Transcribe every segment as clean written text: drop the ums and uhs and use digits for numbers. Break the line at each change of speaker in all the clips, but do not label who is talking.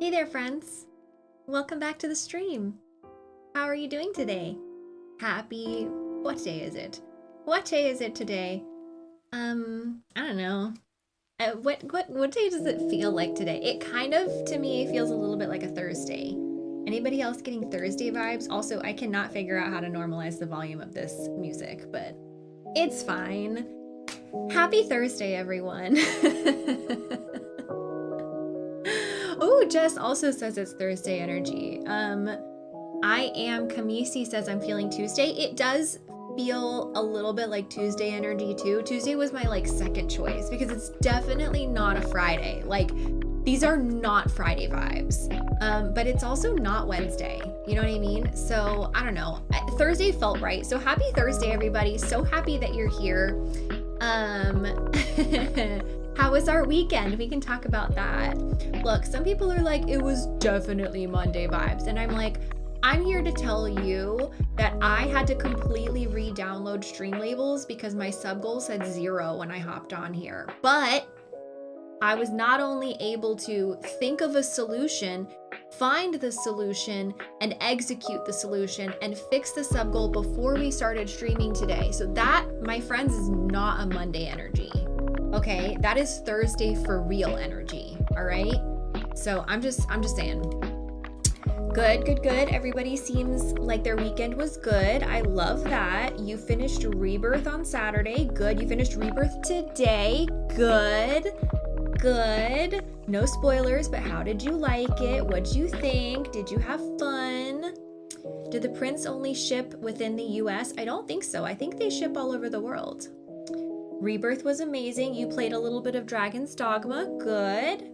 Hey there, friends. Welcome back to the stream. How are you doing today? Happy... what day is it? What day is it today? I don't know. What day does it feel like today? It kind of, to me, feels a little bit like a Thursday. Anybody else getting Thursday vibes? Also, I cannot figure out how to normalize the volume of this music, but it's fine. Happy Thursday, everyone. Oh, Jess also says it's Thursday energy. I am, Kamisi says I'm feeling Tuesday. It does feel a little bit like Tuesday energy too. Tuesday was my second choice because it's definitely not a Friday. These are not Friday vibes, but it's also not Wednesday. You know what I mean? So I don't know. Thursday felt right. So happy Thursday, everybody. So happy that you're here. How was our weekend? We can talk about that. Look, some people are like, it was definitely Monday vibes. And I'm like, I'm here to tell you that I had to completely re-download Streamlabels because my sub goal said 0 when I hopped on here. But I was not only able to think of a solution, find the solution, and execute the solution and fix the sub goal before we started streaming today. So that, my friends, is not a Monday energy. Okay, that is Thursday for real energy. All right. So I'm just saying. Good. Everybody seems like their weekend was good. I love that. You finished Rebirth on Saturday. Good. You finished Rebirth today. Good. No spoilers, but how did you like it? What'd you think? Did you have fun? Did the prints only ship within the US? I don't think so. I think they ship all over the world. Rebirth was amazing. You played a little bit of Dragon's Dogma. Good.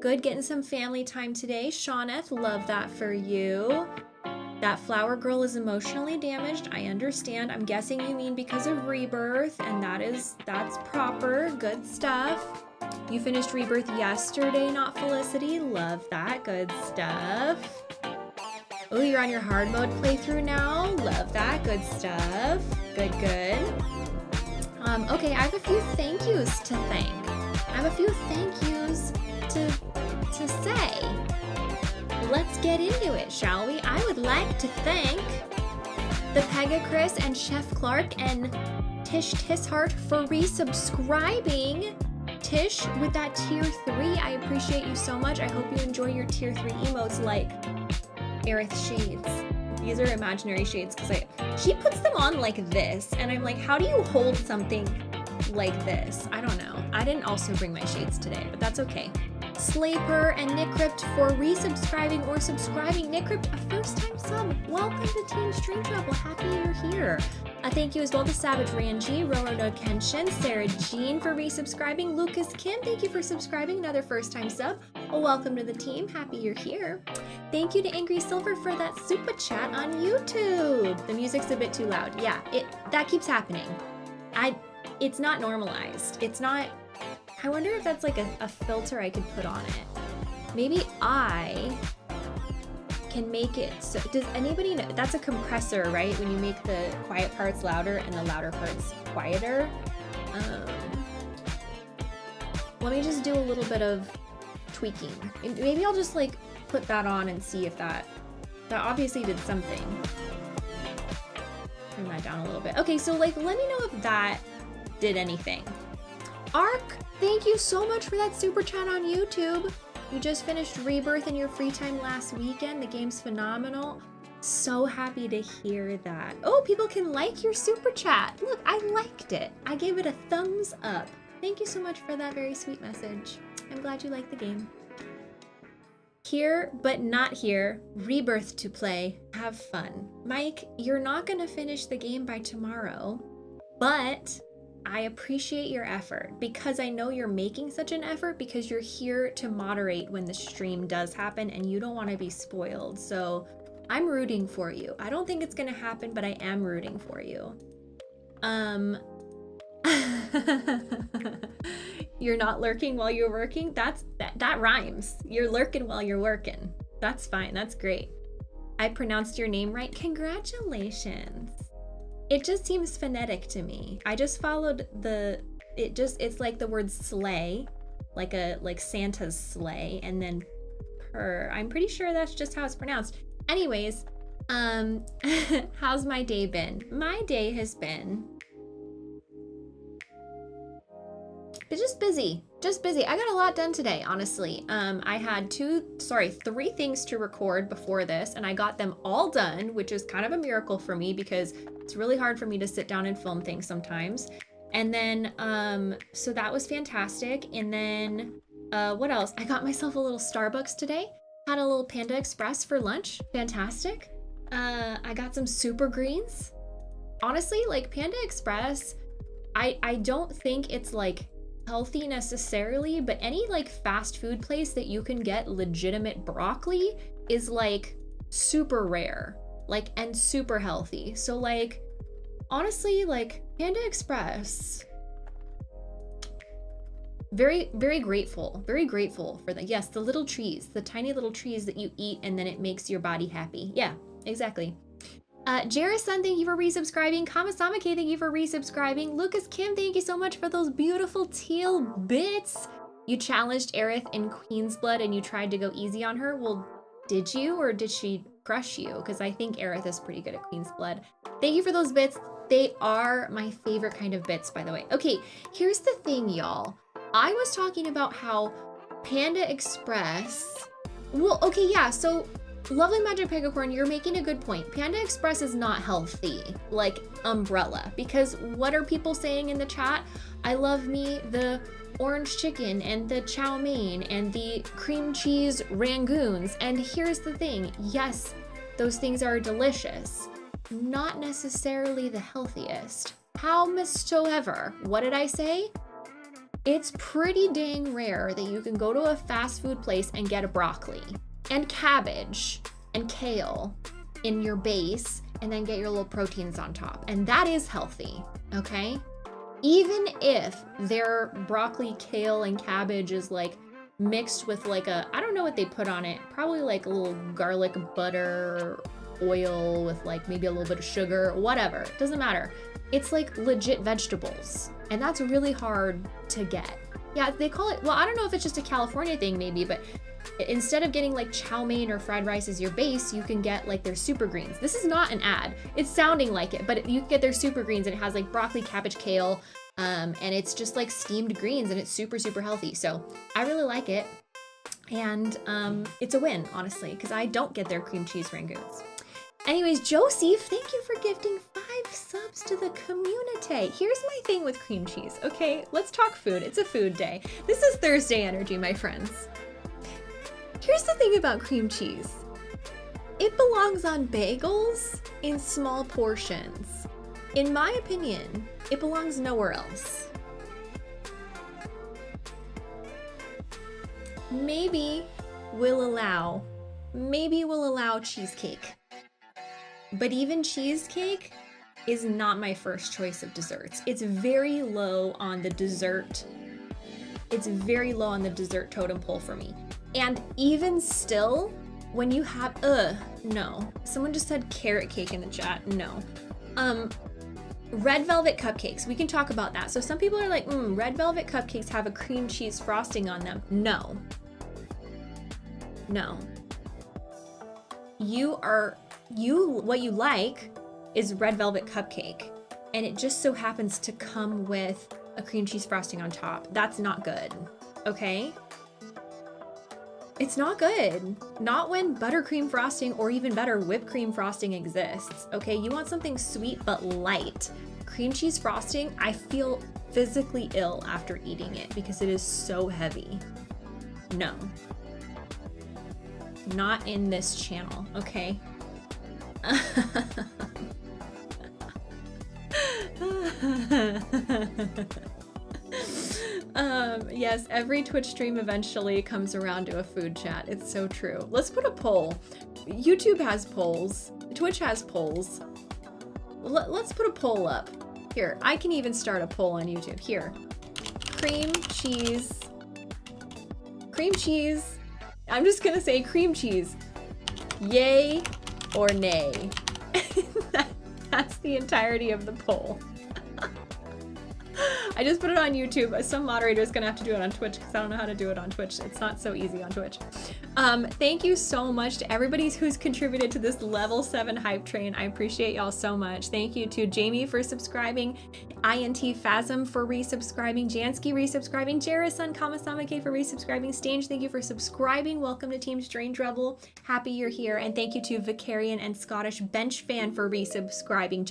Getting some family time today. Shawneth, love that for you. That flower girl is emotionally damaged. I understand. I'm guessing you mean because of Rebirth, and that's proper. Good stuff. You finished Rebirth yesterday, not Felicity. Love that. Good stuff. Oh, you're on your hard mode playthrough now. Love that. Good stuff. Good. Okay, I have a few thank yous to thank. I have a few thank yous to say. Let's get into it, shall we? I would like to thank the Pegacris and Chef Clark and Tish Tishart for resubscribing. Tish, with that tier 3, I appreciate you so much. I hope you enjoy your tier 3 emotes like Aerith shades. These are imaginary shades because she puts them on like this, and I'm like, how do you hold something like this? I don't know. I didn't also bring my shades today, but that's okay. Slaper and Nickrypt for resubscribing or subscribing. Nickrypt, a first-time sub. Welcome to Team Stream Trouble. Happy you're here. A thank you as well to Savage Ranji, Roro Kenshin, Sarah Jean for resubscribing, Lucas Kim, thank you for subscribing, another first-time sub. Well, welcome to the team. Happy you're here. Thank you to Angry Silver for that super chat on YouTube. The music's a bit too loud. Yeah, that keeps happening. It's not normalized. It's not. I wonder if that's like a filter I could put on it. Maybe I can make it so, does anybody know, that's a compressor, right? When you make the quiet parts louder and the louder parts quieter. Let me just do a little bit of tweaking. Maybe I'll just put that on and see if that obviously did something. Turn that down a little bit. Okay, so let me know if that did anything. Ark, thank you so much for that super chat on YouTube. You just finished Rebirth in your free time last weekend. The game's phenomenal. So happy to hear that. Oh, people can like your super chat. Look, I liked it. I gave it a thumbs up. Thank you so much for that very sweet message. I'm glad you liked the game. Here, but not here. Rebirth to play. Have fun. Mike, you're not gonna finish the game by tomorrow, but I appreciate your effort because I know you're making such an effort because you're here to moderate when the stream does happen and you don't want to be spoiled. So I'm rooting for you. I don't think it's going to happen, but I am rooting for you. You're not lurking while you're working? That rhymes. You're lurking while you're working. That's fine. That's great. I pronounced your name right. Congratulations. It just seems phonetic to me. I just followed it's like the word slay like Santa's sleigh, and then purr. I'm pretty sure that's just how it's pronounced. Anyways, how's my day been? My day has been just busy. I got a lot done today, honestly. I had 3 things to record before this, and I got them all done, which is kind of a miracle for me because it's really hard for me to sit down and film things sometimes. And then, so that was fantastic. And then, what else? I got myself a little Starbucks today. Had a little Panda Express for lunch. Fantastic. I got some super greens. Honestly, like Panda Express, I don't think it's like healthy necessarily, but any like fast food place that you can get legitimate broccoli is like super rare, like, and super healthy. So like, honestly, like Panda Express, very, very grateful for that. Yes, the little trees, the tiny little trees that you eat and then it makes your body happy. Yeah, exactly. Jarrison, thank you for resubscribing. Kamasamake, thank you for resubscribing. Lucas Kim, thank you so much for those beautiful teal bits. You challenged Aerith in Queen's Blood and you tried to go easy on her. Well, did you, or did she crush you? Because I think Aerith is pretty good at Queen's Blood. Thank you for those bits. They are my favorite kind of bits, by the way. Okay, here's the thing, y'all. I was talking about how Panda Express, well, okay, yeah, so Lovely Magic Pegacorn, you're making a good point. Panda Express is not healthy, like umbrella, because what are people saying in the chat? I love me the orange chicken and the chow mein and the cream cheese rangoons. And here's the thing, yes, those things are delicious, not necessarily the healthiest. Howsoever, what did I say? It's pretty dang rare that you can go to a fast food place and get a broccoli and cabbage and kale in your base and then get your little proteins on top. And that is healthy, okay? Even if their broccoli, kale, and cabbage is like mixed with like a, I don't know what they put on it, probably like a little garlic butter oil with like maybe a little bit of sugar, whatever, it doesn't matter. It's like legit vegetables, and that's really hard to get. Yeah, they call it, well, I don't know if it's just a California thing maybe, but instead of getting like chow mein or fried rice as your base, you can get like their super greens. This is not an ad. It's sounding like it, but you can get their super greens and it has like broccoli, cabbage, kale, and it's just like steamed greens and it's super, super healthy. So I really like it. And it's a win, honestly, because I don't get their cream cheese rangoons. Anyways, Joseph, thank you for gifting 5 subs to the community. Here's my thing with cream cheese, okay? Let's talk food. It's a food day. This is Thursday energy, my friends. Here's the thing about cream cheese. It belongs on bagels in small portions. In my opinion, it belongs nowhere else. Maybe we'll allow cheesecake. But even cheesecake is not my first choice of desserts. It's very low on the dessert. It's very low on the dessert totem pole for me. And even still, when you have, no. Someone just said carrot cake in the chat, no. Red velvet cupcakes, we can talk about that. So some people are like, red velvet cupcakes have a cream cheese frosting on them. No. What you like is red velvet cupcake, and it just so happens to come with a cream cheese frosting on top. That's not good, okay? It's not good. Not when buttercream frosting or even better whipped cream frosting exists, okay? You want something sweet but light. Cream cheese frosting, I feel physically ill after eating it because it is so heavy. No. Not in this channel, okay? Yes, every Twitch stream eventually comes around to a food chat. It's so true. Let's put a poll. YouTube has polls. Twitch has polls. Let's put a poll up. Here, I can even start a poll on YouTube. Here. Cream cheese. Cream cheese. I'm just gonna say cream cheese. Yay or nay? That's the entirety of the poll. I just put it on YouTube. Some moderator is gonna have to do it on Twitch because I don't know how to do it on Twitch. It's not so easy on Twitch. Thank you so much to everybody who's contributed to this level 7 hype train. I appreciate y'all so much. Thank you to Jamie for subscribing, INT Phasm for resubscribing, Jansky resubscribing, Jarison Kamasamake for resubscribing, Stange, thank you for subscribing. Welcome to Team Strange Rebel. Happy you're here. And thank you to Vicarian and Scottish Bench Fan for resubscribing.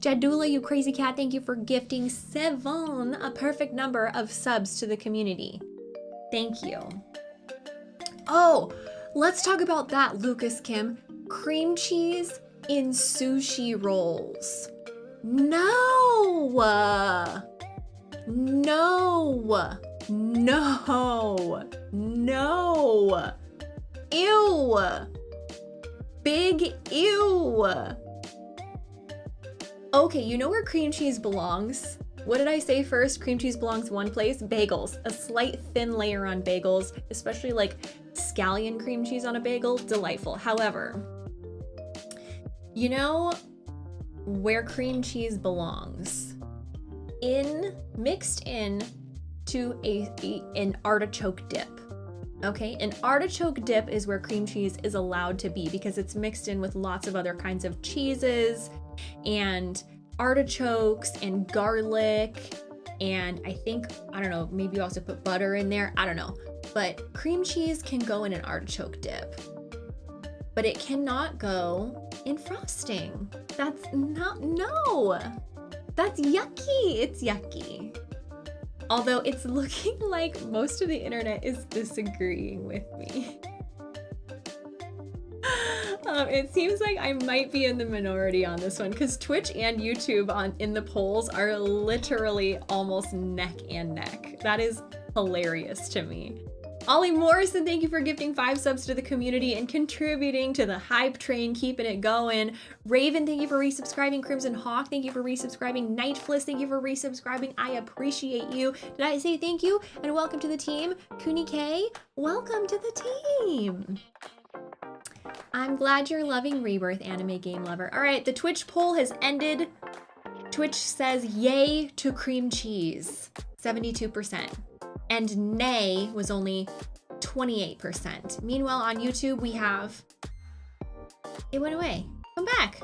Jadula, you crazy cat, thank you for gifting 7, a perfect number of subs to the community. Thank you. Oh, let's talk about that, Lucas Kim. Cream cheese in sushi rolls. No! No! No! No! Ew! Big ew! Okay, you know where cream cheese belongs? What did I say first? Cream cheese belongs one place? Bagels. A slight thin layer on bagels, especially like scallion cream cheese on a bagel, delightful. However, you know where cream cheese belongs? Mixed in to an artichoke dip. Okay, an artichoke dip is where cream cheese is allowed to be because it's mixed in with lots of other kinds of cheeses and artichokes and garlic, and I think, I don't know, maybe you also put butter in there, I don't know. But cream cheese can go in an artichoke dip, but it cannot go in frosting. That's not, no, that's yucky, it's yucky. Although it's looking like most of the internet is disagreeing with me. It seems like I might be in the minority on this one because Twitch and YouTube in the polls are literally almost neck and neck. That is hilarious to me. Ollie Morrison, thank you for gifting 5 subs to the community and contributing to the hype train, keeping it going. Raven, thank you for resubscribing. Crimson Hawk, thank you for resubscribing. Nightfliss, thank you for resubscribing. I appreciate you. Did I say thank you and welcome to the team? Kuni K, welcome to the team. I'm glad you're loving Rebirth, anime game lover. All right, the Twitch poll has ended. Twitch says yay to cream cheese, 72%. And nay was only 28%. Meanwhile, on YouTube, we have, it went away. Come back.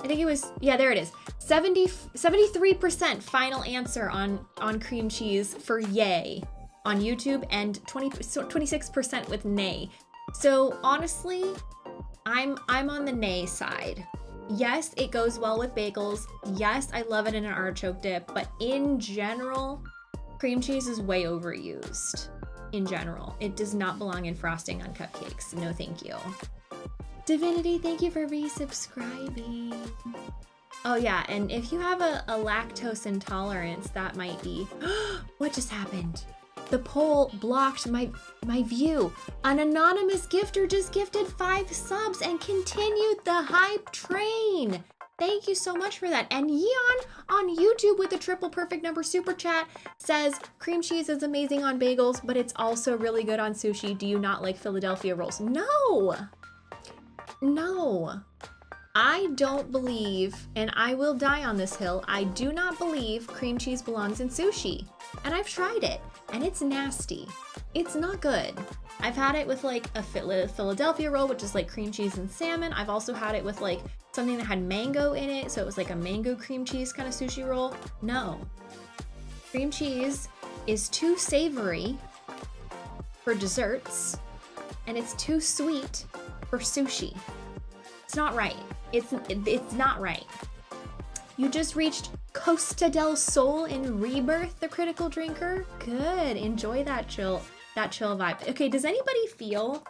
I think it was, yeah, there it is. 73% final answer on cream cheese for yay on YouTube and 26% with nay. So honestly, I'm on the nay side. Yes, it goes well with bagels. Yes, I love it in an artichoke dip, but in general, cream cheese is way overused. In general, it does not belong in frosting on cupcakes. No, thank you. Divinity, thank you for resubscribing. Oh yeah, and if you have a lactose intolerance, that might be, what just happened? The poll blocked my view. An anonymous gifter just gifted 5 subs and continued the hype train. Thank you so much for that. And Yeon on YouTube with a triple perfect number super chat says, cream cheese is amazing on bagels, but it's also really good on sushi. Do you not like Philadelphia rolls? No, I don't believe, and I will die on this hill, I do not believe cream cheese belongs in sushi. And I've tried it, and it's nasty. It's not good. I've had it with like a Philadelphia roll, which is like cream cheese and salmon. I've also had it with like something that had mango in it, so it was like a mango cream cheese kind of sushi roll. No. Cream cheese is too savory for desserts, and it's too sweet for sushi. It's not right. It's not right. You just reached Costa del Sol in Rebirth, the critical drinker. Good. Enjoy that chill vibe. Okay, does anybody feel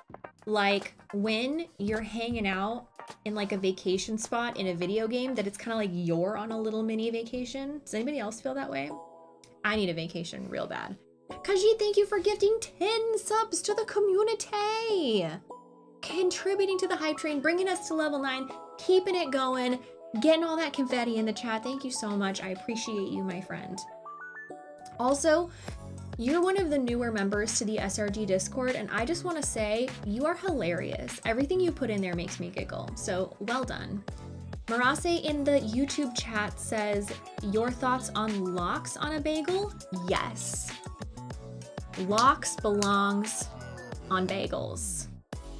like when you're hanging out in like a vacation spot in a video game that it's kind of like you're on a little mini vacation? Does anybody else feel that way? I need a vacation real bad. Kaji, thank you for gifting 10 subs to the community. Contributing to the hype train, bringing us to level 9, keeping it going, getting all that confetti in the chat. Thank you so much. I appreciate you, my friend. Also, you're one of the newer members to the SRG Discord, and I just want to say you are hilarious. Everything you put in there makes me giggle, so well done. Marase in the YouTube chat says, your thoughts on lox on a bagel? Yes. Lox belongs on bagels.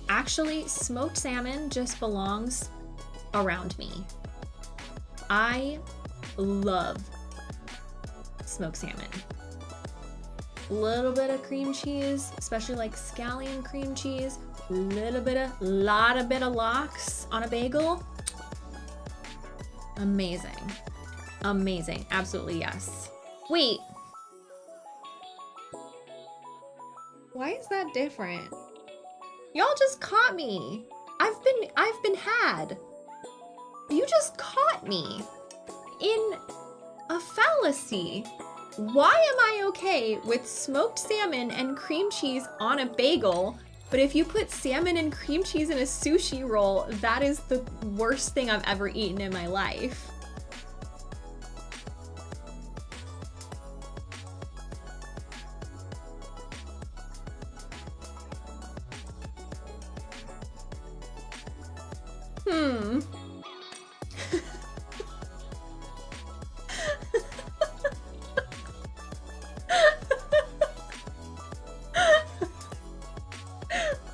Actually, smoked salmon just belongs around me. I love smoked salmon. A little bit of cream cheese, especially like scallion cream cheese, lot of lox on a bagel. Amazing. Amazing. Absolutely yes. Wait. Why is that different? Y'all just caught me. I've been had. You just caught me in a fallacy. Why am I okay with smoked salmon and cream cheese on a bagel, but if you put salmon and cream cheese in a sushi roll, that is the worst thing I've ever eaten in my life?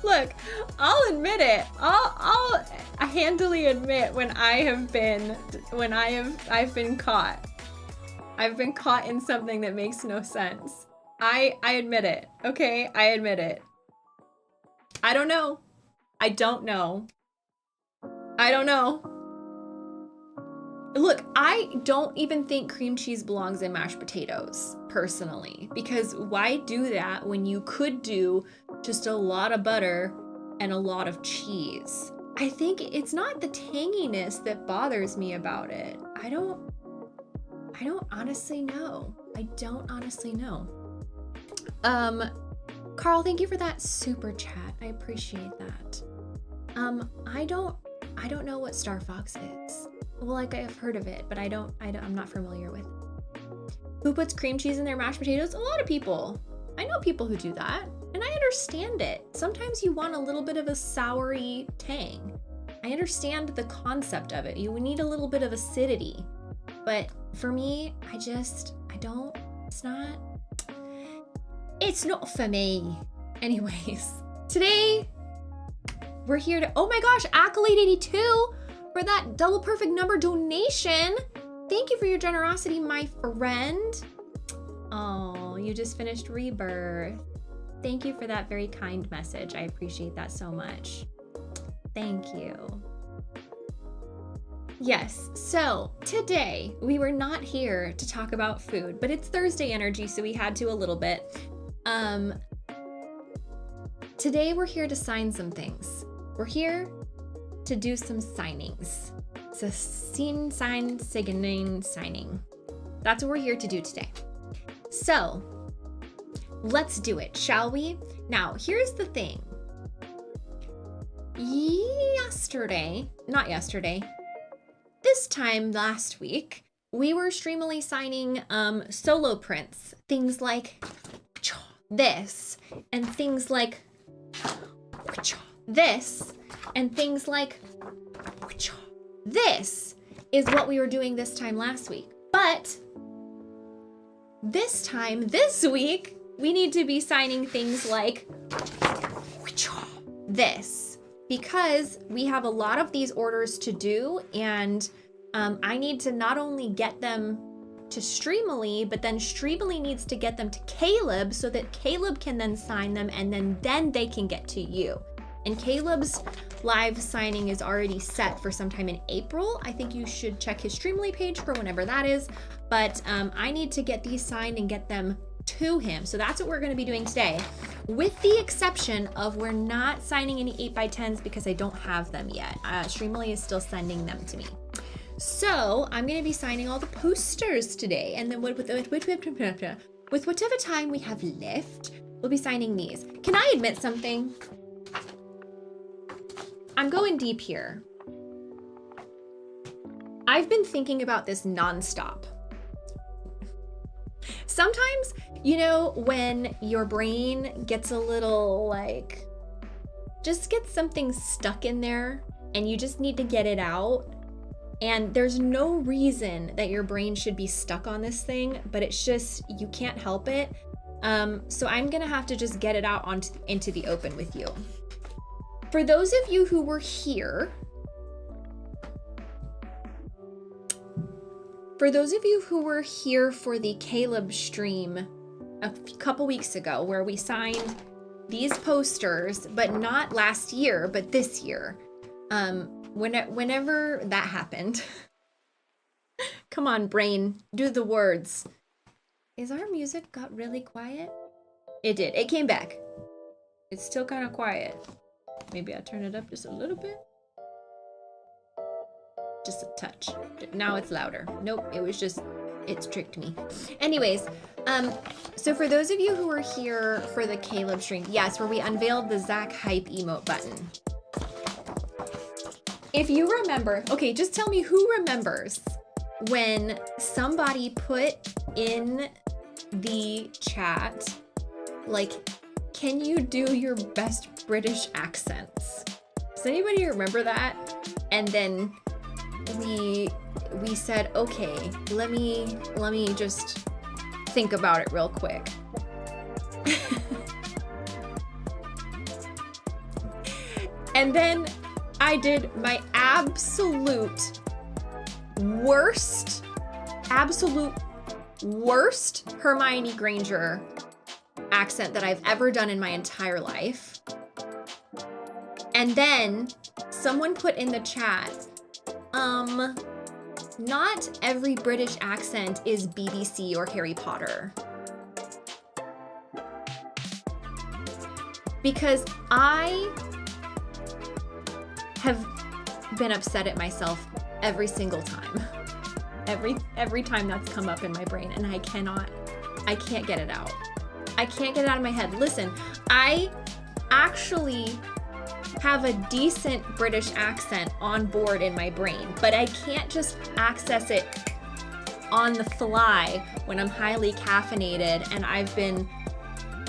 Look, I'll admit it. I'll handily admit when I've been caught. I've been caught in something that makes no sense. I admit it. Okay, I admit it. I don't know. I don't know. Look, I don't even think cream cheese belongs in mashed potatoes, personally, because why do that when you could do just a lot of butter and a lot of cheese? I think it's not the tanginess that bothers me about it. I don't honestly know. I don't honestly know. Carl, thank you for that super chat. I appreciate that. I don't know what Star Fox is. Well, like, I've heard of it, but I'm not familiar with it. Who puts cream cheese in their mashed potatoes? A lot of people. I know people who do that, and I understand it. Sometimes you want a little bit of a soury tang. I understand the concept of it. You need a little bit of acidity. But for me, it's not for me. Anyways, today we're here to, oh my gosh, Accolade 82 for that double perfect number donation. Thank you for your generosity, my friend. Oh, you just finished Rebirth. Thank you for that very kind message. I appreciate that so much. Thank you. Yes, so today we were not here to talk about food, but it's Thursday energy, so we had to a little bit. Today we're here to sign some things. We're here to do some signings. It's a signing. That's what we're here to do today. So let's do it, shall we? Now, here's the thing. This time last week, we were streamily signing solo prints. Things like this, and things like this, and things like this is what we were doing this time last week. But this week, we need to be signing things like this, because we have a lot of these orders to do, and I need to not only get them to Streamily, but then Streamily needs to get them to Caleb so that Caleb can then sign them, and then they can get to you. And Caleb's live signing is already set for sometime in April. I think you should check his Streamily page for whenever that is. But I need to get these signed and get them to him. So that's what we're going to be doing today, with the exception of we're not signing any 8x10s because I don't have them yet. Streamily is still sending them to me. So I'm going to be signing all the posters today. And then with whatever time we have left, we'll be signing these. Can I admit something? I'm going deep here. I've been thinking about this nonstop. Sometimes, you know, when your brain gets a little like, just gets something stuck in there and you just need to get it out. And there's no reason that your brain should be stuck on this thing, but it's just, you can't help it. So I'm gonna have to just get it out into the open with you. For those of you who were here, for the Caleb stream a couple weeks ago, where we signed these posters, but not last year, but this year, whenever that happened, come on, brain, do the words. Is our music got really quiet? It did. It came back. It's still kind of quiet. Maybe I turn it up just a little bit. Just a touch. Now it's louder. Nope, it's tricked me. Anyways, so for those of you who were here for the Caleb stream, yes, where we unveiled the Zach Hype emote button. If you remember, okay, just tell me who remembers when somebody put in the chat, like, can you do your best British accents? Does anybody remember that? And then we said, okay, let me just think about it real quick. And then I did my absolute worst Hermione Granger accent that I've ever done in my entire life. And then someone put in the chat, not every British accent is BBC or Harry Potter. Because I have been upset at myself every single time. Every time that's come up in my brain, and I can't get it out. I can't get it out of my head. Listen, I actually have a decent British accent on board in my brain, but I can't just access it on the fly when I'm highly caffeinated and I've been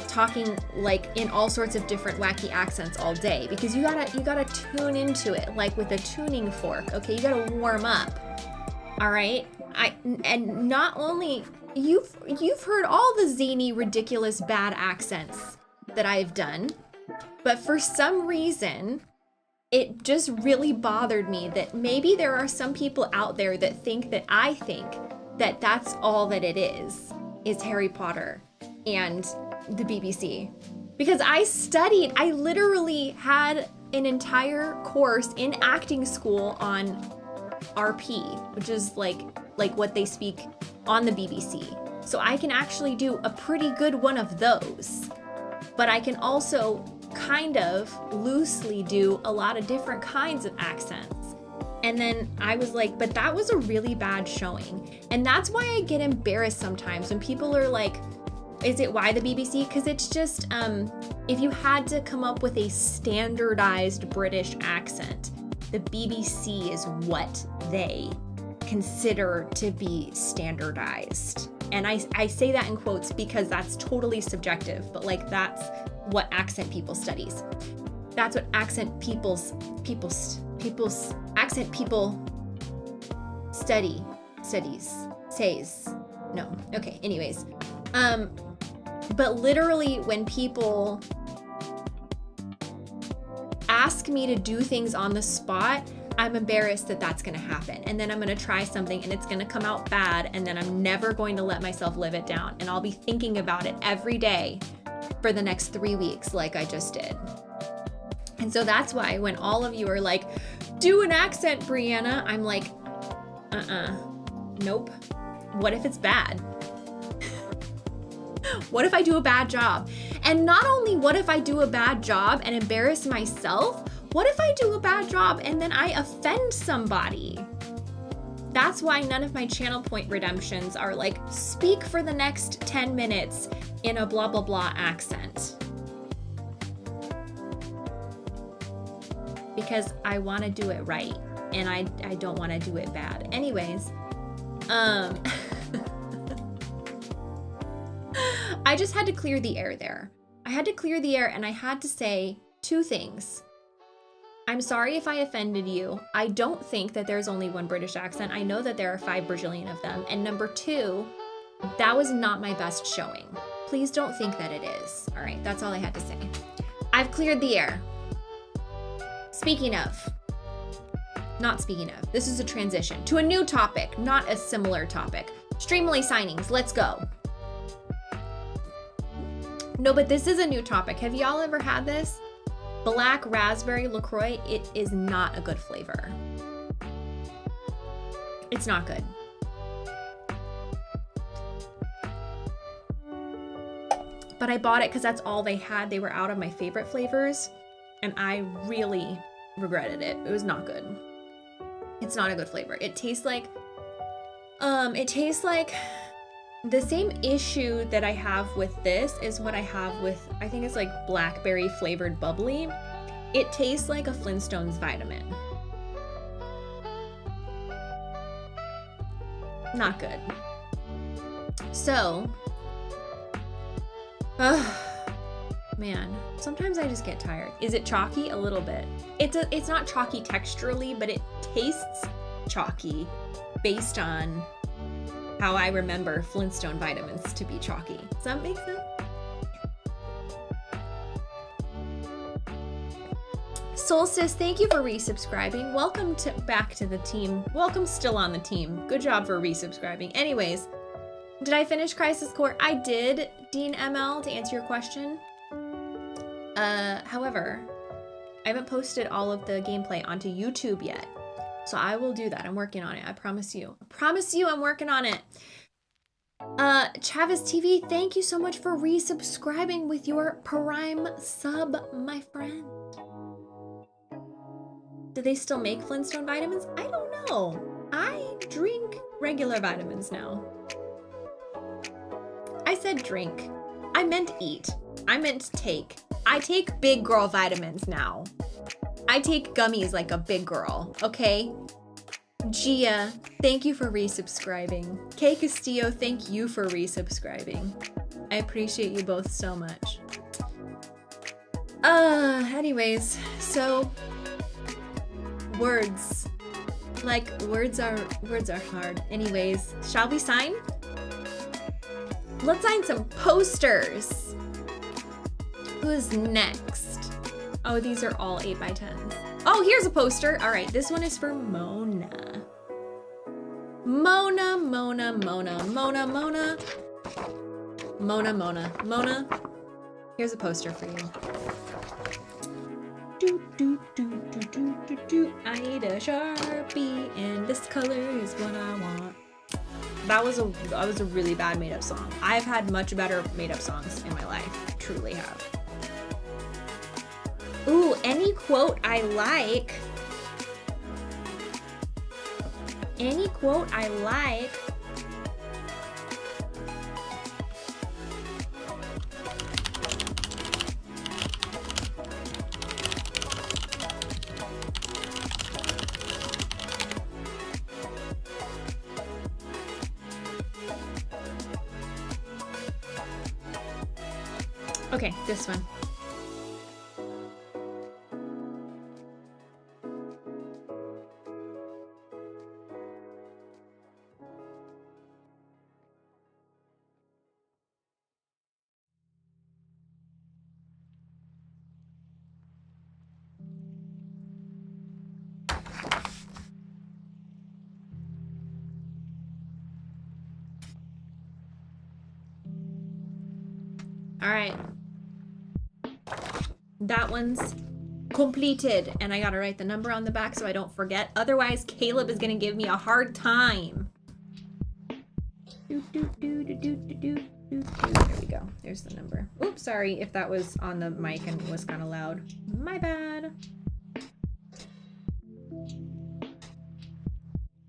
talking like in all sorts of different wacky accents all day, because you gotta tune into it like with a tuning fork. Okay, you gotta warm up. All right, and not only you've heard all the zany, ridiculous, bad accents that I've done, but for some reason it just really bothered me that maybe there are some people out there that think that I think that that's all that it is Harry Potter and the BBC. Because I literally had an entire course in acting school on RP, which is like what they speak on the BBC. So I can actually do a pretty good one of those. But I can also kind of loosely do a lot of different kinds of accents. And then I was like, but that was a really bad showing. And that's why I get embarrassed sometimes when people are like, is it why the BBC? Because it's just, if you had to come up with a standardized British accent, the BBC is what they consider to be standardized. And I say that in quotes because that's totally subjective, but like that's what accent people studies. That's what accent people's accent people says. No, okay, anyways. But literally when people ask me to do things on the spot, I'm embarrassed that that's gonna happen. And then I'm gonna try something and it's gonna come out bad, and then I'm never going to let myself live it down. And I'll be thinking about it every day for the next 3 weeks like I just did. And so that's why when all of you are like, do an accent, Briana, I'm like, nope. What if it's bad? What if I do a bad job? And not only what if I do a bad job and embarrass myself, what if I do a bad job and then I offend somebody? That's why none of my channel point redemptions are like, speak for the next 10 minutes in a blah, blah, blah accent. Because I want to do it right and I don't want to do it bad. Anyways, I just had to clear the air there. I had to clear the air and I had to say two things. I'm sorry if I offended you. I don't think that there's only one British accent. I know that there are 5 Brazilian of them. And number 2, that was not my best showing. Please don't think that it is. All right, that's all I had to say. I've cleared the air. Speaking of, this is a transition to a new topic, not a similar topic. Streamly signings, let's go. No, but this is a new topic. Have y'all ever had this? Black raspberry LaCroix, it is not a good flavor. It's not good. But I bought it because that's all they had. They were out of my favorite flavors, and I really regretted it. It was not good. It's not a good flavor. It tastes like the same issue that I have with this is what I have with, I think it's like blackberry flavored bubbly. It tastes like a Flintstones vitamin. Not good. So, man, sometimes I just get tired. Is it chalky? A little bit. It's not chalky texturally, but it tastes chalky based on how I remember Flintstone vitamins to be chalky. Does that make sense? Solstice, thank you for resubscribing. Welcome back to the team. Welcome still on the team. Good job for resubscribing. Anyways, did I finish Crisis Core? I did, Dean ML, to answer your question. However, I haven't posted all of the gameplay onto YouTube yet. So I will do that. I'm working on it. I promise you. I promise you I'm working on it. Chavis TV, thank you so much for resubscribing with your Prime sub, my friend. Do they still make Flintstone vitamins? I don't know. I drink regular vitamins now. I said drink. I meant eat. I meant take. I take big girl vitamins now. I take gummies like a big girl, okay? Gia, thank you for resubscribing. Kay Castillo, thank you for resubscribing. I appreciate you both so much. Anyways, so words. Like words are hard. Anyways, shall we sign? Let's sign some posters. Who's next? Oh, these are all 8x10s. Oh, here's a poster. All right, this one is for Mona. Mona. Here's a poster for you. I need a Sharpie, and this color is what I want. That was a really bad made-up song. I've had much better made-up songs in my life. Truly have. Ooh, any quote I like. Any quote I like. Okay, this one. All right. That one's completed, and I gotta write the number on the back so I don't forget. Otherwise, Caleb is gonna give me a hard time. There we go. There's the number. Oops, sorry if that was on the mic and was kind of loud. My bad.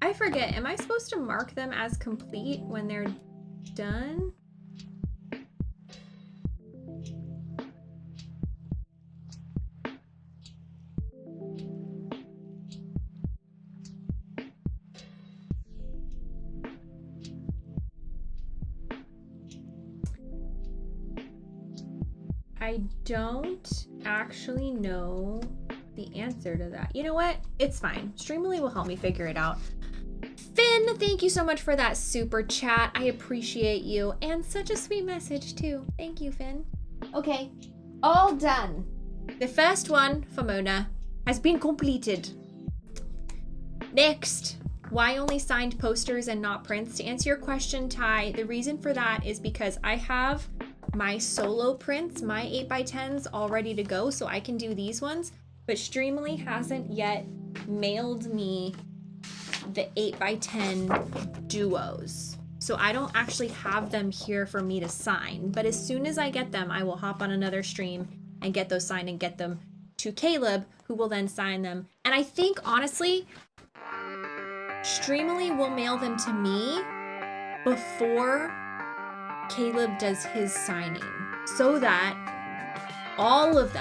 I forget. Am I supposed to mark them as complete when they're done? I don't actually know the answer to that. You know what? It's fine. Streamily will help me figure it out. Finn, thank you so much for that super chat. I appreciate you. And such a sweet message too. Thank you, Finn. Okay, all done. The first one for Mona has been completed. Next, why only signed posters and not prints? To answer your question, Ty, the reason for that is because I have my solo prints, my 8x10s all ready to go, so I can do these ones, but Streamily hasn't yet mailed me the 8x10 duos. So I don't actually have them here for me to sign, but as soon as I get them, I will hop on another stream and get those signed and get them to Caleb, who will then sign them. And I think, honestly, Streamily will mail them to me before Caleb does his signing, so that all of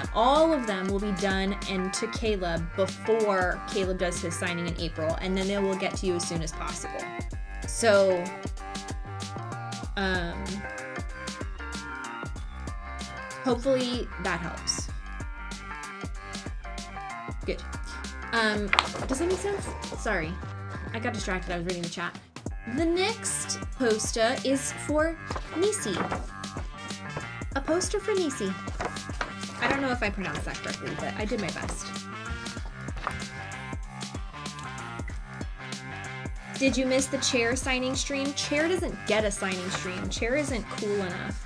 them will be done and to Caleb before Caleb does his signing in April, and then they will get to you as soon as possible. So, hopefully that helps. Good. Does that make sense? Sorry, I got distracted. I was reading the chat. The next poster is for Nisi. A poster for Nisi. I don't know if I pronounced that correctly, but I did my best. Did you miss the Chair signing stream? Chair doesn't get a signing stream. Chair isn't cool enough.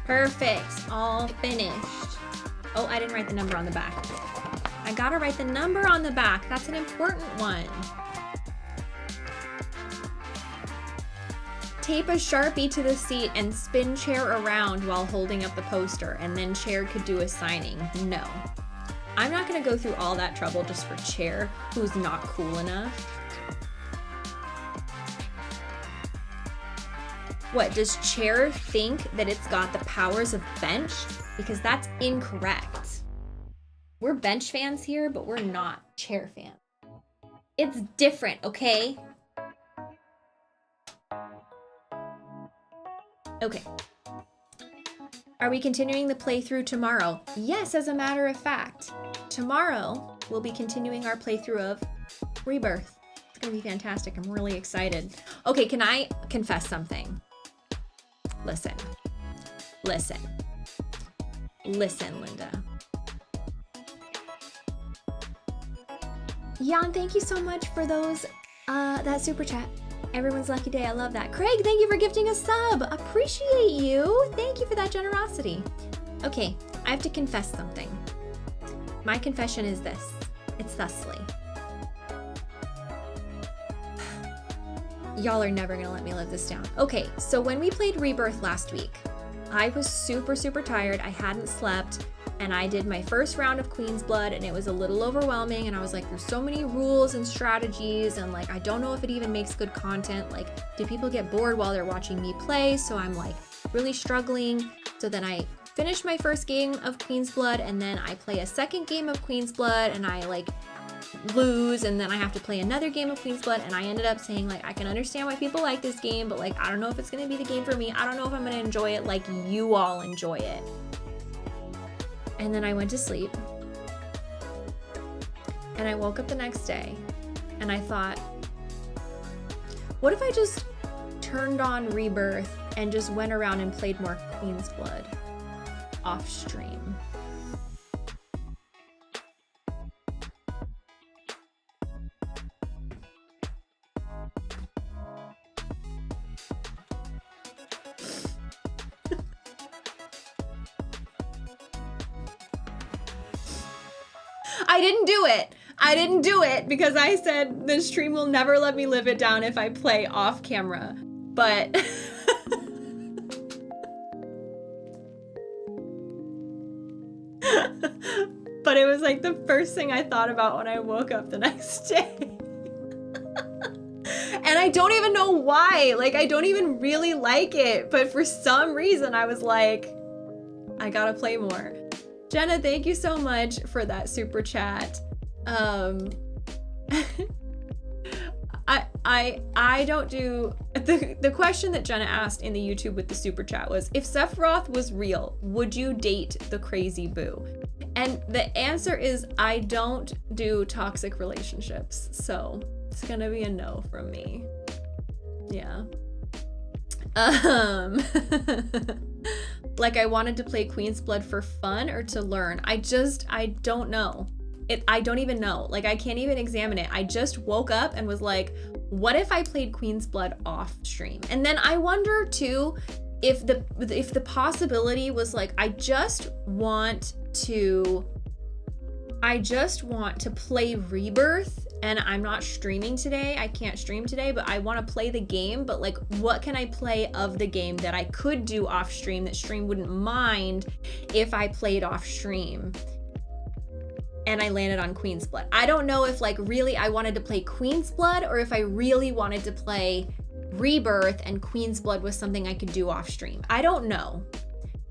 Perfect, all finished. Oh, I didn't write the number on the back. I gotta write the number on the back. That's an important one. Tape a Sharpie to the seat and spin Chair around while holding up the poster, and then Chair could do a signing. No. I'm not gonna go through all that trouble just for Chair, who's not cool enough. What, does Chair think that it's got the powers of Bench? Because that's incorrect. We're Bench fans here, but we're not Chair fans. It's different, okay? Okay. Are we continuing the playthrough tomorrow? Yes, as a matter of fact. Tomorrow, we'll be continuing our playthrough of Rebirth. It's gonna be fantastic. I'm really excited. Okay, can I confess something? Listen, Linda. Jan, thank you so much for those, that super chat. Everyone's lucky day, I love that. Craig, thank you for gifting a sub. Appreciate you. Thank you for that generosity. Okay, I have to confess something. My confession is this. It's thusly. Y'all are never gonna let me live this down. Okay, so when we played Rebirth last week, I was super tired. I hadn't slept, and I did my first round of Queen's Blood, and it was a little overwhelming, and I was like, there's so many rules and strategies, and like, I don't know if it even makes good content. Like, do people get bored while they're watching me play? So I'm like really struggling. So then I finished my first game of Queen's Blood, and then I play a second game of Queen's Blood, and I like lose, and then I have to play another game of Queen's Blood, and I ended up saying, like, I can understand why people like this game, but like, I don't know if it's gonna be the game for me. I don't know if I'm gonna enjoy it like you all enjoy it. And then I went to sleep, and I woke up the next day, and I thought, what if I just turned on Rebirth and just went around and played more Queen's Blood off stream? I didn't do it because I said the stream will never let me live it down if I play off camera. But but it was like the first thing I thought about when I woke up the next day. And I don't even know why. Like, I don't even really like it, but for some reason I was like, I gotta play more. Jenna, thank you so much for that super chat. I don't do the question that Jenna asked in the YouTube with the super chat was, if Sephiroth was real, would you date the crazy boo? And the answer is, I don't do toxic relationships, so it's gonna be a no from me. Yeah. Like, I wanted to play Queen's Blood for fun or to learn. I don't know. I don't even know. Like, I can't even examine it. I just woke up and was like, what if I played Queen's Blood off stream? And then I wonder too, if the possibility was like, I just want to play Rebirth and I'm not streaming today. I can't stream today, but I want to play the game. But like, what can I play of the game that I could do off stream that stream wouldn't mind if I played off stream? And I landed on Queen's Blood. I don't know if like really I wanted to play Queen's Blood or if I really wanted to play Rebirth and Queen's Blood was something I could do off stream. I don't know.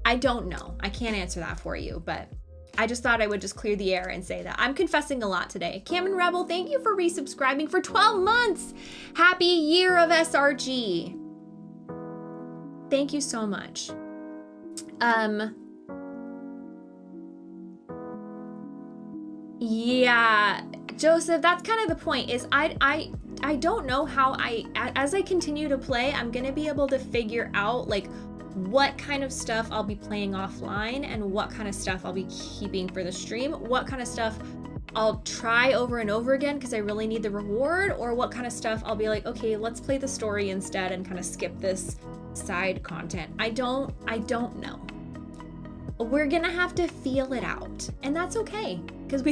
I can't answer that for you, but I just thought I would just clear the air and say that. I'm confessing a lot today. Cameron Rebel, thank you for resubscribing for 12 months. Happy year of SRG. Thank you so much. Yeah, Joseph, that's kind of the point, is I don't know how as I continue to play, I'm gonna be able to figure out like what kind of stuff I'll be playing offline and what kind of stuff I'll be keeping for the stream, what kind of stuff I'll try over and over again because I really need the reward, or what kind of stuff I'll be like, okay, let's play the story instead and kind of skip this side content. I don't know. We're gonna have to feel it out, and that's okay because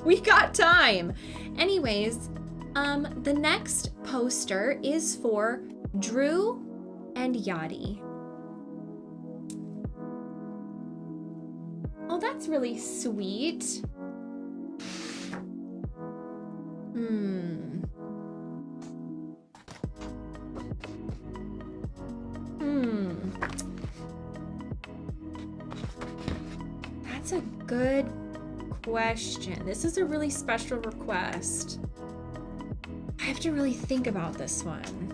we got time. Anyways, the next poster is for Drew and Yadi. Oh, that's really sweet. That's a good question. This is a really special request. I have to really think about this one.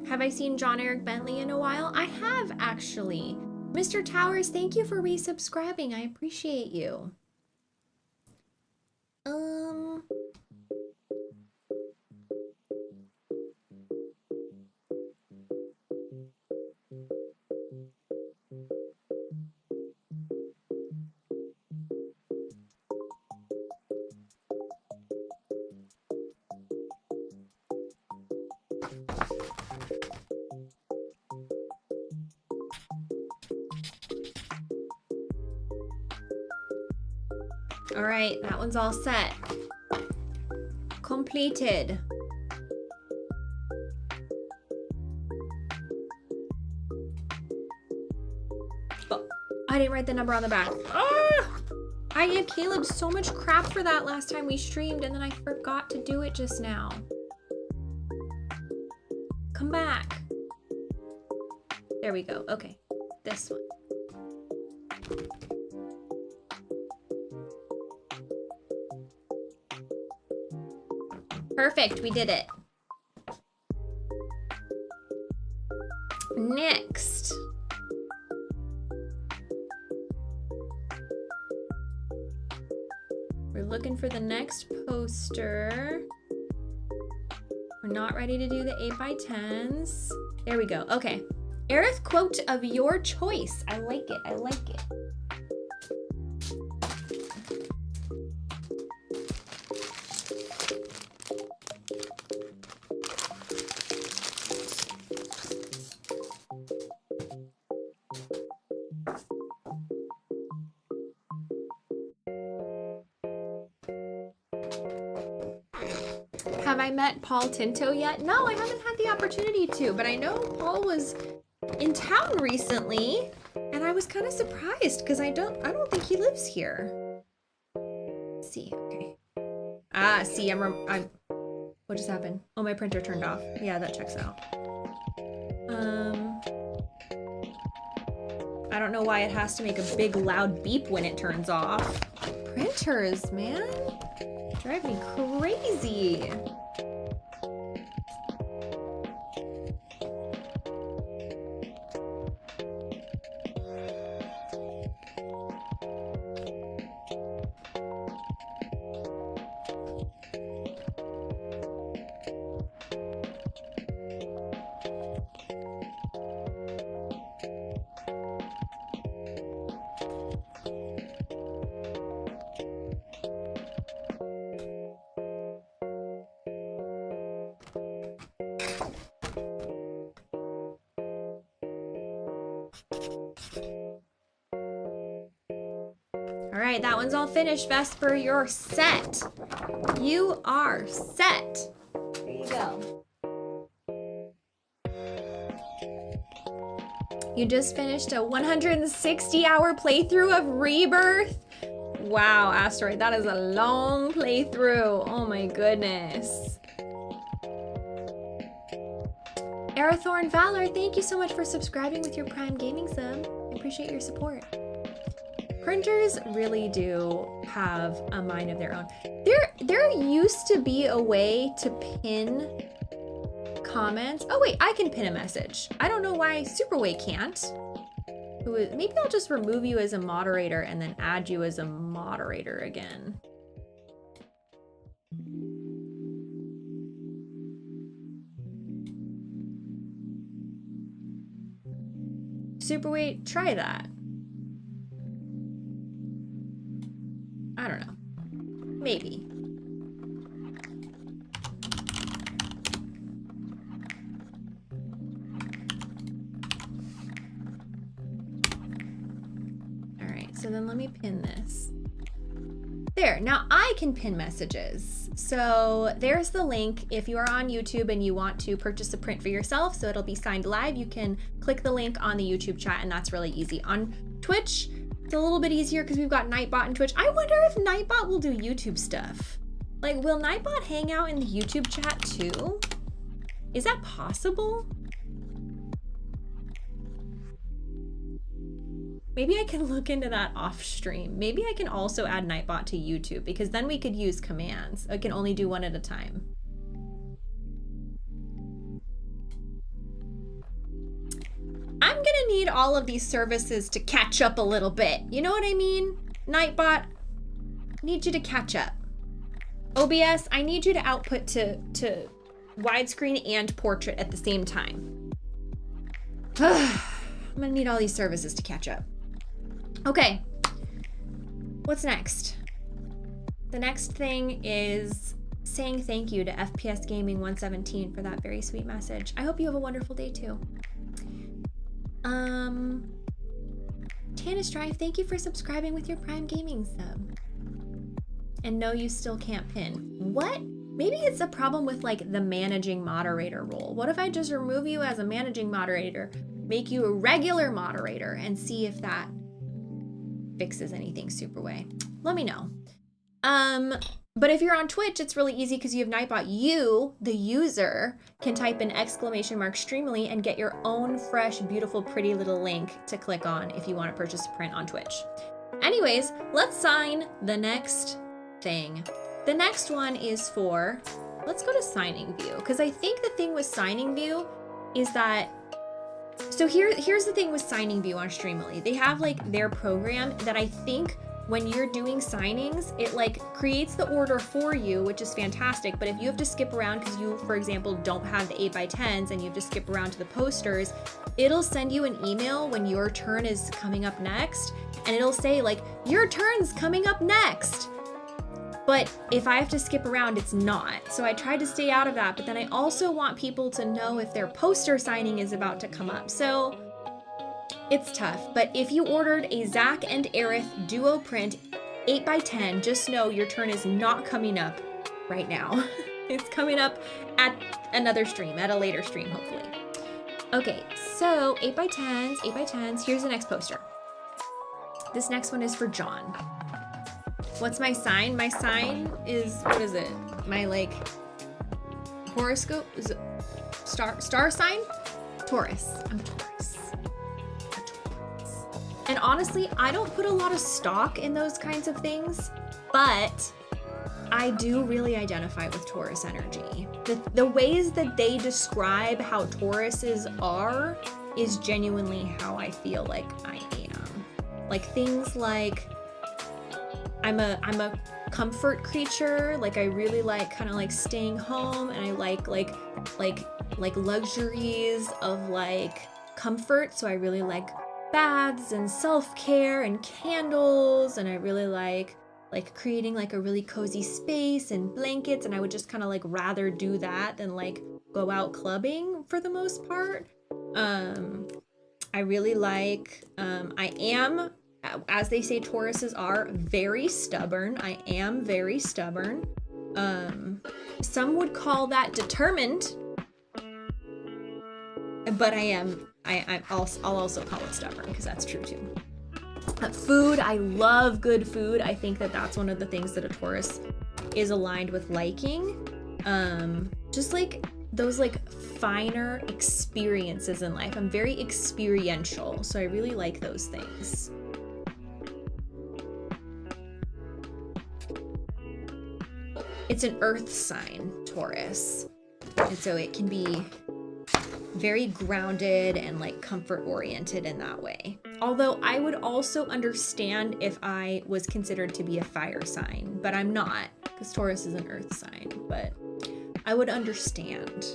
Have I seen John Eric Bentley in a while? I have, actually. Mr. Towers, thank you for resubscribing. I appreciate you. All right, that one's all set. Completed. Oh, I didn't write the number on the back. Ah! I gave Caleb so much crap for that last time we streamed, and then I forgot to do it just now. Come back. There we go. Okay, this one. Perfect, we did it. Next. We're looking for the next poster. We're not ready to do the 8x10s. There we go, okay. Aerith quote of your choice. I like it, I like it. have I met Paul Tinto yet? No, I haven't had the opportunity to, but I know Paul was in town recently, and I was kind of surprised because I don't think he lives here. Let's see, okay. See, what just happened? Oh, my printer turned off. Yeah, that checks out. I don't know why it has to make a big loud beep when it turns off. Printers, man. Drive me crazy. All right, that one's all finished, Vesper. You're set. You are set. There you go. You just finished a 160-hour playthrough of Rebirth. Wow, Asteroid, that is a long playthrough. Oh my goodness. Arathorn Valor, thank you so much for subscribing with your Prime Gaming sub. I appreciate your support. Printers really do have a mind of their own. There used to be a way to pin comments. Oh wait, I can pin a message. I don't know why Superway can't. Maybe I'll just remove you as a moderator and then add you as a moderator again. Superweight, try that. I don't know. Maybe. All right, so then let me pin this. There, now I can pin messages. So there's the link. If you are on YouTube and you want to purchase a print for yourself, so it'll be signed live, you can click the link on the YouTube chat, and that's really easy. On Twitch, it's a little bit easier because we've got Nightbot and Twitch. I wonder if Nightbot will do YouTube stuff. Like, will Nightbot hang out in the YouTube chat too? Is that possible? Maybe I can look into that off stream. Maybe I can also add Nightbot to YouTube because then we could use commands. I can only do one at a time. I'm gonna need all of these services to catch up a little bit. You know what I mean? Nightbot, need you to catch up. OBS, I need you to output to widescreen and portrait at the same time. I'm gonna need all these services to catch up. Okay, what's next? The next thing is saying thank you to FPS Gaming 117 for that very sweet message. I hope you have a wonderful day too. Tannis Drive, thank you for subscribing with your Prime Gaming sub. And no, you still can't pin. What? Maybe it's a problem with like the managing moderator role. What if I just remove you as a managing moderator, make you a regular moderator, and see if that fixes anything Superway? Let me know. But if you're on Twitch, it's really easy because you have Nightbot. You, the user, can type in !Streamily and get your own fresh, beautiful, pretty little link to click on if you want to purchase a print on Twitch. Anyways, let's sign the next thing. The next one is for, let's go to signing view, because I think the thing with signing view is that, so here's the thing with signing view on Streamily. They have like their program that I think when you're doing signings, it like creates the order for you, which is fantastic. But if you have to skip around because you, for example, don't have the 8x10s and you have to skip around to the posters, it'll send you an email when your turn is coming up next, and it'll say like, your turn's coming up next. But if I have to skip around, it's not. So I tried to stay out of that, but then I also want people to know if their poster signing is about to come up. So it's tough, but if you ordered a Zach and Aerith duo print 8x10, just know your turn is not coming up right now. It's coming up at another stream, at a later stream, hopefully. Okay, so 8x10s, 8x10s. Here's the next poster. This next one is for John. What's my sign? My sign is, what is it? My like horoscope? Is it star sign? Taurus. I'm Taurus. And honestly, I don't put a lot of stock in those kinds of things, but I do really identify with Taurus energy. The ways that they describe how Tauruses are is genuinely how I feel like I am. Like things like I'm a comfort creature. Like I really like kind of like staying home, and I like luxuries of like comfort. So I really like baths and self-care and candles, and I really like creating like a really cozy space and blankets, and I would just kind of like rather do that than like go out clubbing for the most part. I really like, I am, as they say Tauruses are, very stubborn. I am very stubborn. Some would call that determined, but I'll also call it stubborn because that's true too. Food, I love good food. I think that that's one of the things that a Taurus is aligned with liking. Just like those like finer experiences in life. I'm very experiential, so I really like those things. It's an earth sign, Taurus. And so it can be very grounded and like comfort oriented in that way. Although I would also understand if I was considered to be a fire sign, but I'm not, because Taurus is an earth sign. But I would understand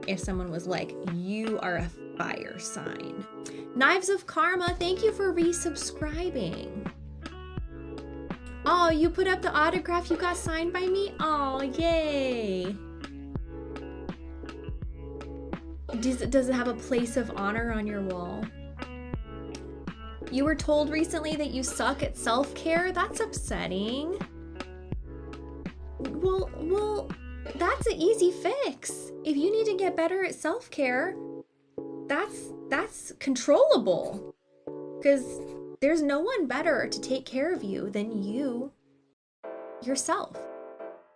if someone was like, you are a fire sign. Knives of Karma, thank you for resubscribing. Oh, you put up the autograph you got signed by me? Oh, yay. Does it have a place of honor on your wall? You were told recently that you suck at self-care? That's upsetting. Well, that's an easy fix. If you need to get better at self-care, that's controllable. Because there's no one better to take care of you than you yourself.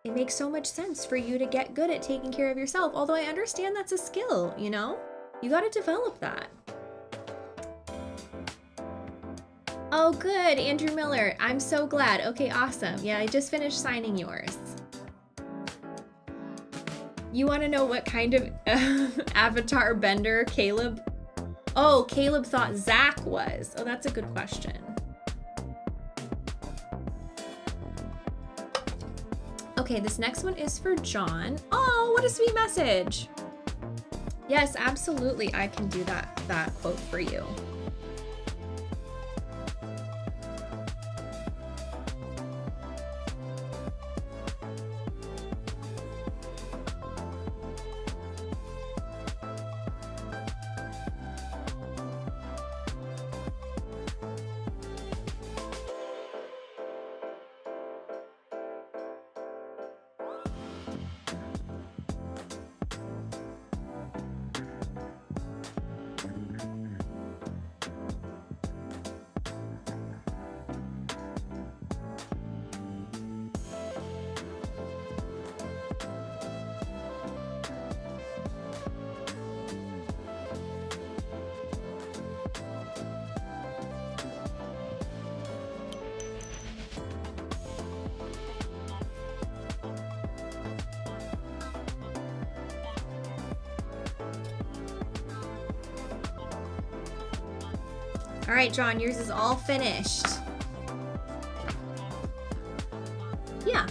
It makes so much sense for you to get good at taking care of yourself. Although I understand that's a skill, you know? You got to develop that. Oh, good, Andrew Miller. I'm so glad. Okay, awesome. Yeah, I just finished signing yours. You want to know what kind of avatar bender Caleb? Oh, Caleb thought Zach was. Oh, that's a good question. Okay, this next one is for John. Oh, what a sweet message. Yes, absolutely. I can do that quote for you. All right, John, yours is all finished. Yeah.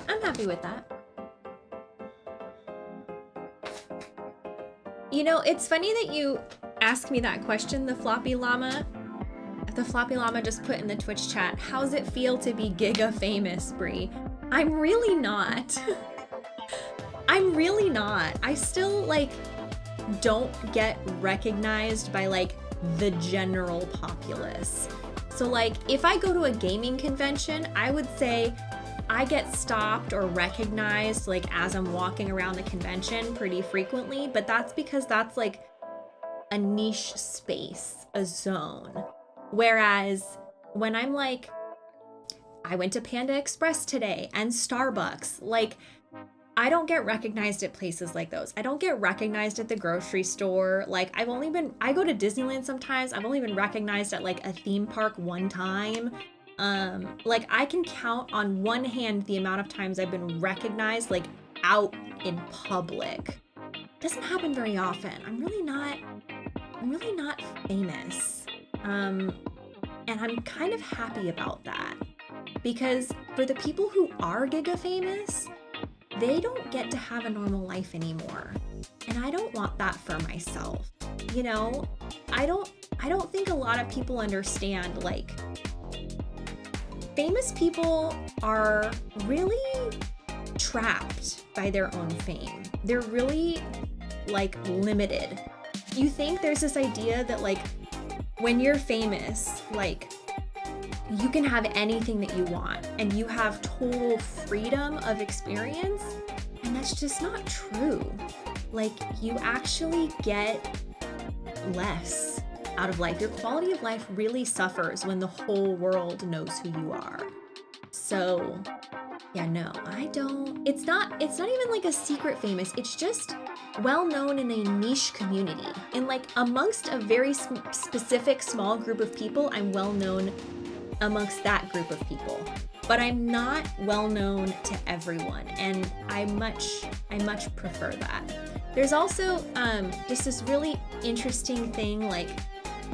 I'm happy with that. You know, it's funny that you asked me that question, the floppy llama. The floppy llama just put in the Twitch chat, how's it feel to be giga famous, Brie? I'm really not. I'm really not. I still, like, don't get recognized by like the general populace. So like if I go to a gaming convention, I would say I get stopped or recognized like as I'm walking around the convention pretty frequently, but that's because that's like a niche space, a zone. Whereas when I'm like, I went to Panda Express today and Starbucks, like I don't get recognized at places like those. I don't get recognized at the grocery store. Like I go to Disneyland sometimes. I've only been recognized at like a theme park one time. Like I can count on one hand the amount of times I've been recognized like out in public. It doesn't happen very often. I'm really not famous. And I'm kind of happy about that because for the people who are giga famous, they don't get to have a normal life anymore. And I don't want that for myself. You know, I don't think a lot of people understand, like, famous people are really trapped by their own fame. They're really, like, limited. You think there's this idea that, like, when you're famous, like, you can have anything that you want and you have total freedom of experience, and that's just not true. Like, you actually get less out of life. Your quality of life really suffers when the whole world knows who you are. So yeah, no, it's not even like a secret famous. It's just well known in a niche community. In like amongst a very specific small group of people, I'm well known amongst that group of people, but I'm not well known to everyone, and I much prefer that. There's also just this really interesting thing, like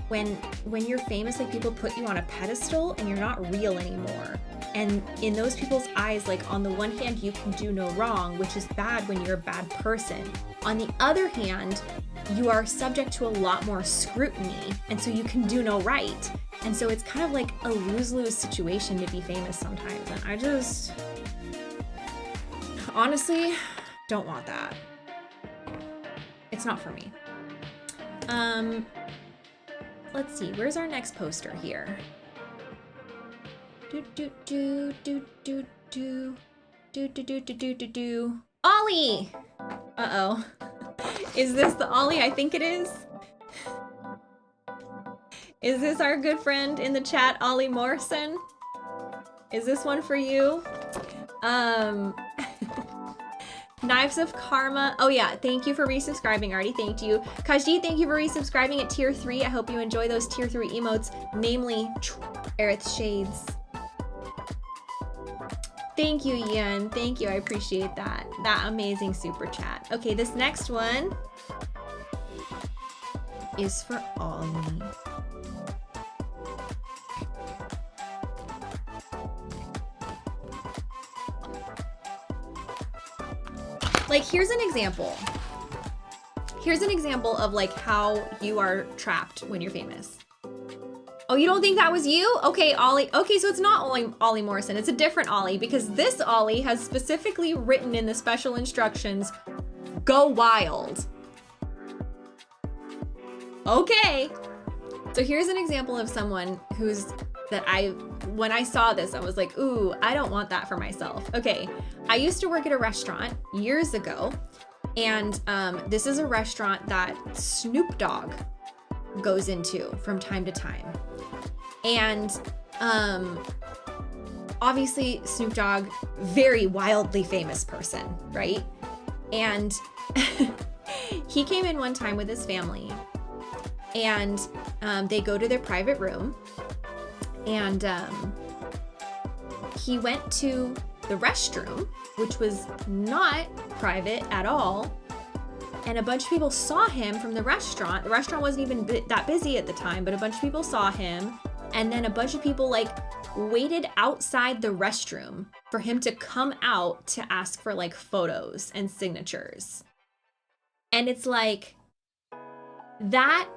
when you're famous, like people put you on a pedestal and you're not real anymore. And in those people's eyes, like on the one hand, you can do no wrong, which is bad when you're a bad person. On the other hand, you are subject to a lot more scrutiny, and so you can do no right. And so it's kind of like a lose-lose situation to be famous sometimes. And I just honestly don't want that. It's not for me. Let's see, where's our next poster here? Ollie! Uh-oh. Is this the Ollie I think it is? Is this our good friend in the chat, Ollie Morrison? Is this one for you? Knives of Karma. Oh yeah, thank you for resubscribing. I already thanked you. Kajdi, thank you for resubscribing at tier 3. I hope you enjoy those tier 3 emotes, namely Aerith Shades. Thank you, Ian. Thank you. I appreciate that. That amazing super chat. Okay, this next one is for Ollie. Like, here's an example. Here's an example of like how you are trapped when you're famous. Oh, you don't think that was you? Okay, Ollie. Okay, so it's not Ollie Morrison. It's a different Ollie, because this Ollie has specifically written in the special instructions, go wild. Okay. So here's an example of someone when I saw this, I was like, ooh, I don't want that for myself. Okay, I used to work at a restaurant years ago, and this is a restaurant that Snoop Dogg goes into from time to time. And obviously Snoop Dogg, very wildly famous person, right? And he came in one time with his family, and they go to their private room, and he went to the restroom, which was not private at all, and a bunch of people saw him from the restaurant. The restaurant wasn't even that busy at the time, but a bunch of people saw him, and then a bunch of people like waited outside the restroom for him to come out to ask for like photos and signatures. And it's like, that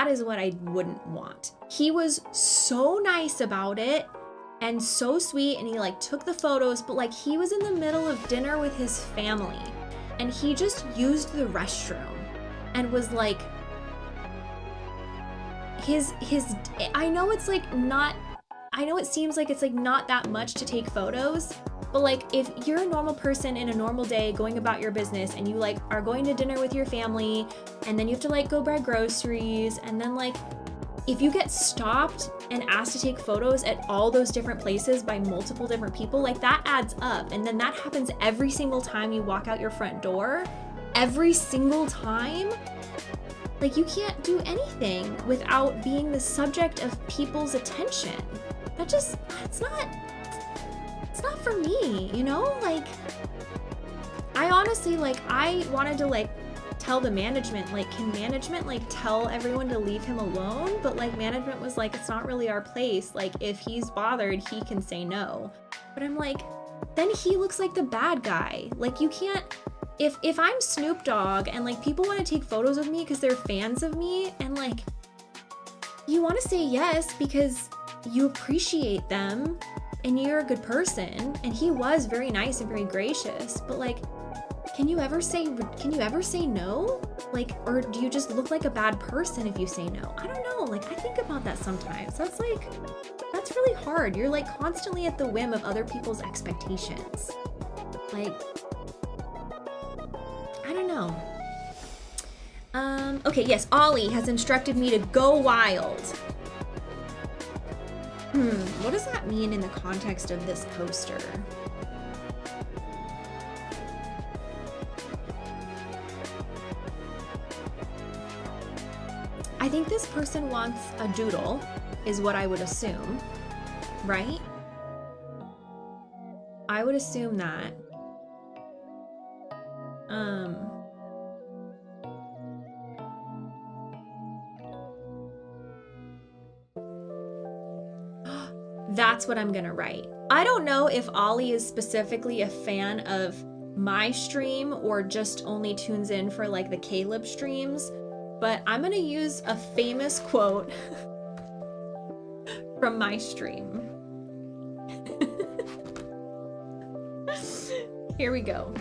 is what I wouldn't want. He was so nice about it and so sweet, and he like took the photos, but like he was in the middle of dinner with his family, and he just used the restroom and was like, I know it's like not, I know it seems like it's like not that much to take photos, But like, if you're a normal person in a normal day going about your business and you like are going to dinner with your family and then you have to like go buy groceries, and then like if you get stopped and asked to take photos at all those different places by multiple different people, like that adds up. And then that happens every single time you walk out your front door, every single time. Like, you can't do anything without being the subject of people's attention. That just, it's not for me, you know? Like, I honestly, like, I wanted to like tell the management, like, can management like tell everyone to leave him alone? But like management was like, it's not really our place. Like, if he's bothered, he can say no. But I'm like, then he looks like the bad guy. Like, you can't, if I'm Snoop Dogg and like people want to take photos of me because they're fans of me, and like you want to say yes because you appreciate them and you're a good person, and he was very nice and very gracious, but like, can you ever say no? Like, or do you just look like a bad person if you say no? I don't know. Like, I think about that sometimes. That's really hard. You're like constantly at the whim of other people's expectations. Like, I don't know. Okay, yes, Ollie has instructed me to go wild. What does that mean in the context of this poster? I think this person wants a doodle, is what I would assume, right? I would assume that. That's what I'm gonna write. I don't know if Ollie is specifically a fan of my stream or just only tunes in for like the Caleb streams, but I'm gonna use a famous quote from my stream. Here we go.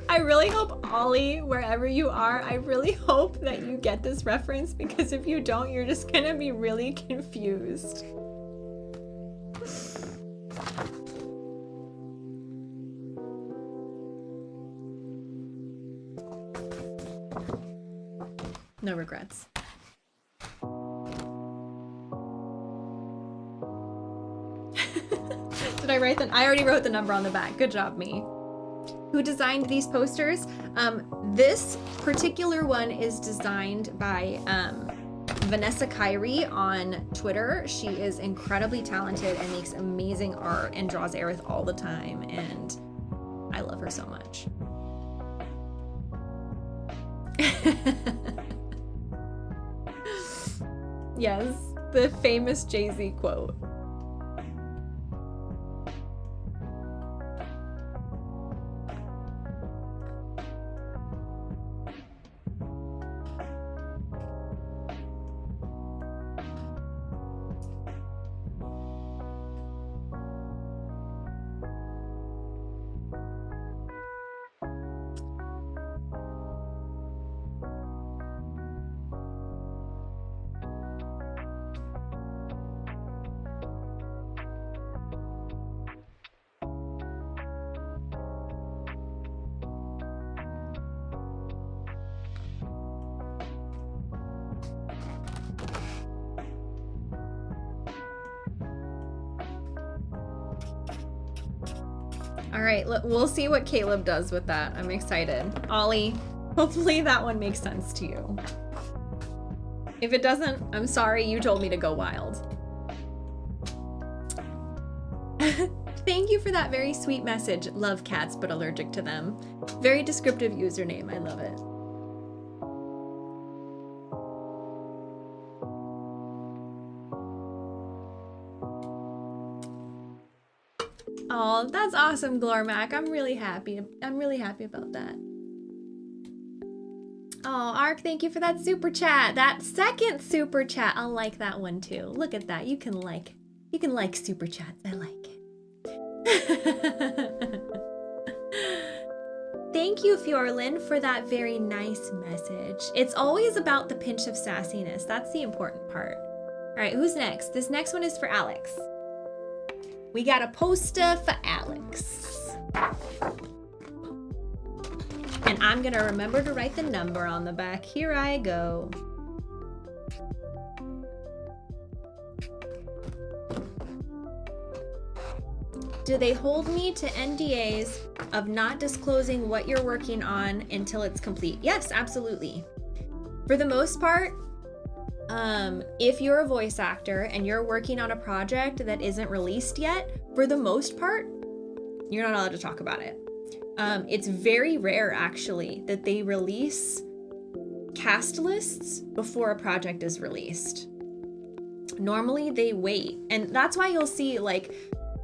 I really hope, Ollie, wherever you are, I really hope that you get this reference, because if you don't, you're just gonna be really confused. No regrets. Did I write I already wrote the number on the back. Good job, me. Who designed these posters? This particular one is designed by Vanessa Kyrie on Twitter. She is incredibly talented and makes amazing art and draws Aerith all the time, and I love her so much. Yes, the famous Jay-Z quote. All right, we'll see what Caleb does with that. I'm excited. Ollie, hopefully that one makes sense to you. If it doesn't, I'm sorry, you told me to go wild. Thank you for that very sweet message. Love cats, but allergic to them. Very descriptive username. I love it. Oh, that's awesome, Glormac. I'm really happy. I'm really happy about that. Oh, Ark, thank you for that super chat. That second super chat. I'll like that one too. Look at that. You can like super chats. I like it. Thank you, Fjorlin, for that very nice message. It's always about the pinch of sassiness. That's the important part. All right, who's next? This next one is for Alex. We got a poster for Alex. And I'm gonna remember to write the number on the back. Here I go. Do they hold me to NDAs of not disclosing what you're working on until it's complete? Yes, absolutely. For the most part, if you're a voice actor and you're working on a project that isn't released yet, for the most part, you're not allowed to talk about it. It's very rare, actually, that they release cast lists before a project is released. Normally, they wait. And that's why you'll see, like,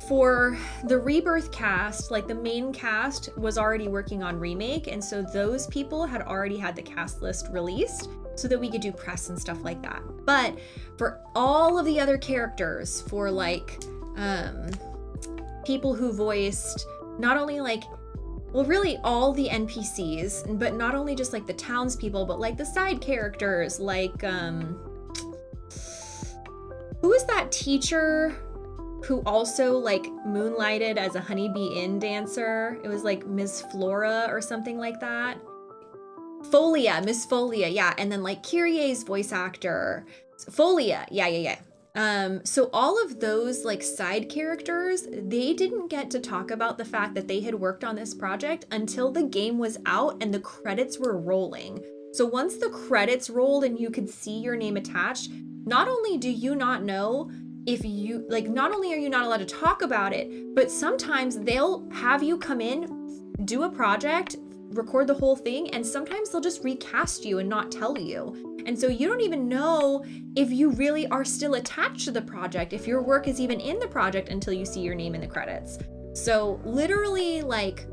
for the Rebirth cast, like the main cast was already working on Remake, and so those people had already had the cast list released so that we could do press and stuff like that. But for all of the other characters, for like people who voiced not only like, well, really all the NPCs, but not only just like the townspeople, but like the side characters, like who is that teacher who also like moonlighted as a Honeybee Inn dancer? It was like Ms. Flora or something like that. Folia, Miss Folia, yeah. And then like Kyrie's voice actor, Folia, yeah. So all of those like side characters, they didn't get to talk about the fact that they had worked on this project until the game was out and the credits were rolling. So once the credits rolled and you could see your name attached, not only do you not know if you, like, not only are you not allowed to talk about it, but sometimes they'll have you come in, do a project, record the whole thing, and sometimes they'll just recast you and not tell you. And so you don't even know if you really are still attached to the project, if your work is even in the project until you see your name in the credits. So literally, like,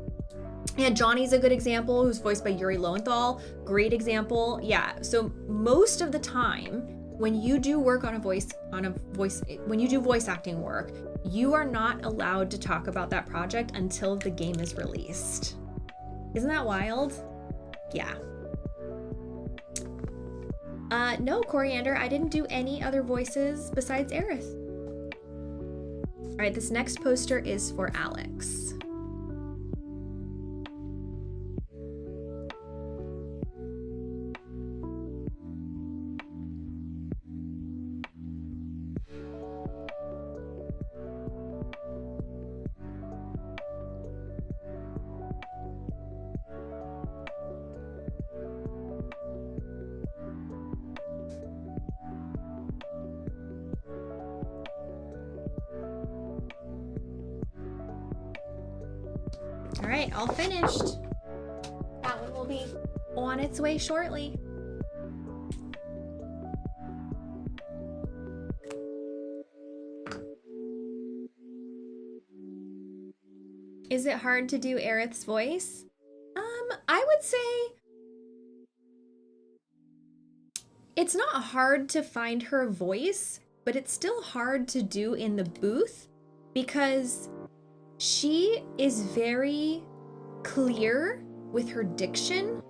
yeah, Johnny's a good example, who's voiced by Yuri Lowenthal. Great example. Yeah, so most of the time, when you do work when you do voice acting work, you are not allowed to talk about that project until the game is released. Isn't that wild? Yeah. No, Coriander, I didn't do any other voices besides Aerith. All right, this next poster is for Alex. All right, all finished. That one will be on its way shortly. Is it hard to do Aerith's voice? I would say it's not hard to find her voice, but it's still hard to do in the booth because she is very clear with her diction,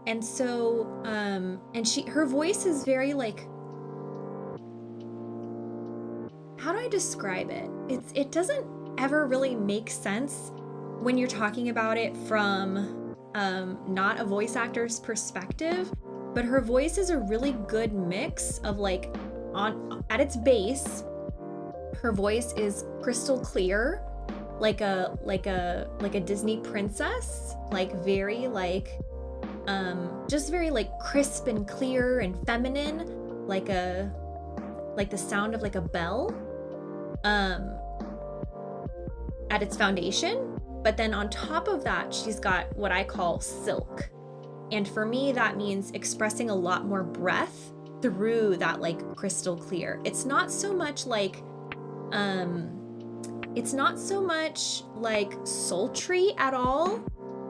and so her voice is very like, how do I describe it? It doesn't ever really make sense when you're talking about it from not a voice actor's perspective, but her voice is a really good mix of like, at its base, her voice is crystal clear, a Disney princess, like very like just very like crisp and clear and feminine, like the sound of like a bell at its foundation. But then on top of that, she's got what I call silk. And for me, that means expressing a lot more breath through that like crystal clear. It's not so much like sultry at all,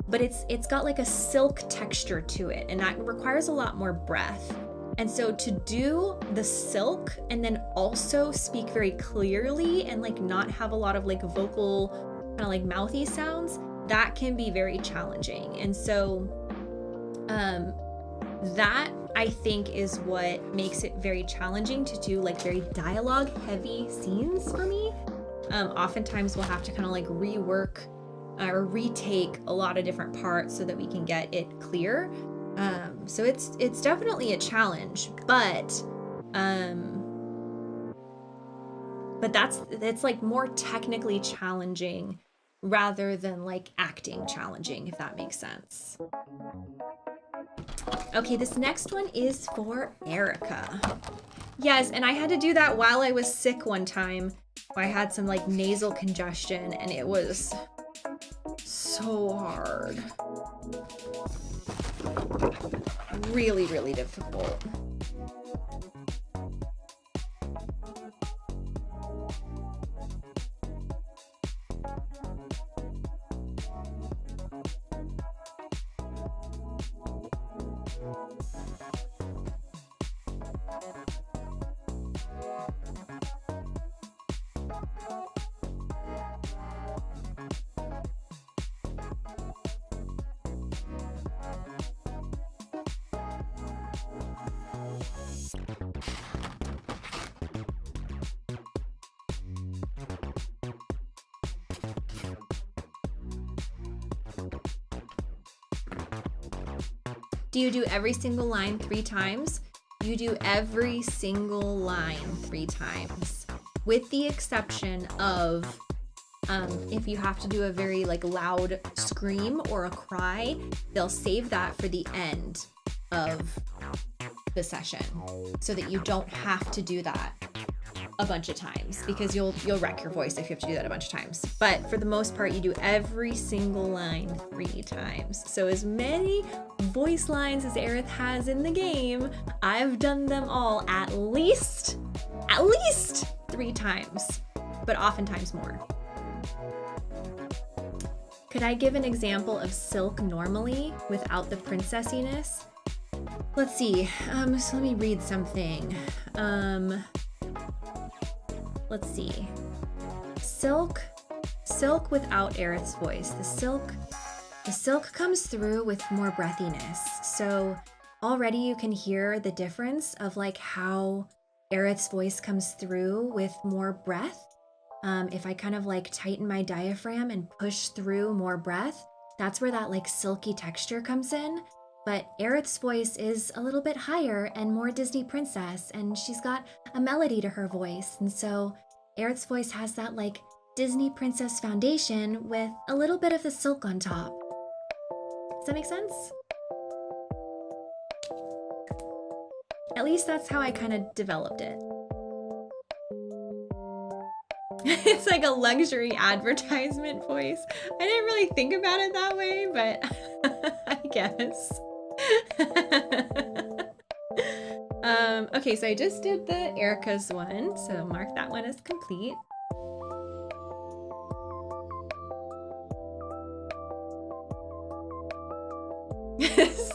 but it's got like a silk texture to it, and that requires a lot more breath. And so to do the silk and then also speak very clearly and like not have a lot of like vocal kind of like mouthy sounds, that can be very challenging. And so that I think is what makes it very challenging to do like very dialogue heavy scenes for me. Oftentimes we'll have to kind of like rework or retake a lot of different parts so that we can get it clear. So it's definitely a challenge, but it's like more technically challenging rather than like acting challenging, if that makes sense. Okay, this next one is for Erica. Yes, and I had to do that while I was sick one time. I had some like nasal congestion and it was so hard. Really, really difficult. Do you do every single line 3 times? You do every single line 3 times, with the exception of if you have to do a very like loud scream or a cry, they'll save that for the end of the session so that you don't have to do that a bunch of times, because you'll wreck your voice if you have to do that a bunch of times. But for the most part, you do every single line 3 times. So as many voice lines as Aerith has in the game, I've done them all at least 3 times, but oftentimes more. Could I give an example of silk normally without the princessiness? Let's see. So let me read something. Let's see. Silk without Aerith's voice. The silk comes through with more breathiness. So already you can hear the difference of like how Aerith's voice comes through with more breath. If I kind of like tighten my diaphragm and push through more breath, that's where that like silky texture comes in. But Aerith's voice is a little bit higher and more Disney princess, and she's got a melody to her voice. And so Aerith's voice has that like Disney princess foundation with a little bit of the silk on top. Does that make sense? At least that's how I kind of developed it. It's like a luxury advertisement voice. I didn't really think about it that way, but I guess. Okay, so I just did the Erica's one, so mark that one as complete.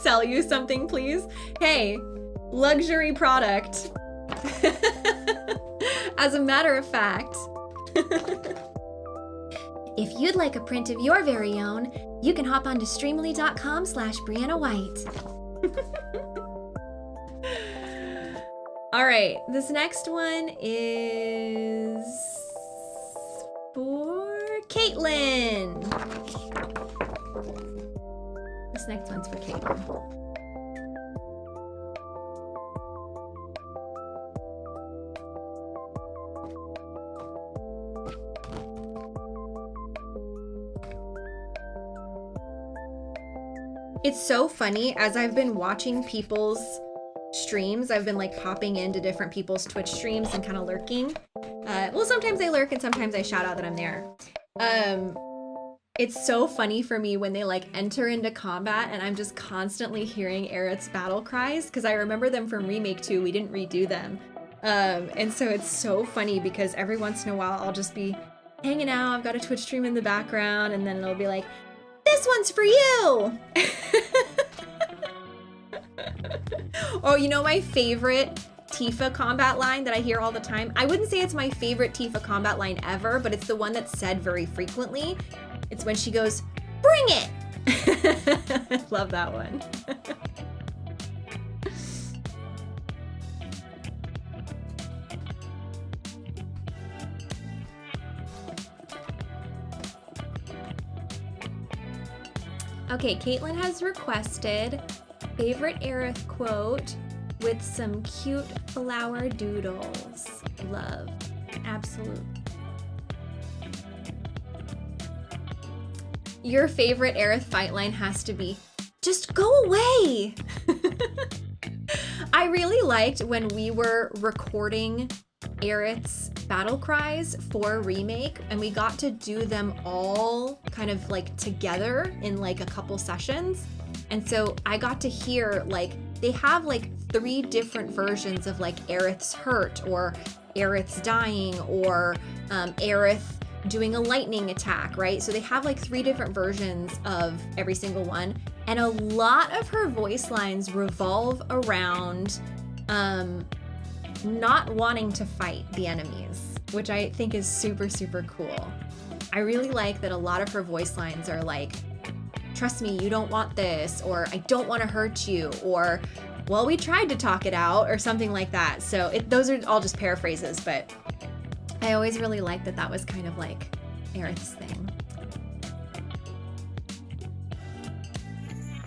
Sell you something, please. Hey, luxury product. As a matter of fact, if you'd like a print of your very own, you can hop onto streamily.com/Briana White. All right, this next one is for Caitlin. This next one's for Caitlin. It's so funny, as I've been watching people's streams, I've been like popping into different people's Twitch streams and kind of lurking. Well, sometimes I lurk and sometimes I shout out that I'm there. It's so funny for me when they like enter into combat and I'm just constantly hearing Aerith's battle cries, because I remember them from Remake 2, we didn't redo them. And so it's so funny because every once in a while I'll just be hanging out, I've got a Twitch stream in the background, and then it'll be like, this one's for you! Oh, you know my favorite Tifa combat line that I hear all the time? I wouldn't say it's my favorite Tifa combat line ever, but it's the one that's said very frequently. It's when she goes, bring it! Love that one. Okay, Caitlin has requested favorite Aerith quote with some cute flower doodles. Love. Absolute. Your favorite Aerith fight line has to be, just go away! I really liked when we were recording Aerith's battle cries for Remake, and we got to do them all kind of like together in like a couple sessions. And so I got to hear, like, they have like 3 different versions of like Aerith's hurt, or Aerith's dying, or Aerith doing a lightning attack, right? So they have like 3 different versions of every single one. And a lot of her voice lines revolve around not wanting to fight the enemies, which I think is super, super cool. I really like that a lot of her voice lines are like, trust me, you don't want this, or I don't want to hurt you, or, well, we tried to talk it out, or something like that. So those are all just paraphrases, but I always really liked that that was kind of like Aerith's thing.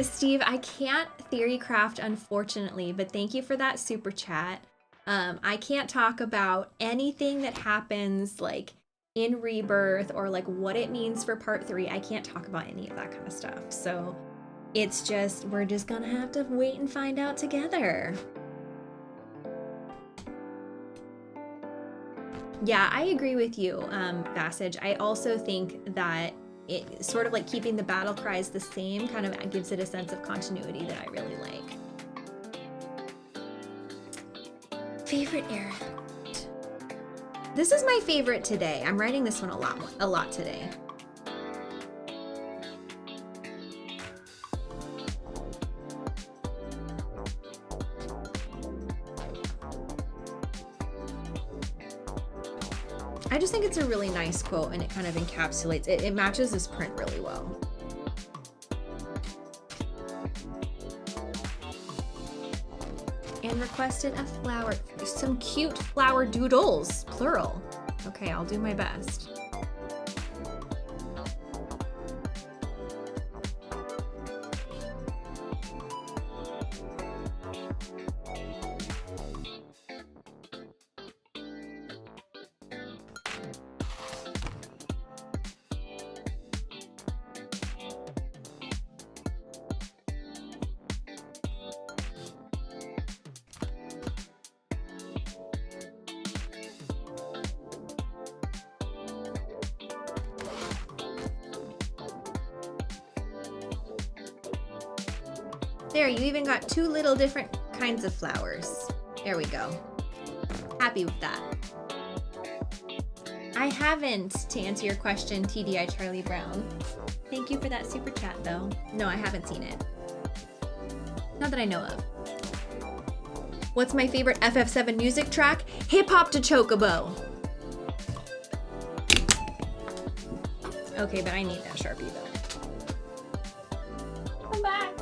Steve, I can't theorycraft, unfortunately, but thank you for that super chat. I can't talk about anything that happens like in Rebirth or like what it means for part 3. I can't talk about any of that kind of stuff. So it's just, we're just gonna have to wait and find out together. Yeah, I agree with you, Bassage. I also think that it sort of like keeping the battle cries the same kind of gives it a sense of continuity that I really like. Favorite Aerith. This is my favorite today. I'm writing this one a lot today. I just think it's a really nice quote, and it kind of encapsulates it. It matches this print really well. And requested a flower, some cute flower doodles, plural. Okay, I'll do my best. There, you even got 2 little different kinds of flowers. There we go. Happy with that. I haven't, to answer your question, TDI Charlie Brown. Thank you for that super chat, though. No, I haven't seen it. Not that I know of. What's my favorite FF7 music track? Hip Hop to Chocobo. Okay, but I need that Sharpie, though. Come back.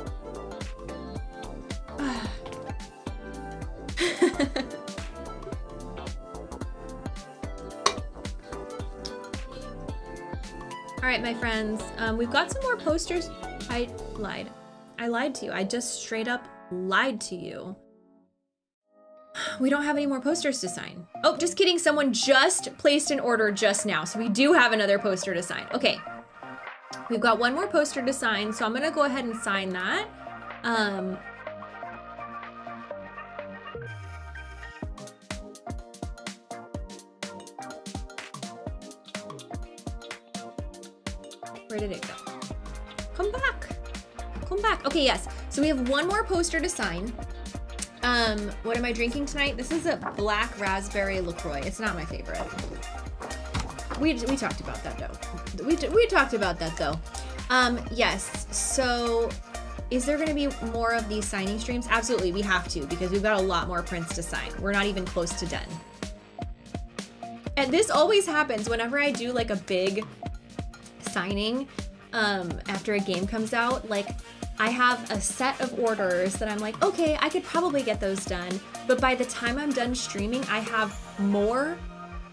All right, my friends, we've got some more posters. I lied. I lied to you. I just straight up lied to you. We don't have any more posters to sign. Oh, just kidding. Someone just placed an order just now. So we do have another poster to sign. Okay. We've got one more poster to sign, so I'm gonna go ahead and sign that. Where did it go? Come back. Come back. Okay, yes. So we have one more poster to sign. What am I drinking tonight? This is a black raspberry LaCroix. It's not my favorite. We talked about that though. We talked about that though. Yes. So is there going to be more of these signing streams? Absolutely, we have to, because we've got a lot more prints to sign. We're not even close to done. And this always happens whenever I do like a big signing after a game comes out. Like, I have a set of orders that I'm like, okay, I could probably get those done. But by the time I'm done streaming, I have more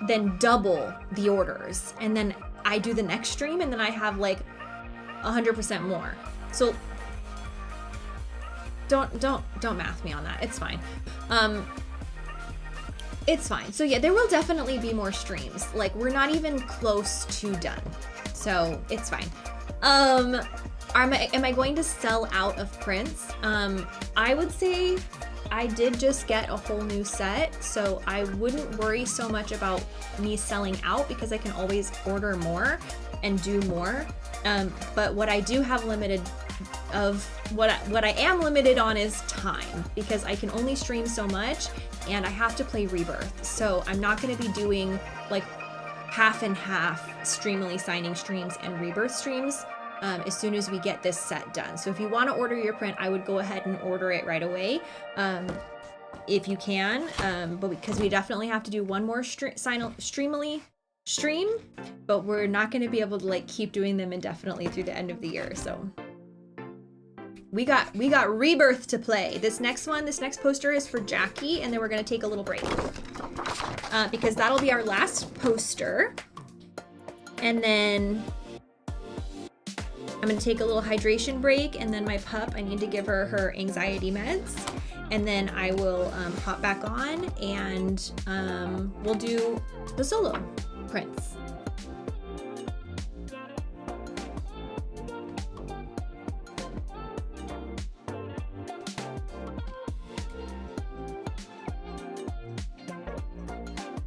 than double the orders. And then I do the next stream and then I have like 100% more. So don't math me on that. It's fine. It's fine. So yeah, there will definitely be more streams. Like, we're not even close to done. So it's fine. Am I going to sell out of prints? I would say I did just get a whole new set, so I wouldn't worry so much about me selling out, because I can always order more and do more. But what I do have limited of, what I am limited on is time, because I can only stream so much and I have to play Rebirth. So I'm not going to be doing like half and half Streamily signing streams and Rebirth streams as soon as we get this set done. So if you want to order your print, I would go ahead and order it right away if you can, but because we definitely have to do one more Streamily stream, but we're not going to be able to like keep doing them indefinitely through the end of the year. So we got Rebirth to play. This next poster is for Jackie, and then we're going to take a little break because that'll be our last poster. And then I'm gonna take a little hydration break, and then my pup, I need to give her anxiety meds, and then I will hop back on and we'll do the solo prints.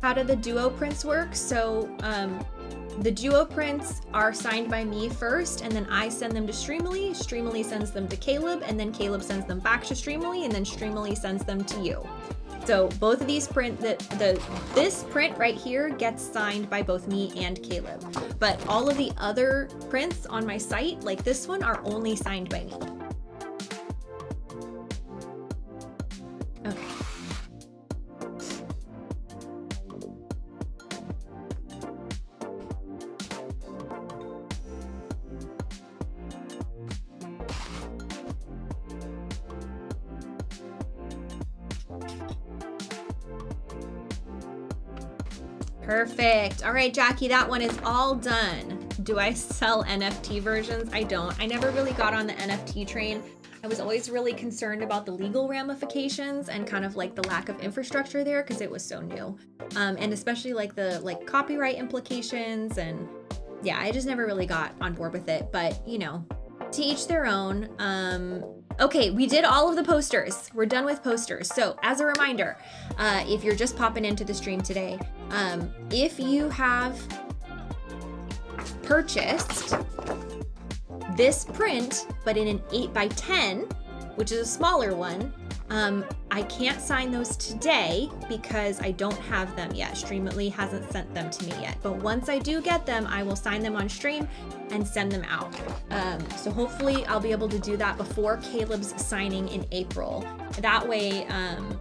How do the duo prints work? So the duo prints are signed by me first, and then I send them to Streamily. Streamily sends them to Caleb, and then Caleb sends them back to Streamily, and then Streamily sends them to you. So both of these this print right here gets signed by both me and Caleb. But all of the other prints on my site, like this one, are only signed by me. Okay. Perfect. All right, Jackie, that one is all done. Do I sell NFT versions? I don't. I never really got on the NFT train. I was always really concerned about the legal ramifications and kind of like the lack of infrastructure there, because it was so new. And especially like the copyright implications, and yeah, I just never really got on board with it, but you know, to each their own. Okay, we did all of the posters. We're done with posters. So as a reminder, if you're just popping into the stream today, if you have purchased this print, but in an 8x10, which is a smaller one, I can't sign those today because I don't have them yet. Streamily hasn't sent them to me yet. But once I do get them, I will sign them on stream and send them out. So hopefully I'll be able to do that before Caleb's signing in April. That way,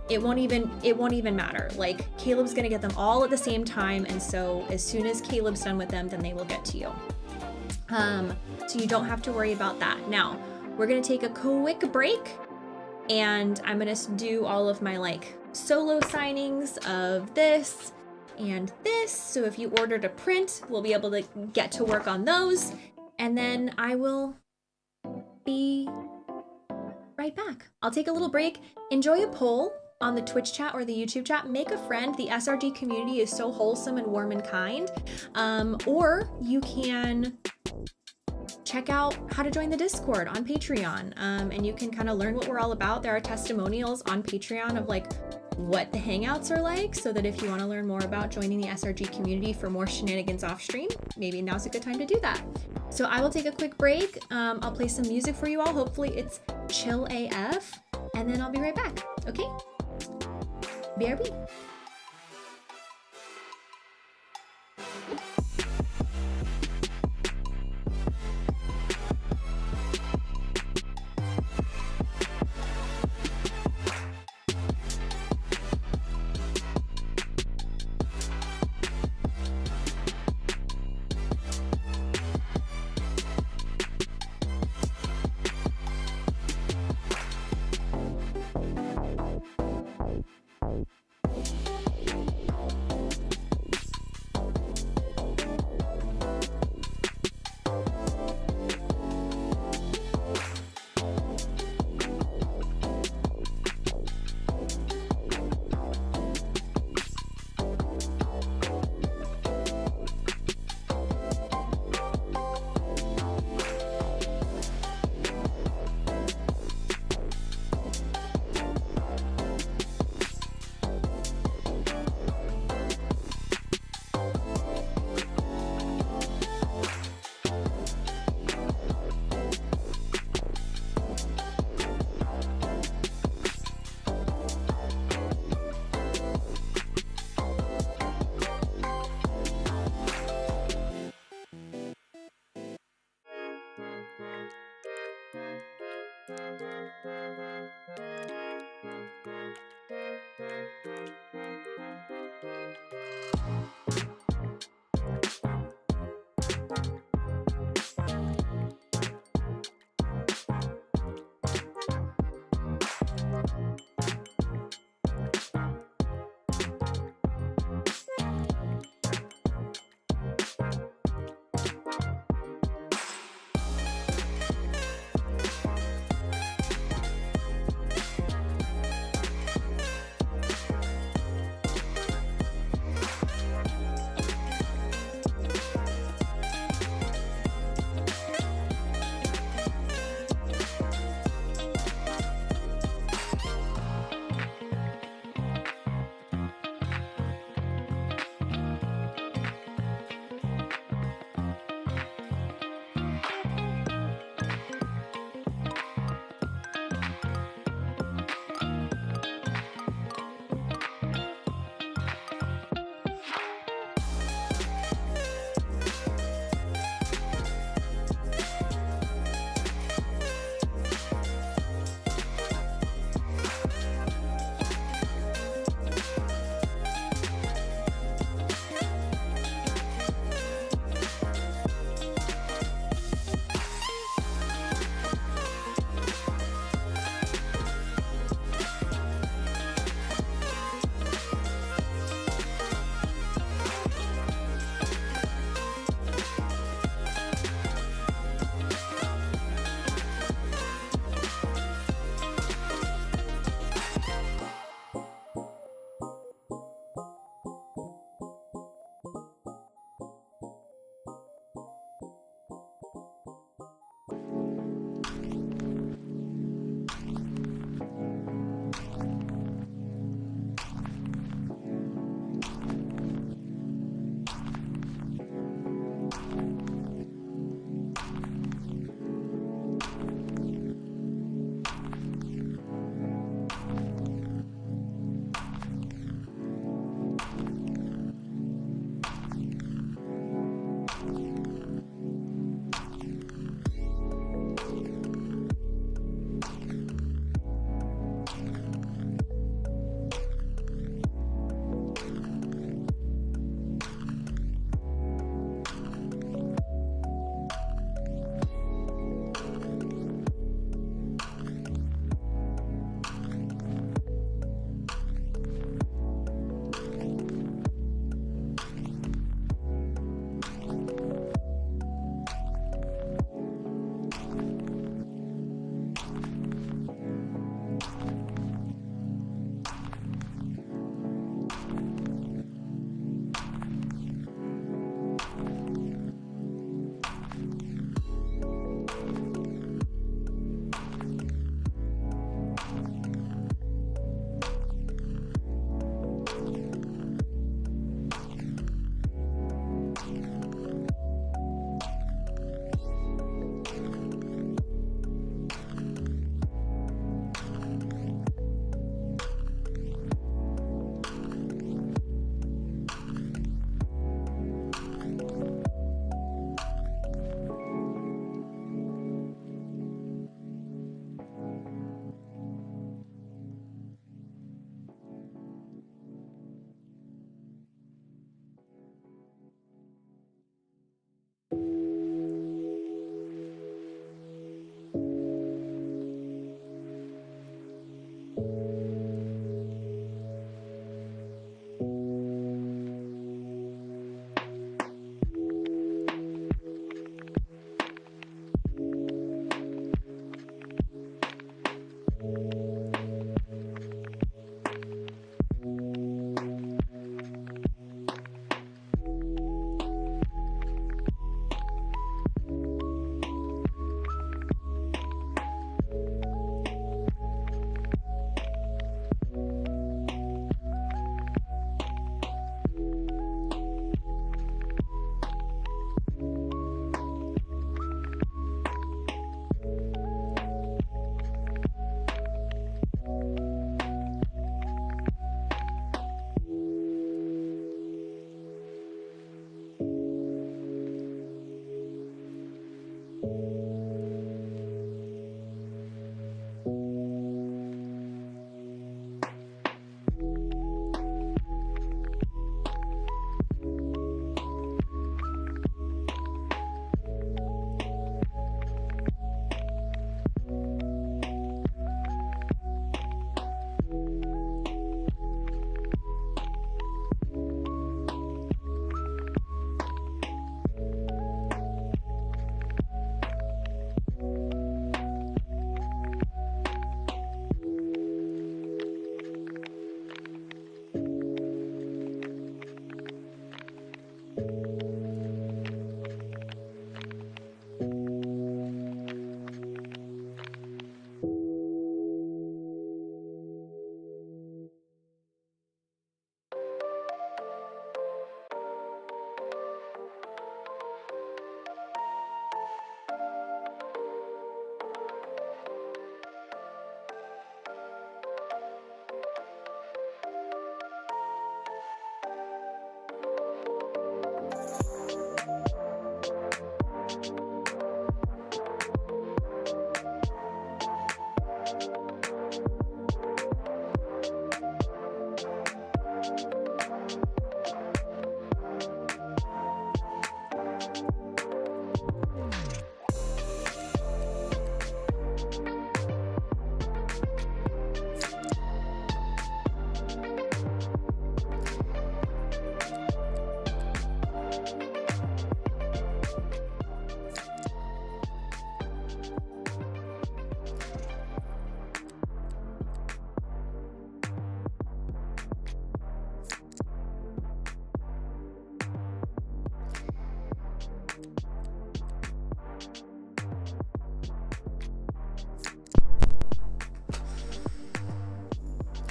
it won't even matter. Like, Caleb's gonna get them all at the same time, and so as soon as Caleb's done with them, then they will get to you. So you don't have to worry about that. Now, we're gonna take a quick break, and I'm gonna do all of my like solo signings of this and this. So if you ordered a print, we'll be able to get to work on those, and then I will be right back. I'll take a little break. Enjoy a poll on the Twitch chat or the YouTube chat. Make a friend. The SRG community is so wholesome and warm and kind. Or you can check out how to join the Discord on Patreon. And you can kind of learn what we're all about. There are testimonials on Patreon of like what the Hangouts are like, so that if you want to learn more about joining the SRG community for more shenanigans off stream, maybe now's a good time to do that. So I will take a quick break. I'll play some music for you all. Hopefully it's chill AF, and then I'll be right back. Okay? BRB.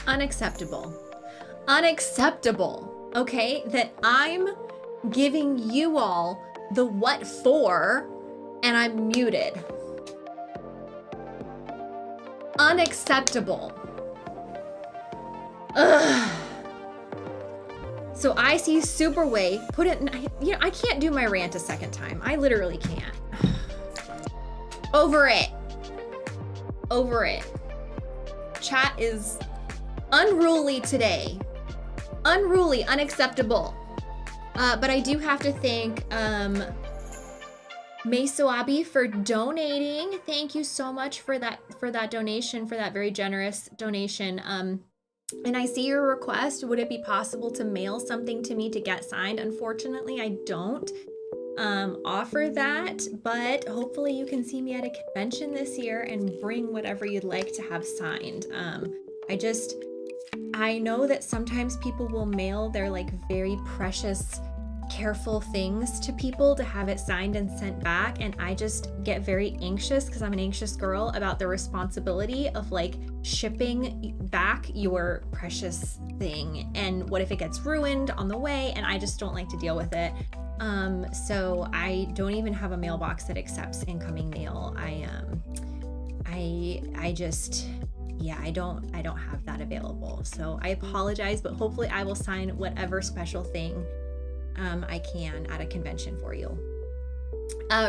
Unacceptable. Unacceptable, okay? That I'm giving you all the what for and I'm muted. Unacceptable. Ugh. So I see Superway put it, I can't do my rant a second time. I literally can't. Over it. Over it. Chat is unruly today. Unruly, unacceptable. But I do have to thank Mesoabi for donating. Thank you so much for that donation, for that very generous donation. And I see your request. Would it be possible to mail something to me to get signed? Unfortunately, I don't offer that, but hopefully you can see me at a convention this year and bring whatever you'd like to have signed. I know that sometimes people will mail their like very precious, careful things to people to have it signed and sent back, and I just get very anxious because I'm an anxious girl about the responsibility of like shipping back your precious thing, and what if it gets ruined on the way, and I just don't like to deal with it. So I don't even have a mailbox that accepts incoming mail. I don't have that available. So I apologize, but hopefully I will sign whatever special thing I can at a convention for you.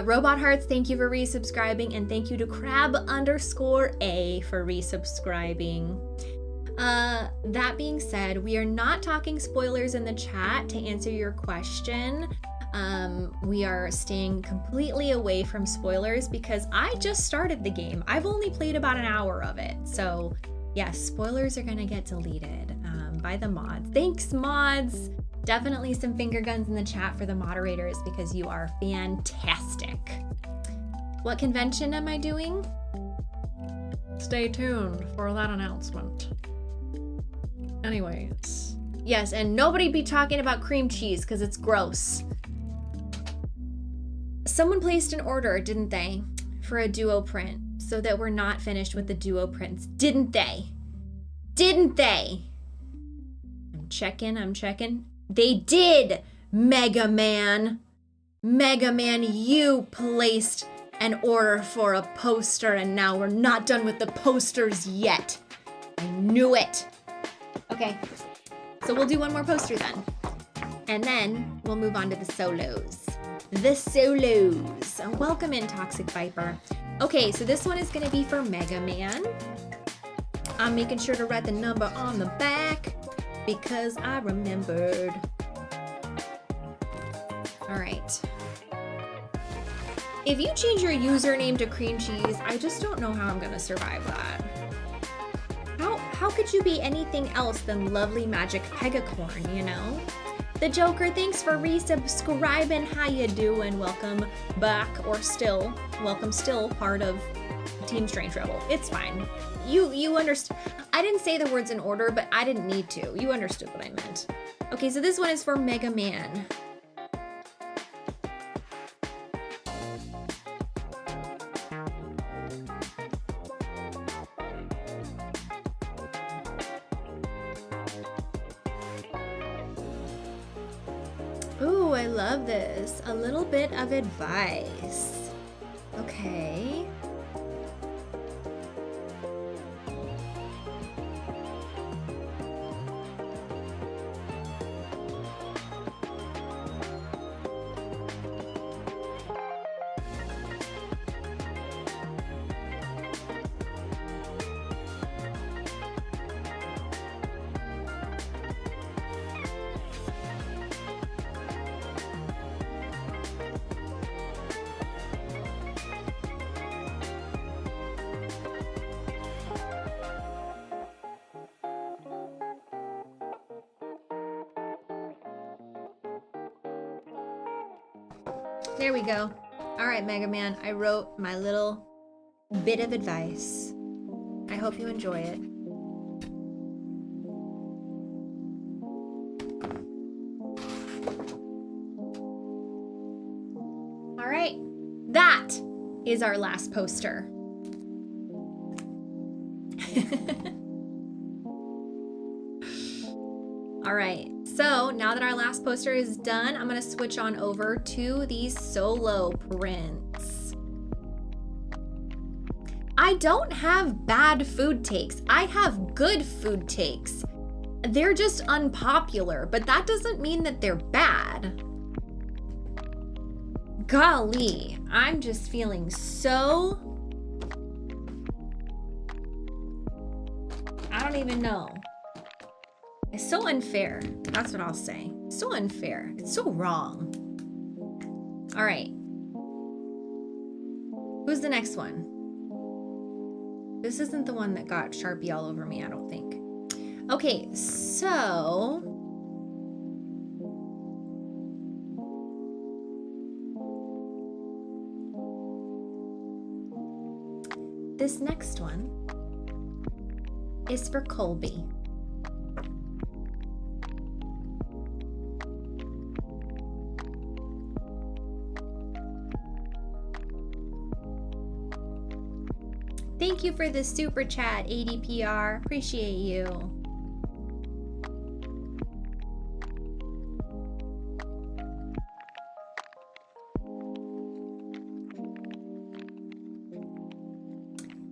Robot Hearts, thank you for resubscribing, and thank you to crab_a for resubscribing. That being said, we are not talking spoilers in the chat to answer your question. We are staying completely away from spoilers because I just started the game. I've only played about an hour of it. So Yes, spoilers are gonna get deleted by the mods. Thanks, mods. Definitely some finger guns in the chat for the moderators because you are fantastic. What convention am I doing? Stay tuned for that announcement. Anyways. Yes, and nobody be talking about cream cheese because it's gross. Someone placed an order, didn't they, for a duo print so that we're not finished with the duo prints, didn't they? Didn't they? I'm checking. They did, Mega Man. Mega Man, you placed an order for a poster and now we're not done with the posters yet. I knew it. Okay, so we'll do one more poster then. And then we'll move on to the solos. The solos. Welcome in, Toxic Viper. Okay, so this one is gonna be for Mega Man. I'm making sure to write the number on the back because I remembered. All right. If you change your username to cream cheese, I just don't know how I'm gonna survive that. How could you be anything else than lovely magic pegacorn, you know? The Joker, thanks for resubscribing. How you doing? Welcome back, or still, welcome still, part of Team Strange Rebel. It's fine. You understand. I didn't say the words in order, but I didn't need to. You understood what I meant. Okay, so this one is for Mega Man. Ooh, I love this. A little bit of advice. Okay. There we go. All right, Mega Man, I wrote my little bit of advice. I hope you enjoy it. All right, that is our last poster. All right, so now that our last poster is done, I'm gonna switch on over to these solo prints. I don't have bad food takes. I have good food takes. They're just unpopular, but that doesn't mean that they're bad. Golly, I'm just feeling so... I don't even know. It's so unfair. That's what I'll say. So unfair. It's so wrong. All right. Who's the next one? This isn't the one that got Sharpie all over me, I don't think. Okay, so... this next one is for Colby. Thank you for the super chat, ADPR. Appreciate you.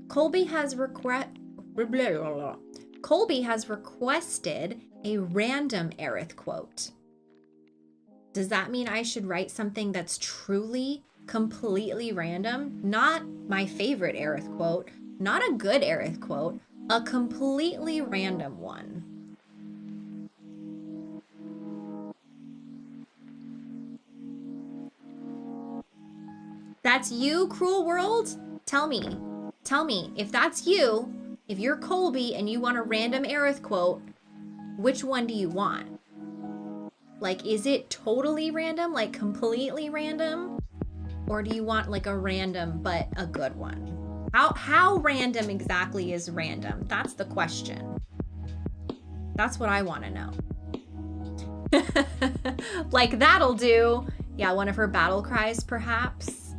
Colby has requested a random Aerith quote. Does that mean I should write something that's truly, completely random? Not my favorite Aerith quote, not a good Aerith quote, a completely random one. That's you, Cruel World? Tell me if that's you, If you're Colby and you want a random Aerith quote, which one do you want? Like, is it totally random, like completely random? Or do you want like a random but a good one? How random exactly is random? That's the question. That's what I want to know. Like, that'll do. Yeah, one of her battle cries, perhaps.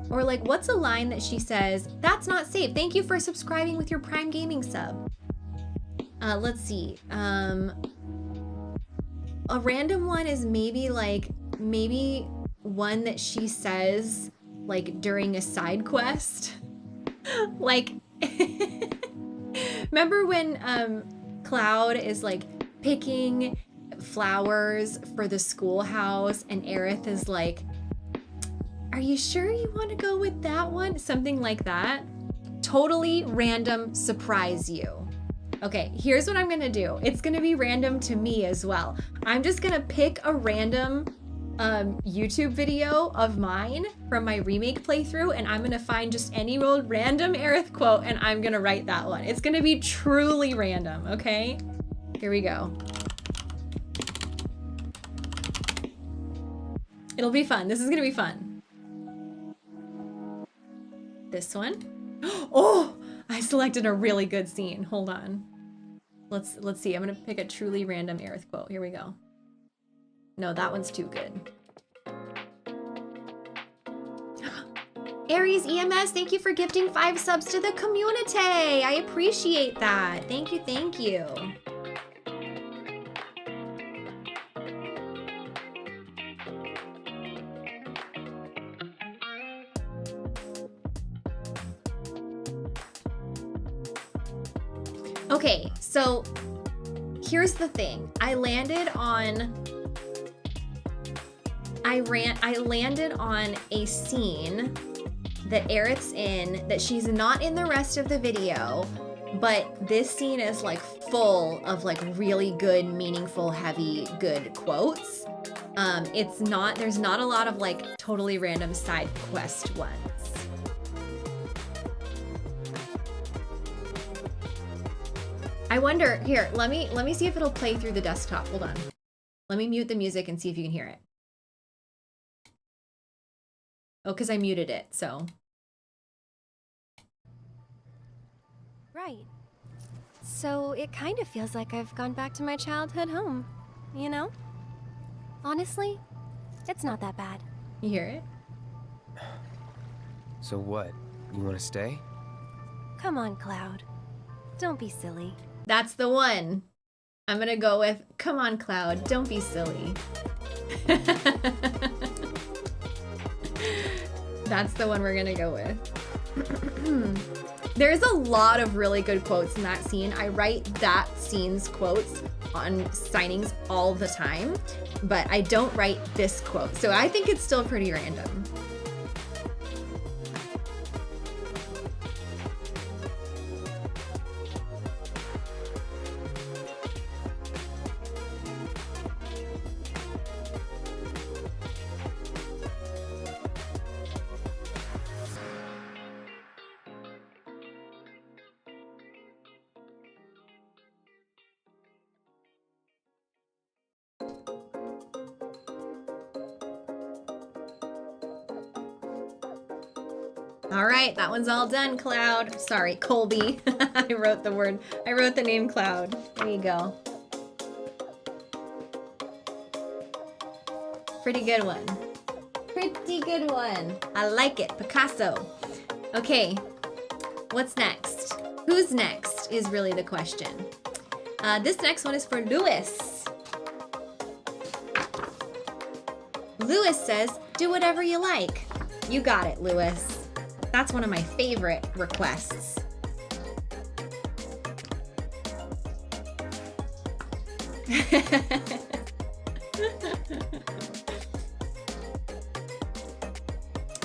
Or like, what's a line that she says, "That's not safe. Thank you for subscribing with your Prime Gaming sub." Let's see. A random one is maybe one that she says like during a side quest. Like, remember when Cloud is like picking flowers for the schoolhouse and Aerith is like, "Are you sure you want to go with that one?" Something like that. Totally random surprise you. Okay, here's what I'm gonna do. It's gonna be random to me as well. I'm just gonna pick a random YouTube video of mine from my remake playthrough, and I'm gonna find just any old random Aerith quote and I'm gonna write that one. It's gonna be truly random, okay? Here we go. It'll be fun. This is gonna be fun. This one. Oh, I selected a really good scene. Hold on. Let's see. I'm gonna pick a truly random Aerith quote. Here we go. No, that one's too good. Aries EMS, thank you for gifting 5 subs to the community. I appreciate that. Thank you, thank you. Okay, so here's the thing. I landed on a scene that Aerith's in that she's not in the rest of the video, but this scene is like full of like really good, meaningful, heavy, good quotes. There's not a lot of like totally random side quest ones. I wonder, here, let me see if it'll play through the desktop. Hold on. Let me mute the music and see if you can hear it. Oh, because I muted it, so.
Right. So it kind of feels like I've gone back to my childhood home, you know? Honestly, it's not that bad.
You hear it?
So what? You want to stay?
Come on, Cloud. Don't be silly.
That's the one. I'm gonna go with, "Come on, Cloud, don't be silly." That's the one we're gonna go with. There's a lot of really good quotes in that scene. I write that scene's quotes on signings all the time, but I don't write this quote. So I think it's still pretty random. All right, that one's all done, Cloud. Sorry, Colby. I wrote the name Cloud. There you go. Pretty good one. Pretty good one. I like it, Picasso. Okay, what's next? Who's next is really the question. This next one is for Lewis. Lewis says, "Do whatever you like." You got it, Lewis. That's one of my favorite requests.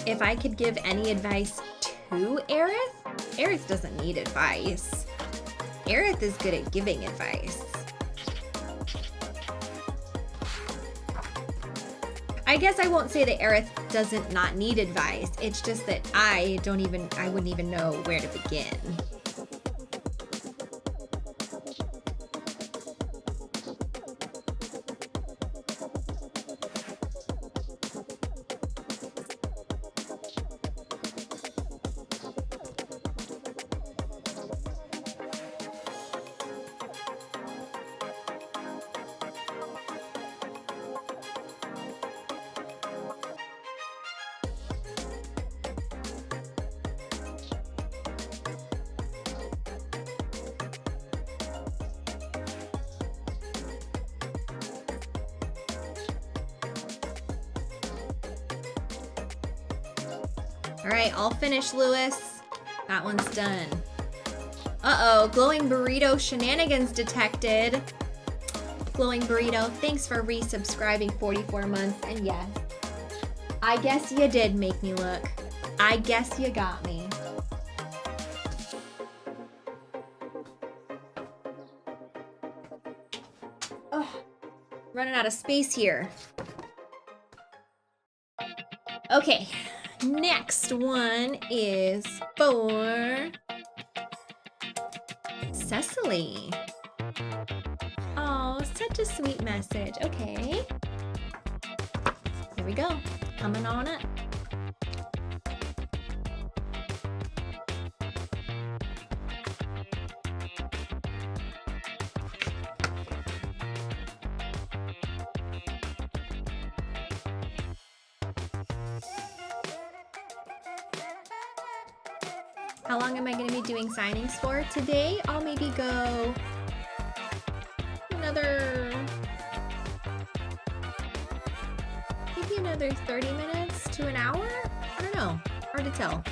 If I could give any advice to Aerith, Aerith doesn't need advice. Aerith is good at giving advice. I guess I won't say that Aerith doesn't not need advice. It's just that I wouldn't even know where to begin. All right, all finished, Lewis. That one's done. Uh-oh, glowing burrito shenanigans detected. Glowing burrito, thanks for resubscribing 44 months. And yes, I guess you did make me look. I guess you got me. Ugh, running out of space here. Okay, next one is for Cecily. Oh, such a sweet message. Okay. Here we go. Coming on up. How long am I going to be doing signings for? Today, I'll maybe go maybe another 30 minutes to an hour? I don't know. Hard to tell.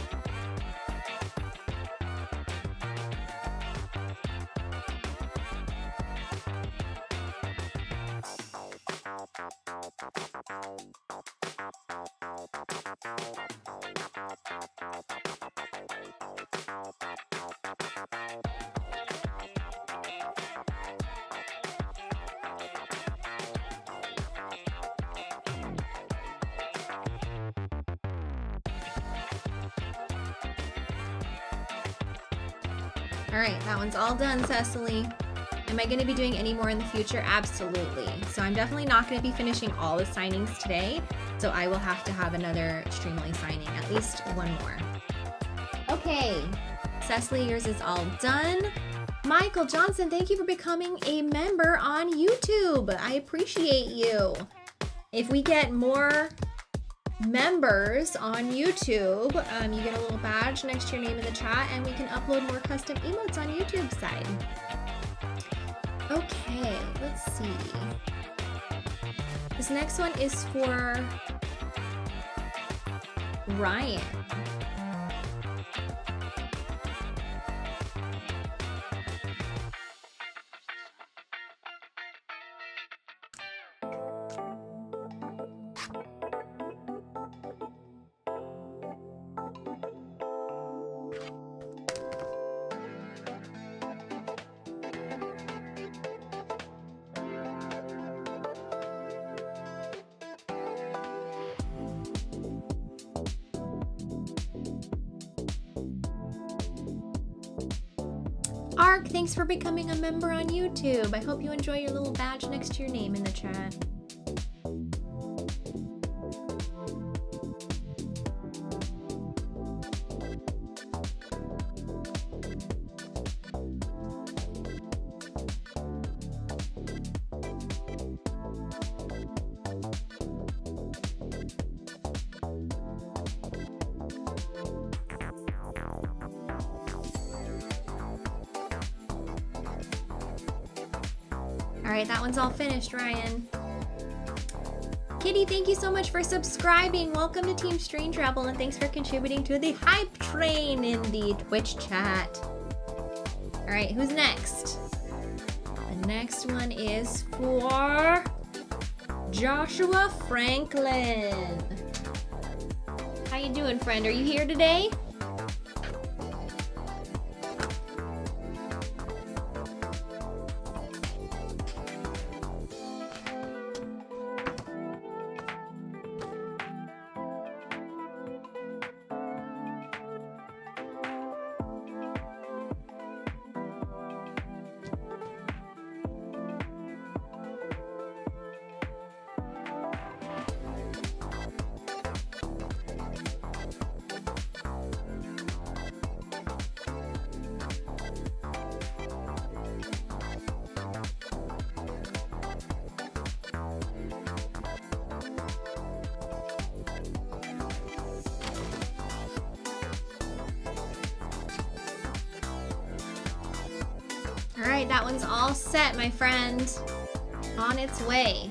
All right, that one's all done, Cecily. Am I going to be doing any more in the future? Absolutely. So I'm definitely not going to be finishing all the signings today. So I will have to have another Streamly signing, at least one more. Okay, Cecily, yours is all done. Michael Johnson, thank you for becoming a member on YouTube. I appreciate you. If we get more members on YouTube, you get a little badge next to your name in the chat, and we can upload more custom emotes on YouTube side. Okay, let's see. This next one is for Ryan. Ark, thanks for becoming a member on YouTube. I hope you enjoy your little badge next to your name in the chat. All right, that one's all finished, Ryan. Kitty, thank you so much for subscribing. Welcome to Team Strange Rebel, and thanks for contributing to the hype train in the Twitch chat. All right, who's next? The next one is for Joshua Franklin. How you doing, friend? Are you here today? All right, that one's all set, my friend. On its way.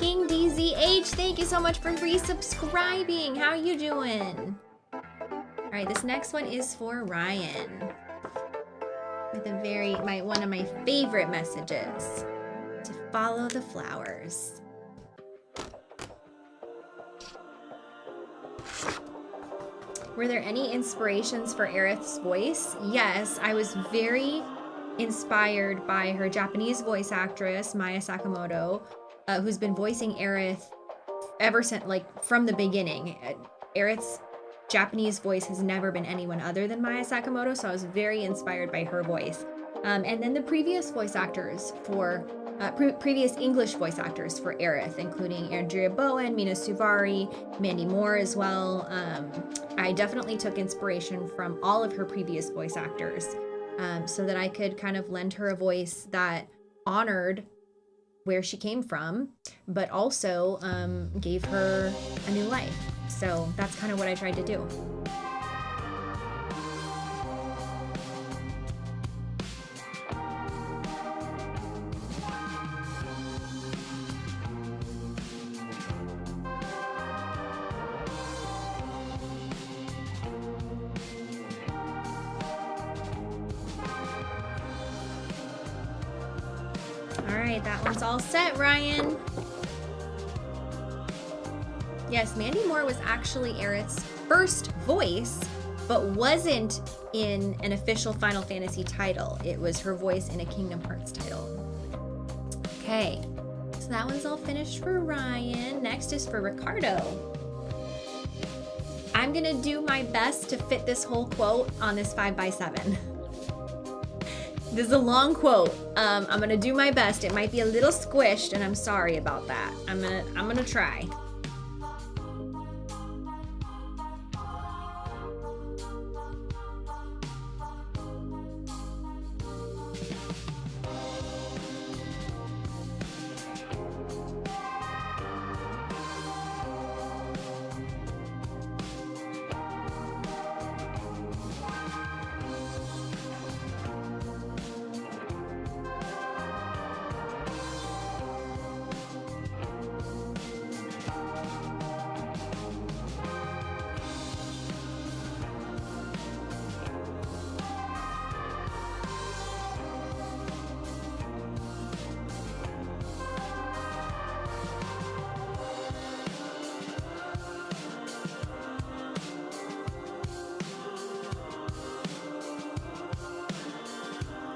King DZH, thank you so much for resubscribing. How you doing? All right, this next one is for Ryan. With a one of my favorite messages. To follow the flowers. Were there any inspirations for Aerith's voice? Yes, I was very inspired by her Japanese voice actress, Maya Sakamoto, who's been voicing Aerith ever since, like, from the beginning. Aerith's Japanese voice has never been anyone other than Maya Sakamoto, so I was very inspired by her voice. And then the previous voice actors for, previous English voice actors for Aerith, including Andrea Bowen, Mina Suvari, Mandy Moore as well. I definitely took inspiration from all of her previous voice actors so that I could kind of lend her a voice that honored where she came from, but also gave her a new life. So that's kind of what I tried to do. All right, that one's all set, Ryan. Yes, Mandy Moore was actually Aerith's first voice, but wasn't in an official Final Fantasy title. It was her voice in a Kingdom Hearts title. Okay, so that one's all finished for Ryan. Next is for Ricardo. I'm gonna do my best to fit this whole quote on this 5x7. This is a long quote. I'm gonna do my best. It might be a little squished, and I'm sorry about that. I'm gonna try.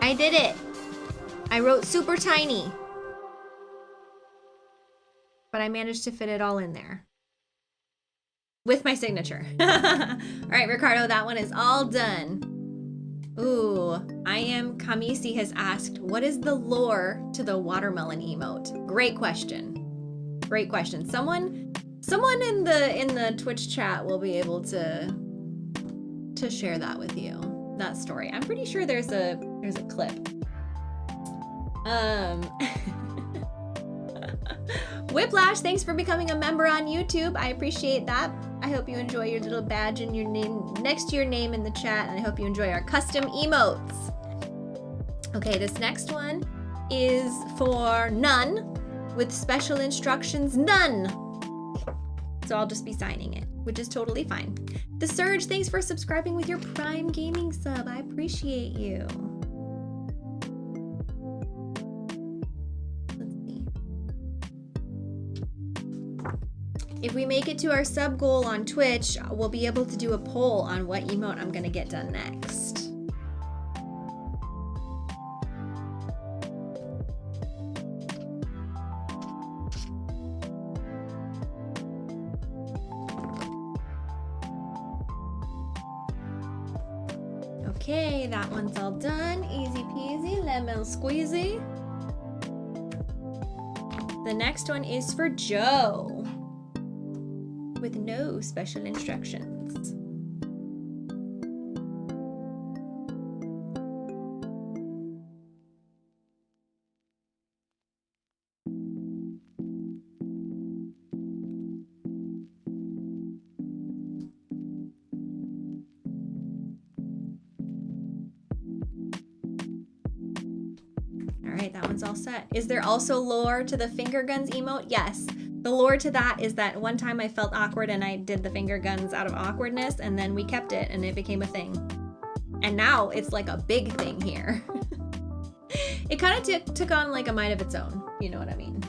I did it. I wrote super tiny. But I managed to fit it all in there. With my signature. All right, Ricardo, that one is all done. Ooh, I am Kamisi has asked, what is the lore to the watermelon emote? Great question. Great question. Someone in the Twitch chat will be able to share that with you. That story. I'm pretty sure there's a clip. Whiplash, thanks for becoming a member on YouTube. I appreciate that. I hope you enjoy your little badge and your name next to your name in the chat, and I hope you enjoy our custom emotes. Okay, this next one is for none with special instructions, none. So I'll just be signing it, which is totally fine. The Surge, thanks for subscribing with your Prime Gaming sub. I appreciate you. Let's see. If we make it to our sub goal on Twitch, we'll be able to do a poll on what emote I'm gonna get done next. Okay, that one's all done. Easy peasy, lemon squeezy. The next one is for Joe, with no special instructions. All right, that one's all set. Is there also lore to the finger guns emote? Yes. The lore to that is that one time I felt awkward and I did the finger guns out of awkwardness, and then we kept it and it became a thing. And now it's like a big thing here. It kind of took on like a mind of its own. You know what I mean?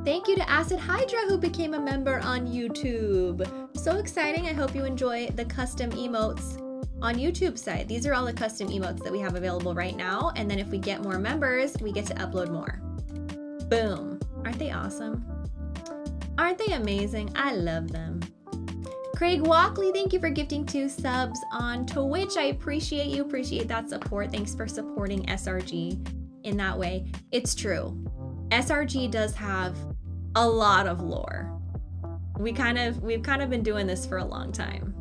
Thank you to Acid Hydra who became a member on YouTube. So exciting. I hope you enjoy the custom emotes on YouTube side. These are all the custom emotes that we have available right now. And then if we get more members, we get to upload more. Boom. Aren't they awesome? Aren't they amazing? I love them. Craig Walkley, thank you for gifting 2 subs on Twitch. I appreciate you. Appreciate that support. Thanks for supporting SRG in that way. It's true. SRG does have a lot of lore. We've kind of been doing this for a long time.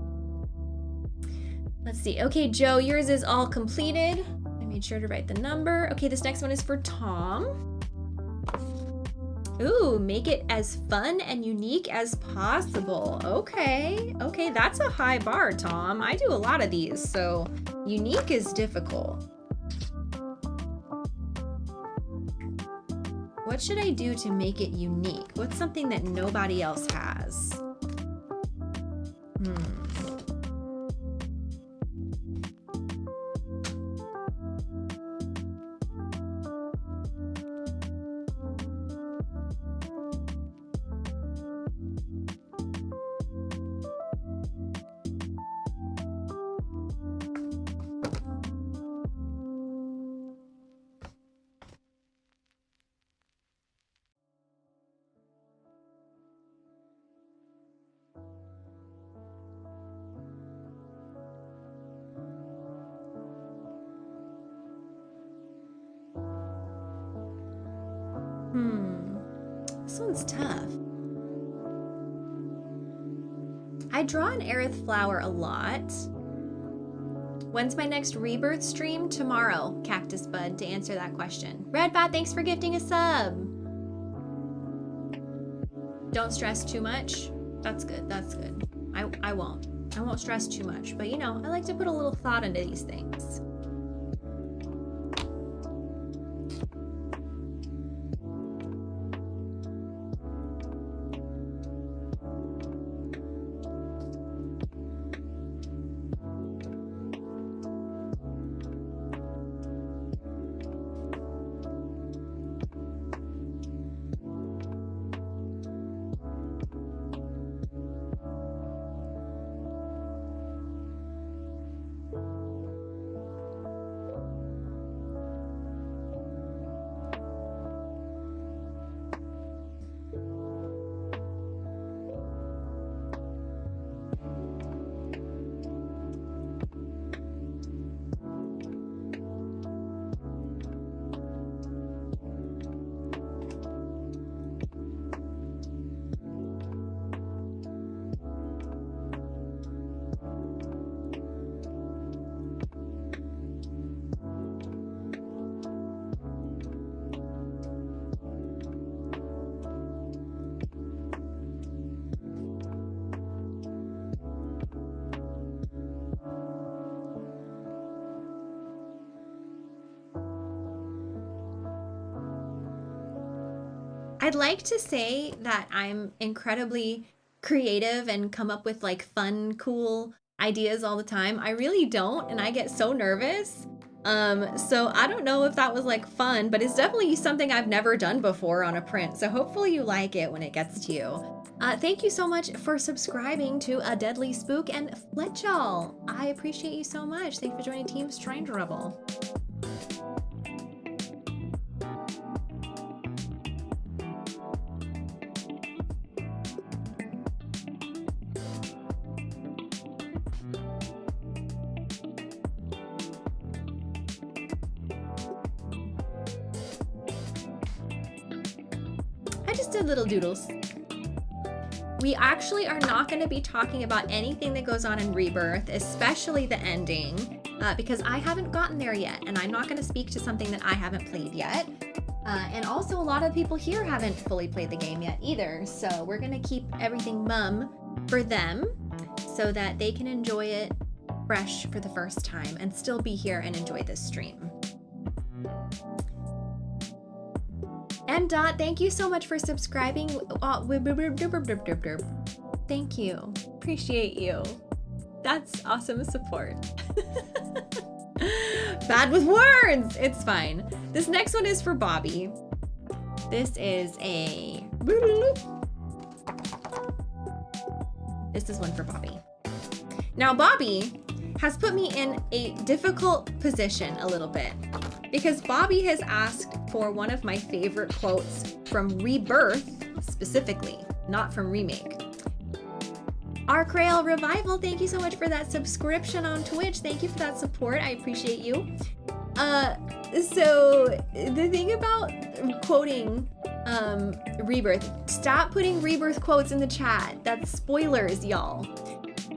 Let's see. Okay, Joe, yours is all completed. I made sure to write the number. Okay, this next one is for Tom. Ooh, make it as fun and unique as possible. Okay, that's a high bar, Tom. I do a lot of these, so unique is difficult. What should I do to make it unique? What's something that nobody else has? This one's tough. I draw an Aerith flower a lot. When's my next rebirth stream? Tomorrow, Cactus Bud, to answer that question. Redbot, thanks for gifting a sub. Don't stress too much. That's good, that's good. I won't stress too much, but you know, I like to put a little thought into these things. I'd like to say that I'm incredibly creative and come up with like fun, cool ideas all the time. I really don't, and I get so nervous. So I don't know if that was like fun, but it's definitely something I've never done before on a print. So hopefully you like it when it gets to you. Thank you so much for subscribing to A Deadly Spook and Fletchall. I appreciate you so much. Thanks for joining Team Strange Rebel. Little doodles. We actually are not going to be talking about anything that goes on in Rebirth, especially the ending, because I haven't gotten there yet, and I'm not going to speak to something that I haven't played yet. And also a lot of people here haven't fully played the game yet either, so we're going to keep everything mum for them so that they can enjoy it fresh for the first time and still be here and enjoy this stream. And Dot, thank you so much for subscribing. Thank you. Appreciate you. That's awesome support. Bad with words. It's fine. This next one is for Bobby. This is one for Bobby. Now, Bobby has put me in a difficult position a little bit because Bobby has asked for one of my favorite quotes from Rebirth, specifically, not from Remake. RKVC Revival, thank you so much for that subscription on Twitch. Thank you for that support. I appreciate you. So the thing about quoting Rebirth, stop putting Rebirth quotes in the chat. That's spoilers, y'all.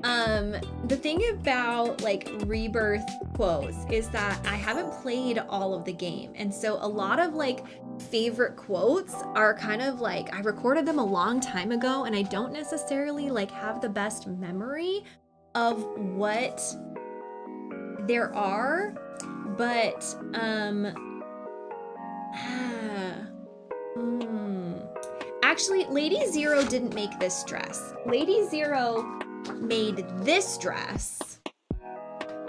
The thing about like Rebirth quotes is that I haven't played all of the game, and so a lot of like favorite quotes are kind of like I recorded them a long time ago, and I don't necessarily like have the best memory of what there are, but actually Lady Zero didn't make this dress. Lady Zero made this dress,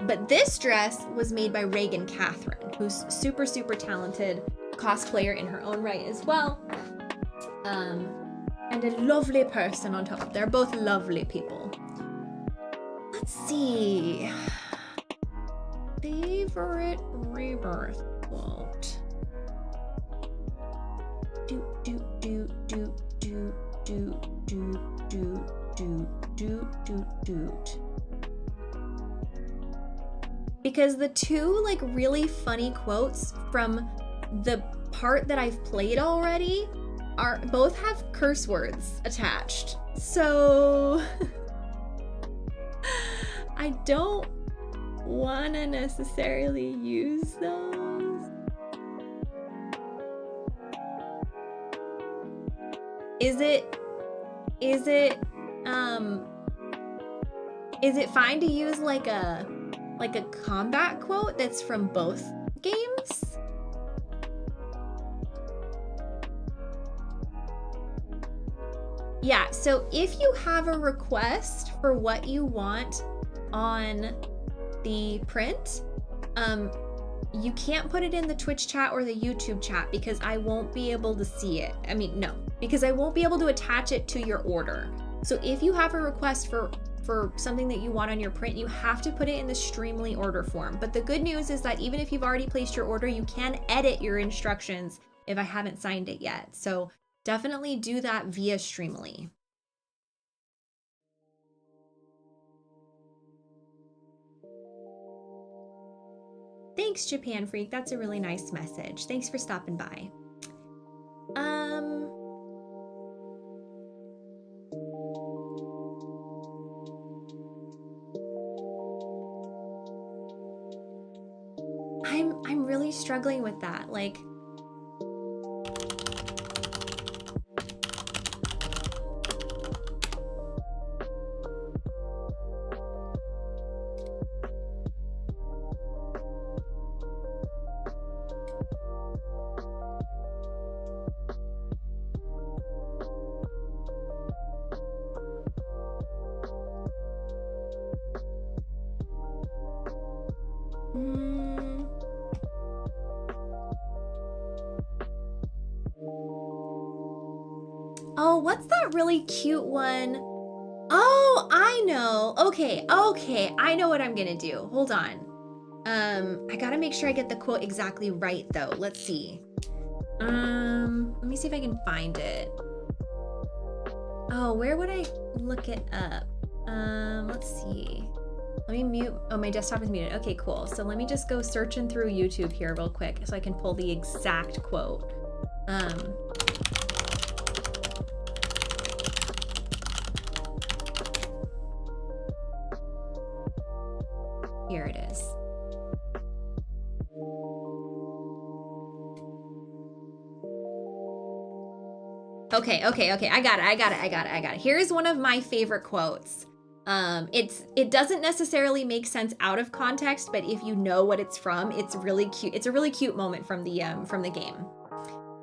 but this dress was made by Reagan Catherine, who's super talented cosplayer in her own right as well, and a lovely person on top. They're both lovely people. Let's see, favorite Rebirth quote. Because the two like really funny quotes from the part that I've played already are both have curse words attached. So I don't want to necessarily use those. Is it fine to use like a combat quote that's from both games? Yeah, so if you have a request for what you want on the print, you can't put it in the Twitch chat or the YouTube chat because I won't be able to see it. I mean, no, because I won't be able to attach it to your order. So if you have a request for something that you want on your print, you have to put it in the Streamly order form. But the good news is that even if you've already placed your order, you can edit your instructions if I haven't signed it yet. So definitely do that via Streamly. Thanks, Japan Freak. That's a really nice message. Thanks for stopping by. I'm really struggling with that. Like, oh, what's that really cute one? Oh, I know. Okay, I know what I'm gonna do. Hold on. I gotta make sure I get the quote exactly right though. Let's see. Let me see if I can find it. Oh, where would I look it up? Let's see. Let me mute. Oh, my desktop is muted. Okay, cool. So let me just go searching through YouTube here real quick so I can pull the exact quote. Here it is. Okay. I got it. Here's one of my favorite quotes. It doesn't necessarily make sense out of context, but if you know what it's from, it's really cute. It's a really cute moment from the game.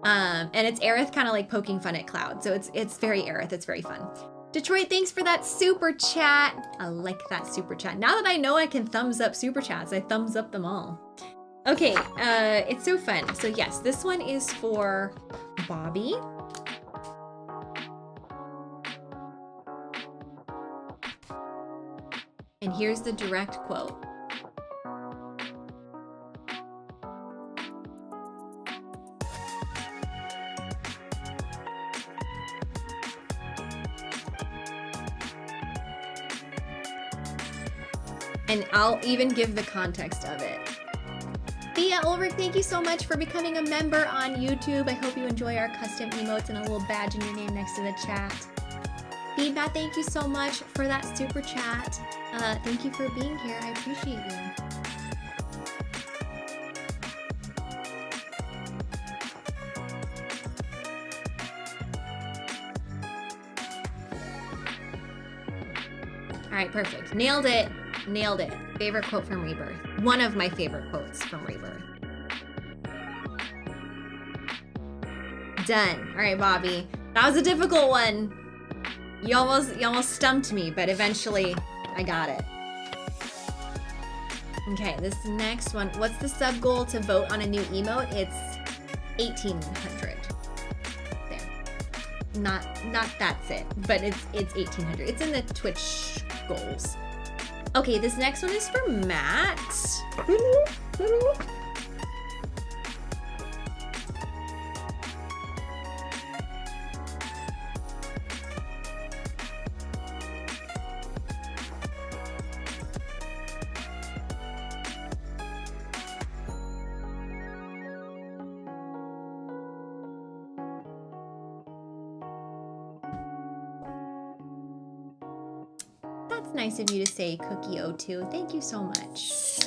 And it's Aerith kind of like poking fun at Cloud. So it's very Aerith. It's very fun. Detroit, thanks for that super chat. I like that super chat. Now that I know I can thumbs up super chats, I thumbs up them all. Okay, it's so fun. So yes, this one is for Bobby. And here's the direct quote. And I'll even give the context of it. Thea Ulrich, thank you so much for becoming a member on YouTube. I hope you enjoy our custom emotes and a little badge in your name next to the chat. Feedback, thank you so much for that super chat. Thank you for being here. I appreciate you. All right, perfect. Nailed it. Nailed it. Favorite quote from Rebirth. One of my favorite quotes from Rebirth. Done. All right, Bobby. That was a difficult one. You almost stumped me, but eventually I got it. Okay, this next one. What's the sub goal to vote on a new emote? It's 1,800. There. Not that's it, but it's 1,800. It's in the Twitch goals. Okay, this next one is for Matt. That's nice of you to say, Cookie02. Thank you so much.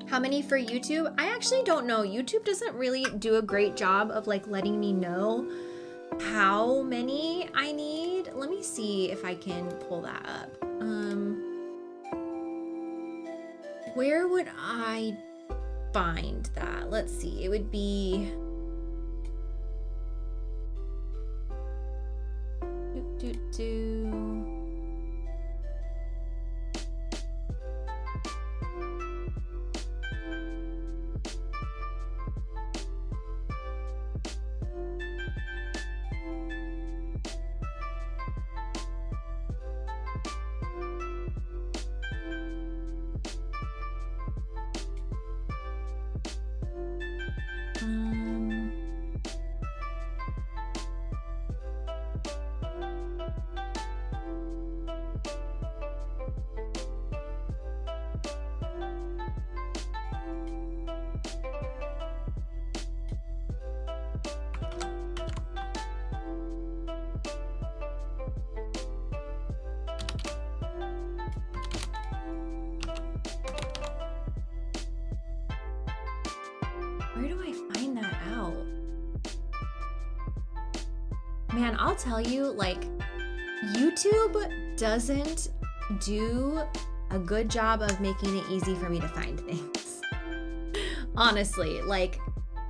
How many for YouTube? I actually don't know. YouTube doesn't really do a great job of like letting me know how many I need. Let me see if I can pull that up. Where would I find that? Let's see. It would be where do I find that out? Man, I'll tell you, like, YouTube doesn't do a good job of making it easy for me to find things. Honestly, like,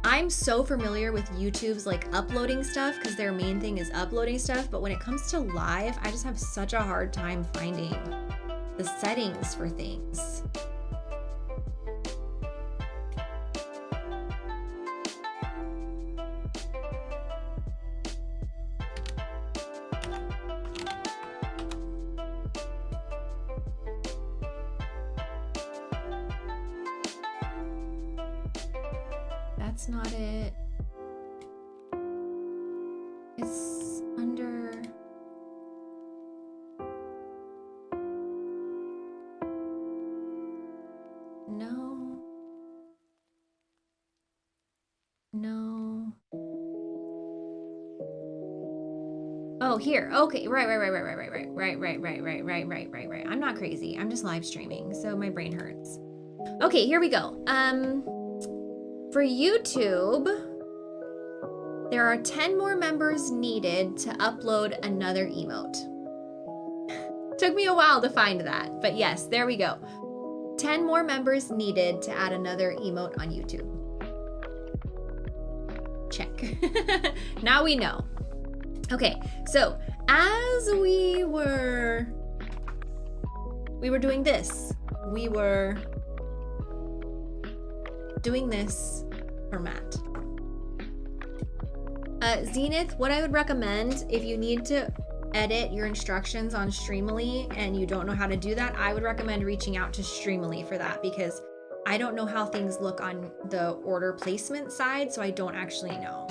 I'm so familiar with YouTube's like uploading stuff because their main thing is uploading stuff, but when it comes to live, I just have such a hard time finding the settings for things. That's not it. It's under... No. No. Oh, here. Okay, right. I'm not crazy. I'm just live streaming, so my brain hurts. Okay, here we go. For YouTube, there are 10 more members needed to upload another emote. Took me a while to find that, but yes, there we go. 10 more members needed to add another emote on YouTube. like. Now we know. Okay, so as we were doing this, we were doing this for Matt. Zenith, what I would recommend if you need to edit your instructions on Streamily and you don't know how to do that, I would recommend reaching out to Streamily for that, because I don't know how things look on the order placement side, so I don't actually know.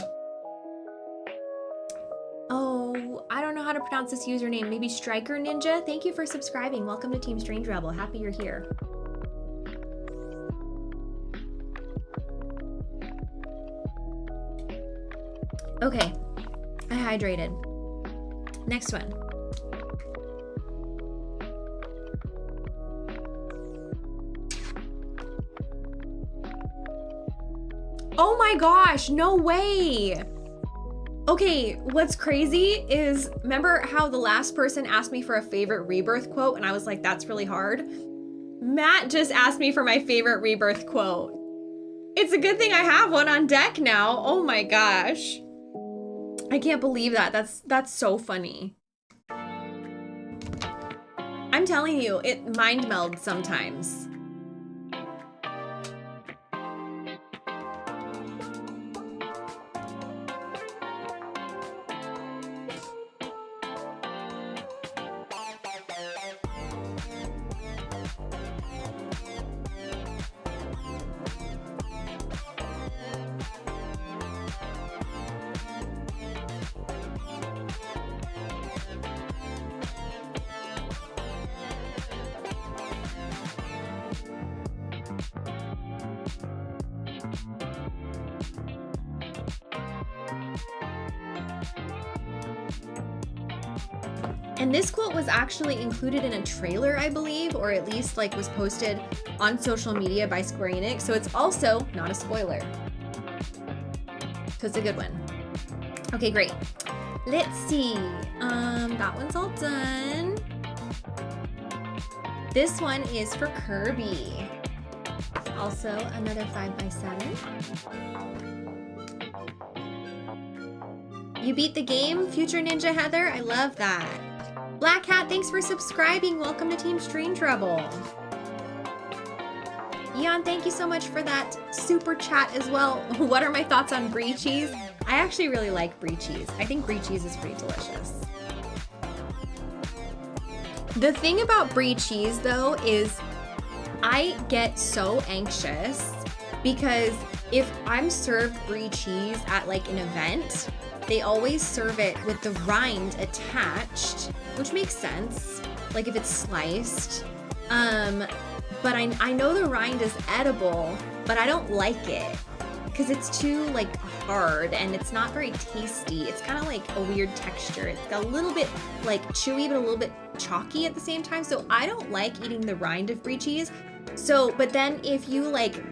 Oh, I don't know how to pronounce this username. Maybe Striker Ninja? Thank you for subscribing. Welcome to Team Strange Rebel. Happy you're here. Okay, I hydrated. Next one. Oh my gosh, no way. Okay, what's crazy is, remember how the last person asked me for a favorite Rebirth quote and I was like, that's really hard? Matt just asked me for my favorite Rebirth quote. It's a good thing I have one on deck now. Oh my gosh. I can't believe that. That's so funny. I'm telling you, it mind melds sometimes. And this quote was actually included in a trailer, I believe, or at least like was posted on social media by Square Enix. So it's also not a spoiler. So it's a good one. Okay, great. Let's see. That one's all done. This one is for Kirby. Also another 5x7. You beat the game, Future Ninja Heather. I love that. Black Hat, thanks for subscribing. Welcome to Team Strange Rebel. Eon, thank you so much for that super chat as well. What are my thoughts on brie cheese? I actually really like brie cheese. I think brie cheese is pretty delicious. The thing about brie cheese though is I get so anxious because if I'm served brie cheese at like an event, they always serve it with the rind attached, which makes sense, like if it's sliced. But I know the rind is edible, but I don't like it because it's too like hard and it's not very tasty. It's kind of like a weird texture. It's got a little bit like chewy, but a little bit chalky at the same time. So I don't like eating the rind of brie cheese. So, but then if you like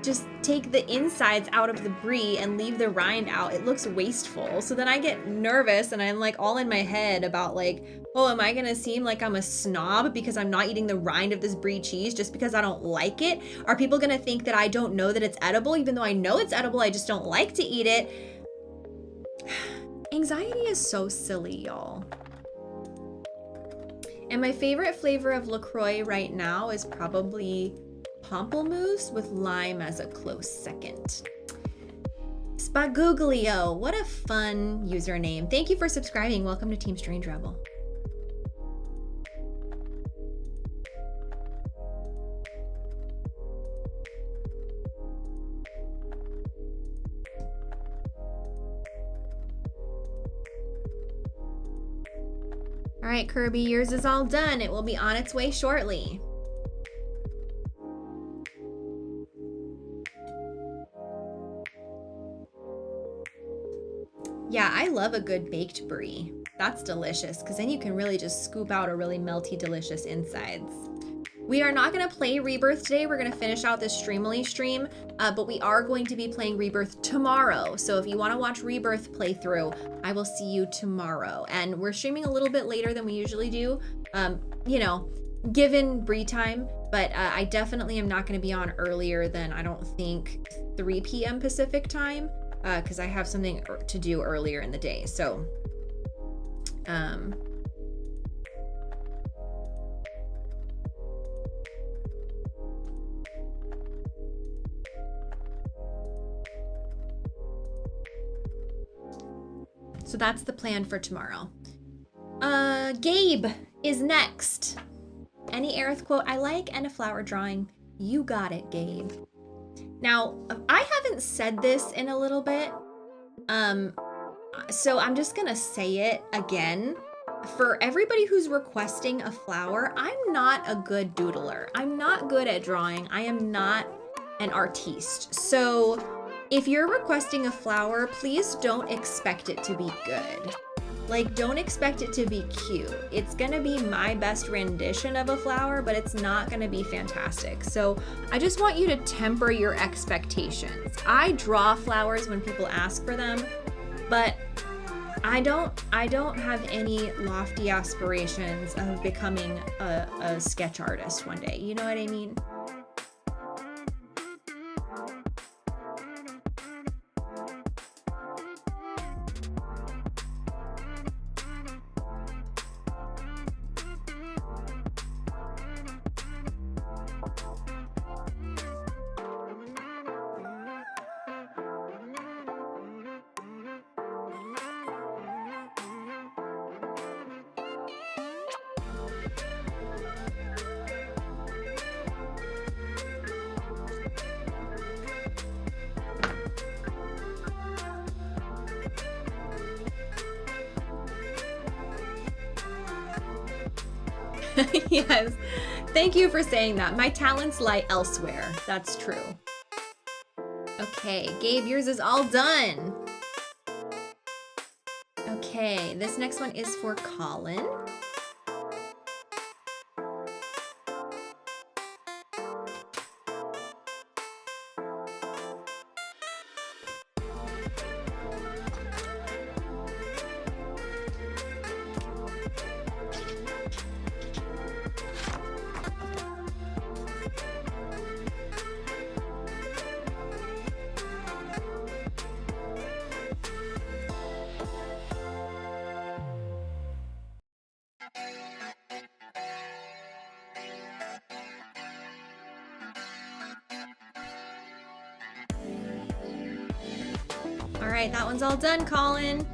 just take the insides out of the brie and leave the rind out, it looks wasteful. So then I get nervous and I'm like all in my head about like, oh, am I gonna seem like I'm a snob because I'm not eating the rind of this brie cheese just because I don't like it? Are people gonna think that I don't know that it's edible even though I know it's edible, I just don't like to eat it? Anxiety is so silly, y'all. And my favorite flavor of LaCroix right now is probably Pamplemousse with lime as a close second. Spaguglio, what a fun username. Thank you for subscribing. Welcome to Team Strange Rebel. All right, Kirby, yours is all done. It will be on its way shortly. Yeah, I love a good baked brie. That's delicious because then you can really just scoop out a really melty, delicious insides. We are not going to play Rebirth today. We're going to finish out this Streamily stream, but we are going to be playing Rebirth tomorrow. So if you want to watch Rebirth playthrough, I will see you tomorrow. And we're streaming a little bit later than we usually do, you know, given brie time, but I definitely am not going to be on earlier than, I don't think, 3 p.m. Pacific time. because I have something to do earlier in the day. So, so that's the plan for tomorrow. Gabe is next. Any Aerith quote I like and a flower drawing. You got it, Gabe. Now, I haven't said this in a little bit, so I'm just gonna say it again. For everybody who's requesting a flower, I'm not a good doodler. I'm not good at drawing. I am not an artiste. So if you're requesting a flower, please don't expect it to be good. Like, don't expect it to be cute. It's gonna be my best rendition of a flower, but it's not gonna be fantastic. So I just want you to temper your expectations. I draw flowers when people ask for them, but I don't have any lofty aspirations of becoming a sketch artist one day. You know what I mean? Yes, thank you for saying that. My talents lie elsewhere. That's true. Okay, Gabe, yours is all done. Okay, this next one is for Colin. All right, that one's all done, Colin.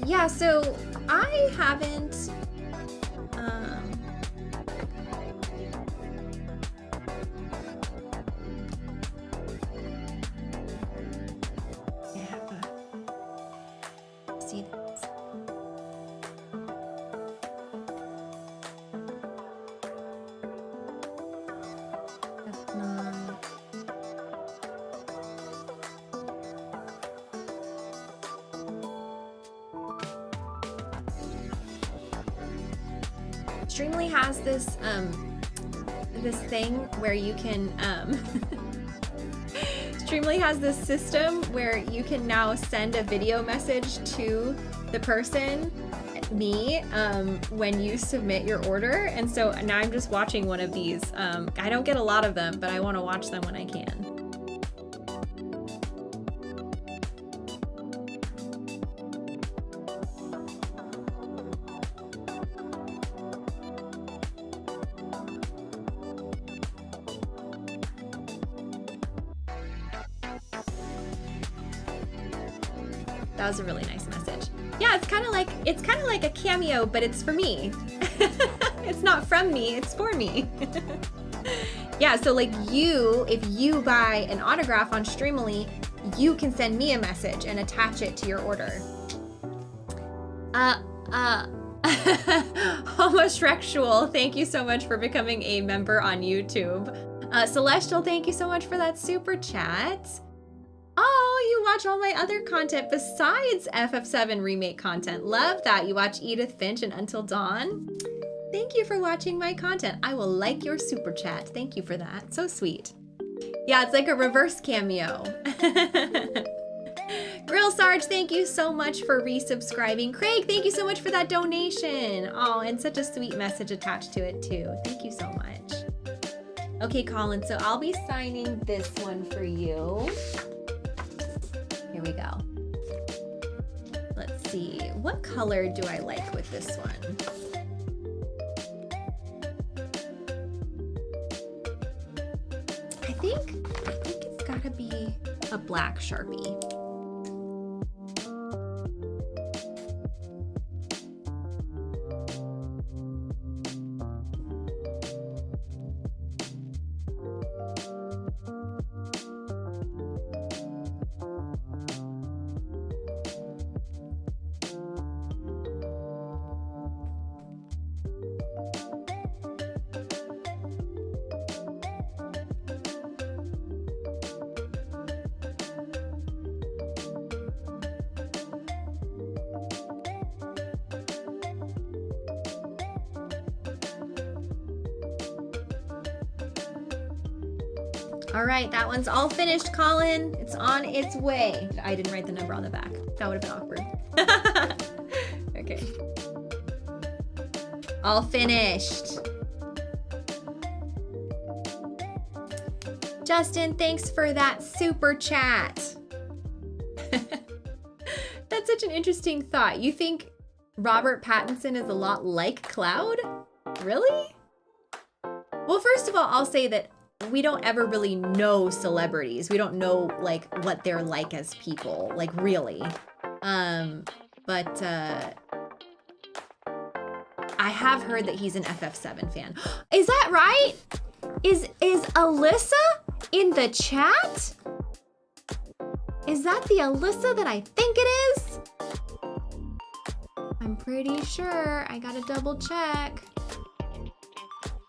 Yeah, so I haven't, see this. That's not. Streamly has this this thing where you can Streamly has this system where you can now send a video message to the person, me, when you submit your order. And so now I'm just watching one of these. I don't get a lot of them, but I want to watch them when I can. That was a really nice message. Yeah, it's kind of like a cameo, but it's for me. It's not from me, it's for me. Yeah, so like if you buy an autograph on Streamily, you can send me a message and attach it to your order. Homosexual, thank you so much for becoming a member on YouTube. Celestial, thank you so much for that super chat. Oh, you watch all my other content besides FF7 remake content. Love that. You watch Edith Finch and Until Dawn. Thank you for watching my content. I will like your super chat. Thank you for that. So sweet. Yeah, it's like a reverse cameo. Grill Sarge, thank you so much for resubscribing. Craig, thank you so much for that donation. Oh, and such a sweet message attached to it too. Thank you so much. Okay, Colin, so I'll be signing this one for you. Here we go. Let's see, what color do I like with this one? I think it's gotta be a black Sharpie. All right, that one's all finished, Colin. It's on its way. I didn't write the number on the back. That would have been awkward. Okay. All finished. Justin, thanks for that super chat. That's such an interesting thought. You think Robert Pattinson is a lot like Cloud? Really? Well, first of all, I'll say that we don't ever really know celebrities. We don't know like what they're like as people, like really. But I have heard that he's an FF7 fan. Is that right? Is Alyssa in the chat? Is that the Alyssa that I think it is? I'm pretty sure. I gotta double check.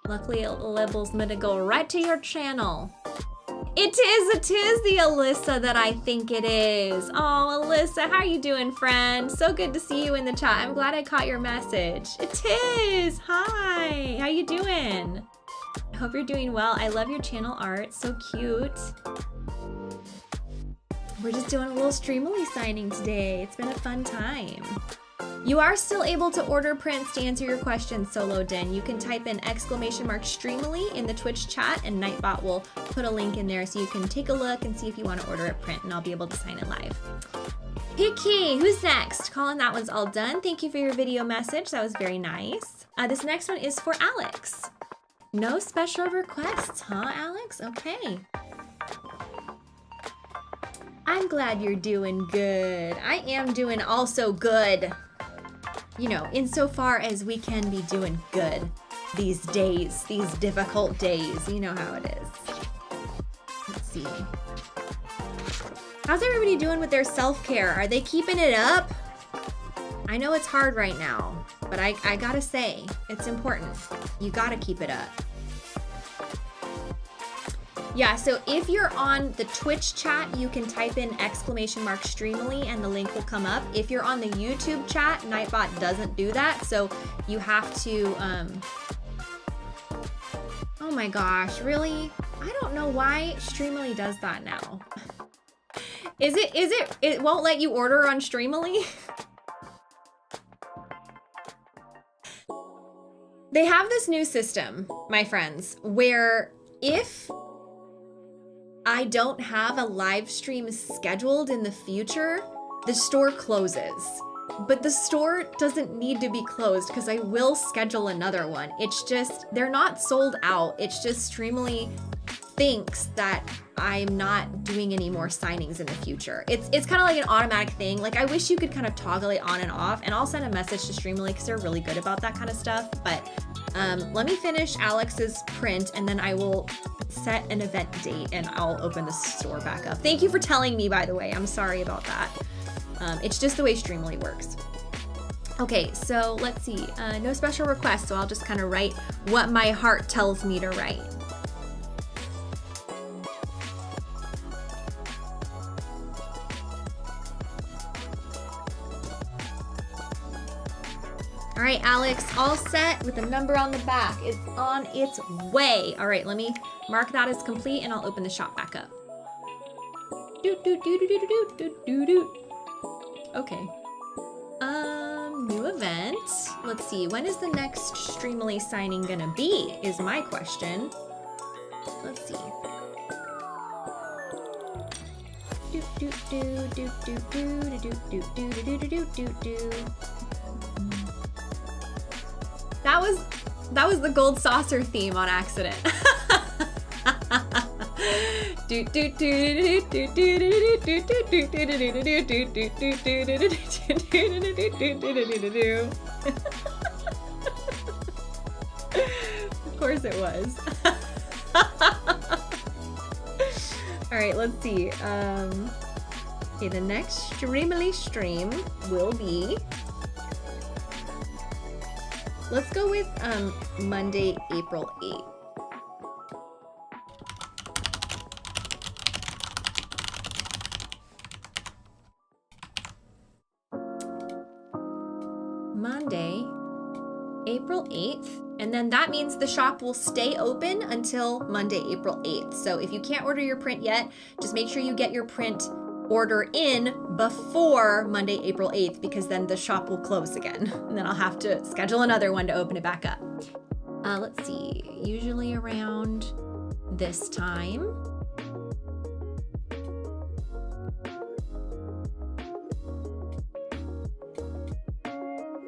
Luckily, it labels me to go right to your channel. It is the Alyssa that I think it is. Oh, Alyssa, how are you doing, friend? So good to see you in the chat. I'm glad I caught your message. It is. Hi, how you doing? I hope you're doing well. I love your channel art, so cute. We're just doing a little Streamily signing today. It's been a fun time. You are still able to order prints to answer your questions, Solo Den. You can type in !Streamily in the Twitch chat and Nightbot will put a link in there so you can take a look and see if you want to order a print and I'll be able to sign it live. Hickey, who's next? Colin, that one's all done. Thank you for your video message. That was very nice. This next one is for Alex. No special requests, huh, Alex? Okay. I'm glad you're doing good. I am doing also good. You know, insofar as we can be doing good these days, these difficult days. You know how it is. Let's see. How's everybody doing with their self-care? Are they keeping it up? I know it's hard right now, but I gotta say, it's important. You gotta keep it up. Yeah, so if you're on the Twitch chat, you can type in !Streamily and the link will come up. If you're on the YouTube chat, Nightbot doesn't do that, so you have to, oh my gosh, really? I don't know why Streamily does that now. It won't let you order on Streamily? They have this new system, my friends, where if I don't have a live stream scheduled in the future, the store closes. But the store doesn't need to be closed because I will schedule another one. It's just, they're not sold out. It's just Streamily thinks that I'm not doing any more signings in the future. It's kind of like an automatic thing. Like I wish you could kind of toggle it on and off, and I'll send a message to Streamily because they're really good about that kind of stuff. But let me finish Alex's print and then I will set an event date and I'll open the store back up. Thank you for telling me, by the way. I'm sorry about that. It's just the way Streamily works. Okay, so let's see. No special requests, so I'll just kind of write what my heart tells me to write. All right, Alex, all set with the number on the back. It's on its way. All right, let me mark that as complete and I'll open the shop back up. Okay. New event. Let's see, when is the next Streamily signing gonna be, is my question. Let's see. Do do do do do do do do do do do do do do. That was the gold saucer theme on accident. Do do do do do do do do do do. Of course it was. All right, let's see. Okay, the next streamily stream will be. Let's go with Monday, April 8th. Monday, April 8th, and then that means the shop will stay open until Monday, April 8th. So if you can't order your print yet, just make sure you get your print order in before Monday, April 8th, because then the shop will close again. And then I'll have to schedule another one to open it back up. Let's see, usually around this time.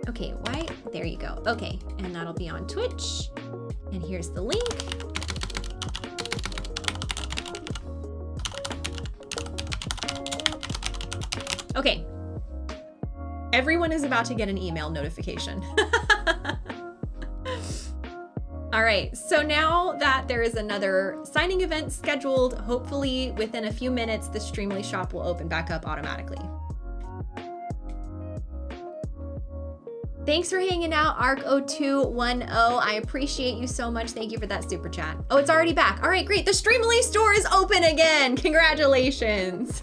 Okay, why? There you go. Okay, and that'll be on Twitch. And here's the link. Okay. Everyone is about to get an email notification. All right, so now that there is another signing event scheduled, hopefully within a few minutes, the Streamly shop will open back up automatically. Thanks for hanging out, ARC0210. I appreciate you so much. Thank you for that super chat. Oh, it's already back. All right, great. The Streamly store is open again. Congratulations.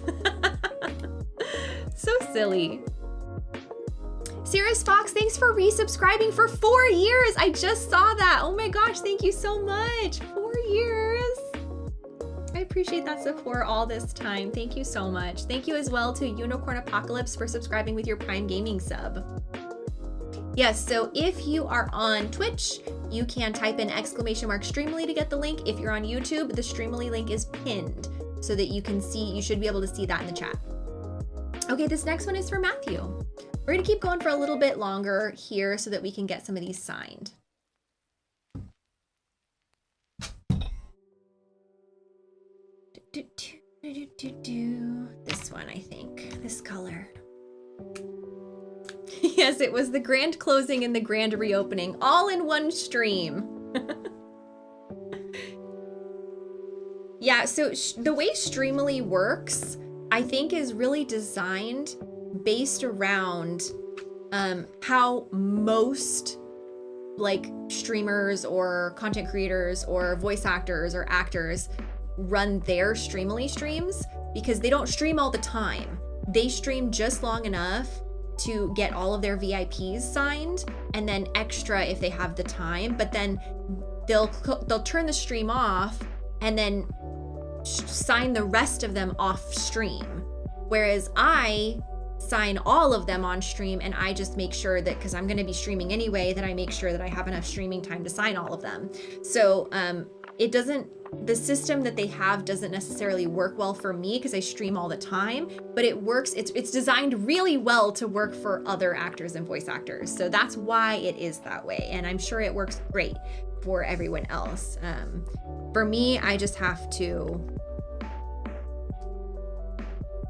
So silly. Sirius Fox, thanks for resubscribing for 4 years. I just saw that. Oh my gosh, thank you so much. 4 years. I appreciate that support all this time. Thank you so much. Thank you as well to Unicorn Apocalypse for subscribing with your Prime Gaming sub. Yes, so if you are on Twitch, you can type in !Streamly to get the link. If you're on YouTube, the Streamly link is pinned so that you can see, you should be able to see that in the chat. Okay, this next one is for Matthew. We're gonna keep going for a little bit longer here so that we can get some of these signed. This one, I think, this color. Yes, it was the grand closing and the grand reopening all in one stream. Yeah, so the way Streamily works, I think, is really designed based around how most like streamers or content creators or voice actors or actors run their Streamily streams, because they don't stream all the time. They stream just long enough to get all of their VIPs signed, and then extra if they have the time, but then they'll turn the stream off and then sign the rest of them off stream. Whereas I sign all of them on stream, and I just make sure that, because I'm going to be streaming anyway, that I make sure that I have enough streaming time to sign all of them. So it doesn't, the system that they have doesn't necessarily work well for me because I stream all the time, but it works, it's designed really well to work for other actors and voice actors. So that's why it is that way. And I'm sure it works great for everyone else. For me, I just have to,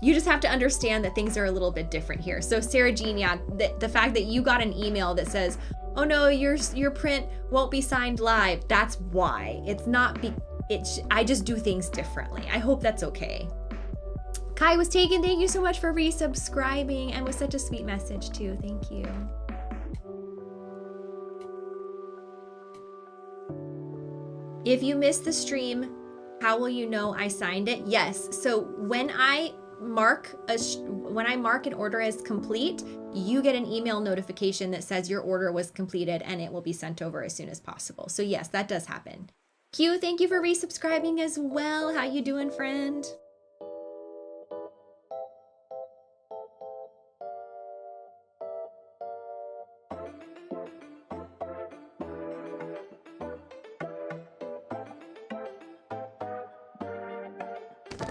you just have to understand that things are a little bit different here. So Sarah Jean, yeah, the fact that you got an email that says, oh no, your print won't be signed live, that's why. It's not, I just do things differently. I hope that's okay. Kai was taken, thank you so much for resubscribing, and with such a sweet message too, thank you. If you missed the stream, how will you know I signed it? Yes, so when I mark an order as complete, you get an email notification that says your order was completed, and it will be sent over as soon as possible. So yes, that does happen. Q, thank you for resubscribing as well. How you doing, friend?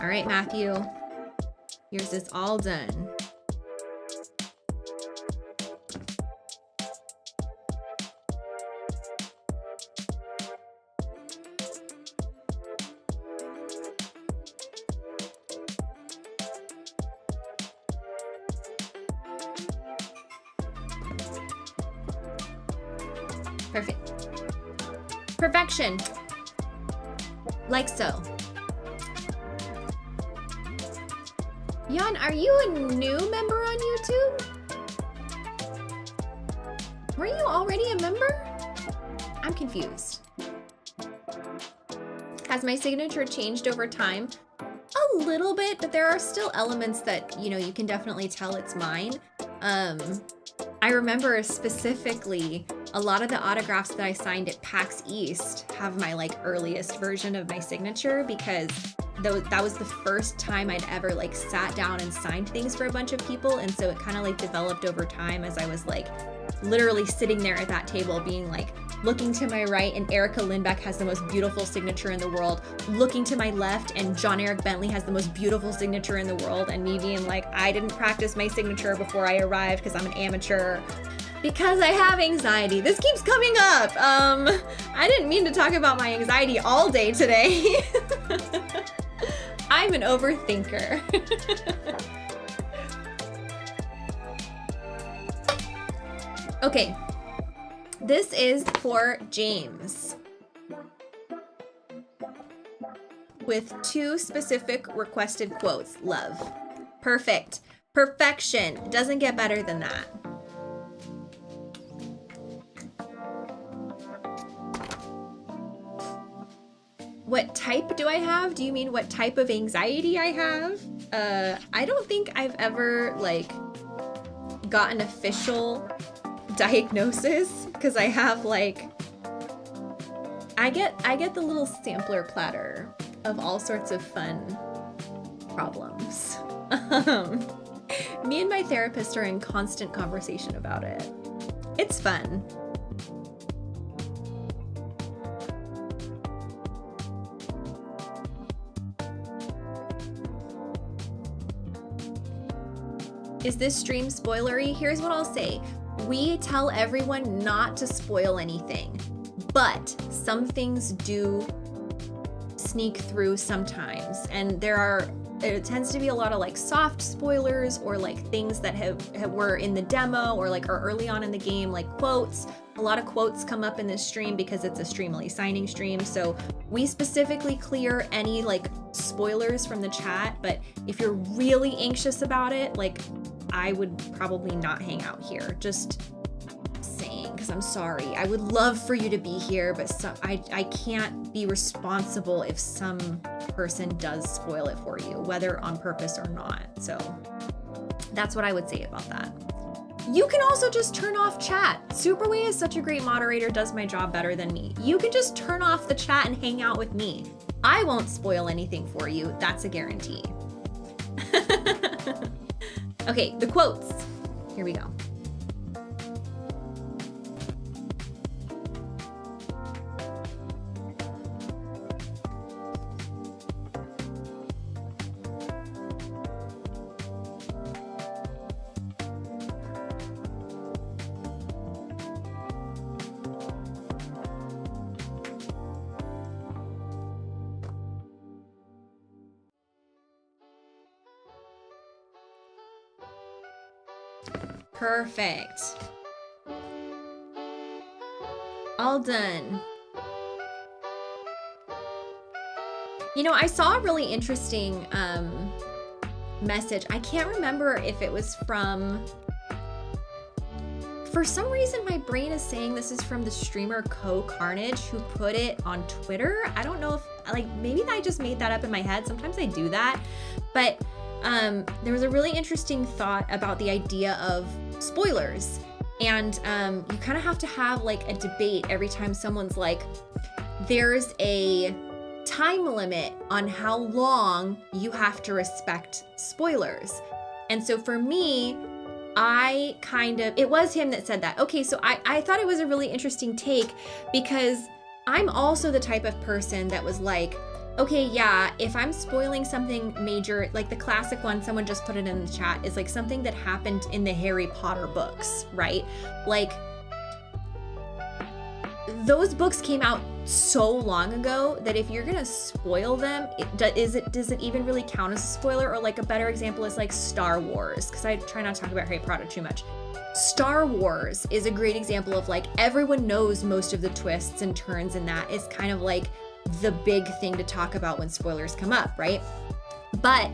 All right, Matthew. Yours is all done. Perfect. Perfection. Like so. Jan, are you a new member on YouTube? Were you already a member? I'm confused. Has my signature changed over time? A little bit, but there are still elements that, you know, you can definitely tell it's mine. I remember specifically a lot of the autographs that I signed at PAX East have my like earliest version of my signature, because that was the first time I'd ever like sat down and signed things for a bunch of people. And so it kind of like developed over time as I was like literally sitting there at that table being like looking to my right and Erica Lindbeck has the most beautiful signature in the world, looking to my left and John Eric Bentley has the most beautiful signature in the world, and me being like, I didn't practice my signature before I arrived because I'm an amateur. Because I have anxiety. This keeps coming up. I didn't mean to talk about my anxiety all day today. I'm an overthinker. Okay, this is for James. With 2 specific requested quotes. Love. Perfect. Perfection. It doesn't get better than that. What type do I have? Do you mean what type of anxiety I have? I don't think I've ever like got an official diagnosis, because I have like, I get the little sampler platter of all sorts of fun problems. Me and my therapist are in constant conversation about it. It's fun. Is this stream spoilery? Here's what I'll say. We tell everyone not to spoil anything, but some things do sneak through sometimes. And there tends to be a lot of like soft spoilers or like things that were in the demo or like are early on in the game, like quotes. A lot of quotes come up in this stream because it's a Streamily signing stream. So we specifically clear any like spoilers from the chat, but if you're really anxious about it, like I would probably not hang out here. Just saying, because I'm sorry. I would love for you to be here, but I can't be responsible if some person does spoil it for you, whether on purpose or not. So that's what I would say about that. You can also just turn off chat. Superway is such a great moderator, does my job better than me. You can just turn off the chat and hang out with me. I won't spoil anything for you. That's a guarantee. Okay, the quotes. Here we go. Perfect. All done. You know, I saw a really interesting message. I can't remember if it was from... For some reason, my brain is saying this is from the streamer Carnage, who put it on Twitter. I don't know if, like, maybe I just made that up in my head. Sometimes I do that. But there was a really interesting thought about the idea of spoilers. And you kind of have to have like a debate every time someone's like, there's a time limit on how long you have to respect spoilers. And so for me, it was him that said that. Okay, so I thought it was a really interesting take, because I'm also the type of person that was like, okay, yeah, if I'm spoiling something major, like the classic one, someone just put it in the chat, is like something that happened in the Harry Potter books, right? Like, those books came out so long ago that if you're gonna spoil them, does it even really count as a spoiler? Or like a better example is like Star Wars, because I try not to talk about Harry Potter too much. Star Wars is a great example of like everyone knows most of the twists and turns, and that is kind of like the big thing to talk about when spoilers come up, right? But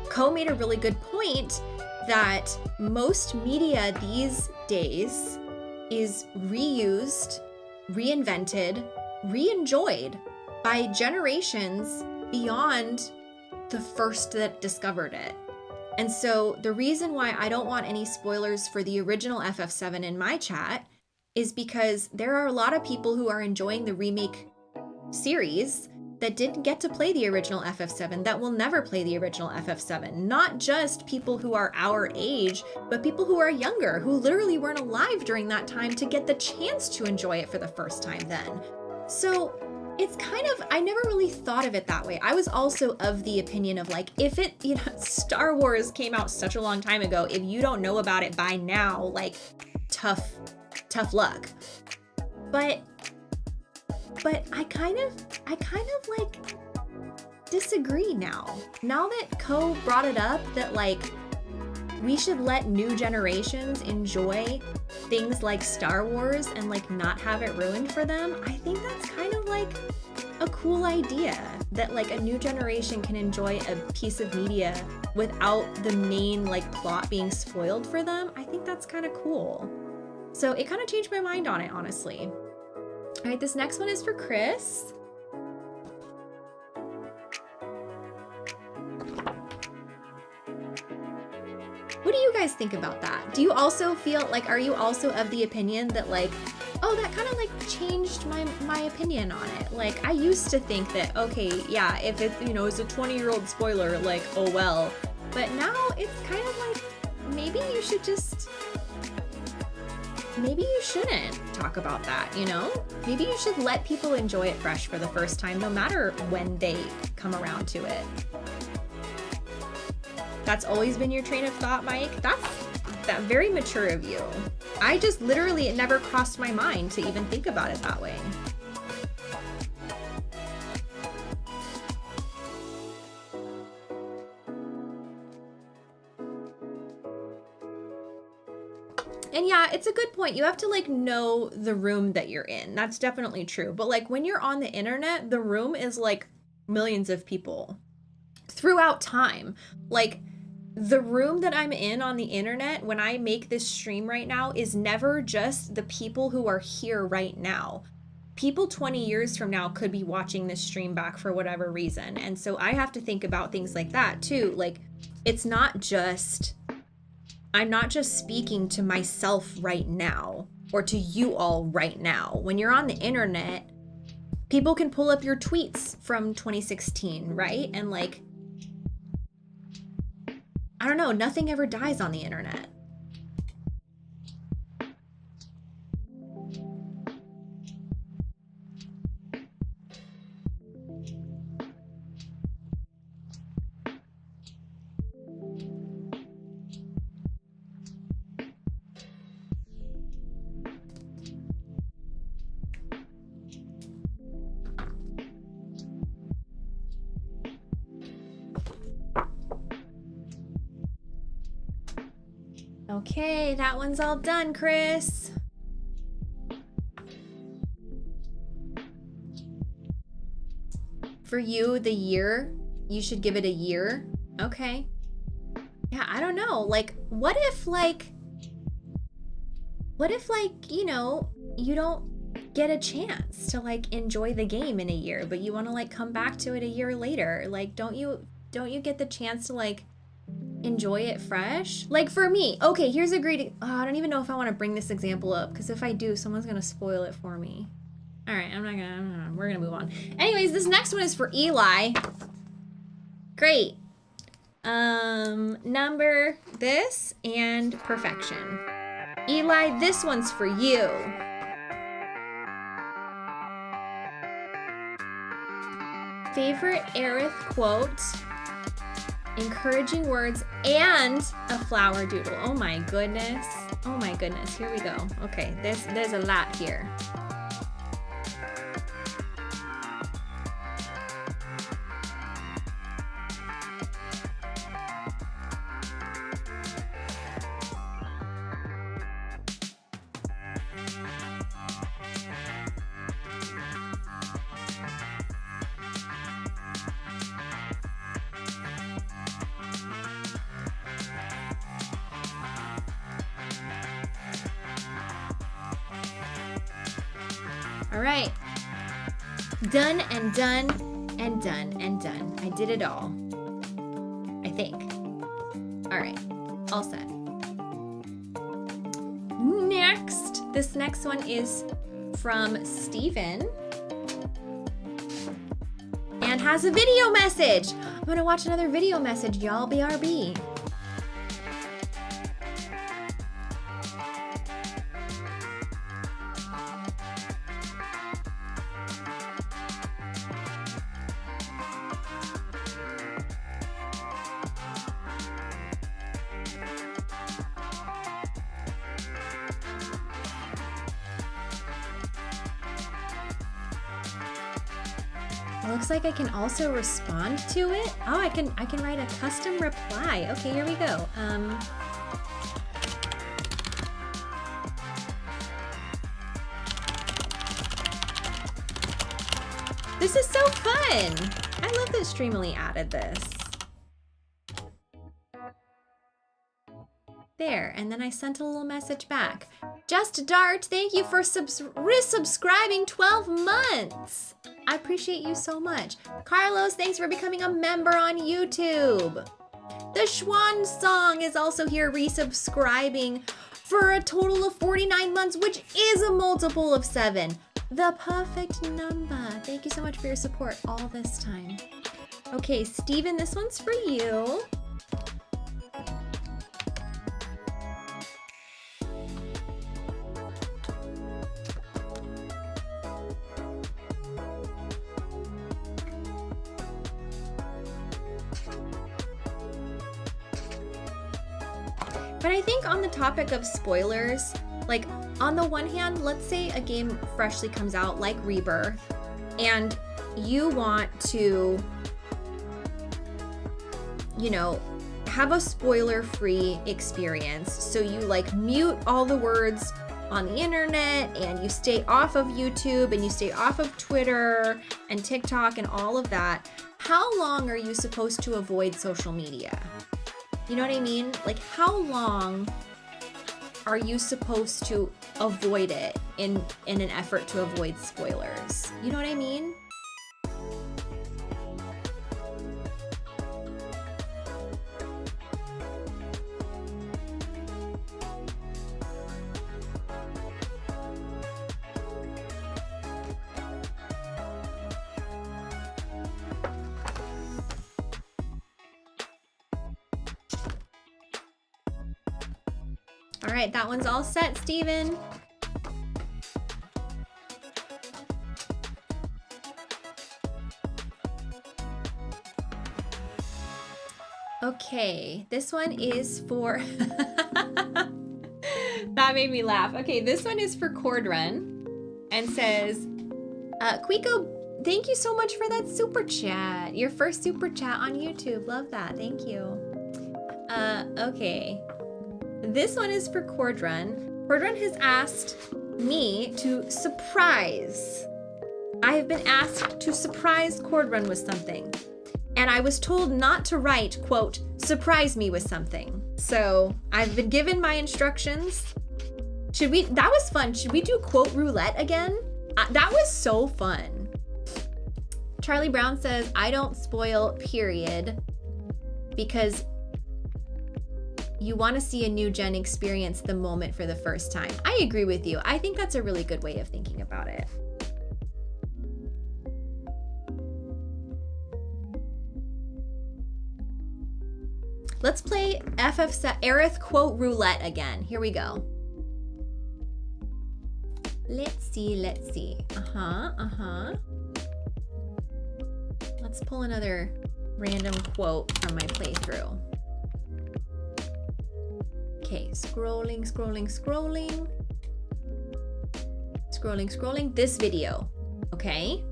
Ko made a really good point that most media these days is reused, reinvented, re-enjoyed by generations beyond the first that discovered it. And so the reason why I don't want any spoilers for the original FF7 in my chat is because there are a lot of people who are enjoying the remake series that didn't get to play the original FF7, that will never play the original FF7. Not just people who are our age, but people who are younger, who literally weren't alive during that time to get the chance to enjoy it for the first time then. So it's kind of, I never really thought of it that way. I was also of the opinion of like, if it, you know, Star Wars came out such a long time ago, if you don't know about it by now, like tough luck. But I kind of like disagree now. Now that Ko brought it up, that like we should let new generations enjoy things like Star Wars and like not have it ruined for them, I think that's kind of like a cool idea, that like a new generation can enjoy a piece of media without the main like plot being spoiled for them. I think that's kind of cool. So it kind of changed my mind on it, honestly. All right, this next one is for Chris. What do you guys think about that? Do you also feel like, are you also of the opinion that like, oh, that kind of like changed my opinion on it? Like I used to think that, okay, yeah, if it, you know, it's a 20-year-old spoiler, like, oh well. But now it's kind of like, maybe you should just, maybe you shouldn't talk about that, you know? Maybe you should let people enjoy it fresh for the first time, no matter when they come around to it. That's always been your train of thought, Mike? That's very mature of you. I just literally, it never crossed my mind to even think about it that way. And yeah, it's a good point. You have to like know the room that you're in. That's definitely true. But like when you're on the internet, the room is like millions of people throughout time. Like the room that I'm in on the internet when I make this stream right now is never just the people who are here right now. People 20 years from now could be watching this stream back for whatever reason. And so I have to think about things like that too. Like it's not just, I'm not just speaking to myself right now or to you all right now. When you're on the internet, people can pull up your tweets from 2016, right? And like, I don't know, nothing ever dies on the internet. Okay, that one's all done, Chris. For you, the year, you should give it a year. Okay. Yeah, I don't know. Like, what if, you know, you don't get a chance to, like, enjoy the game in a year, but you want to, like, come back to it a year later? Like, don't you get the chance to, like, enjoy it fresh? Like for me, okay, here's a great, I don't even know if I want to bring this example up, because if I do, someone's gonna spoil it for me. All right, we're gonna move on. Anyways, this next one is for Eli. Great. Number this and perfection. Eli, this one's for you. Favorite Aerith quote, encouraging words, and a flower doodle. Oh my goodness. Oh my goodness. Here we go. Okay, there's a lot here. All right, done and done and done and done. I did it all, I think. All right, all set. Next, this next one is from Steven and has a video message. I'm gonna watch another video message, y'all. BRB. Looks like I can also respond to it. Oh, I can write a custom reply. Okay, here we go. This is so fun. I love that Streamily added this. There, and then I sent a little message back. Just Dart, thank you for resubscribing 12 months. I appreciate you so much. Carlos, thanks for becoming a member on YouTube. The Schwan Song is also here resubscribing for a total of 49 months, which is a multiple of 7. The perfect number. Thank you so much for your support all this time. Okay, Steven, this one's for you. But I think on the topic of spoilers, like on the one hand, let's say a game freshly comes out like Rebirth and you want to, you know, have a spoiler-free experience. So you like mute all the words on the internet and you stay off of YouTube and you stay off of Twitter and TikTok and all of that. How long are you supposed to avoid social media? You know what I mean? Like, how long are you supposed to avoid it in an effort to avoid spoilers? You know what I mean? All right, that one's all set, Steven. Okay, this one is for... That made me laugh. Okay, this one is for Cordrun and says, Quico, thank you so much for that super chat. Your first super chat on YouTube. Love that. Thank you. Okay. This one is for Cordrun. Cordrun has asked me to surprise. I have been asked to surprise Cordrun with something. And I was told not to write, quote, surprise me with something. So I've been given my instructions. That was fun. Should we do quote roulette again? That was so fun. Charlie Brown says, I don't spoil, period, because you want to see a new gen experience the moment for the first time. I agree with you. I think that's a really good way of thinking about it. Let's play Aerith quote roulette again. Here we go. Let's see. Let's Let's pull another random quote from my playthrough. Okay, scrolling. Scrolling. This video, okay?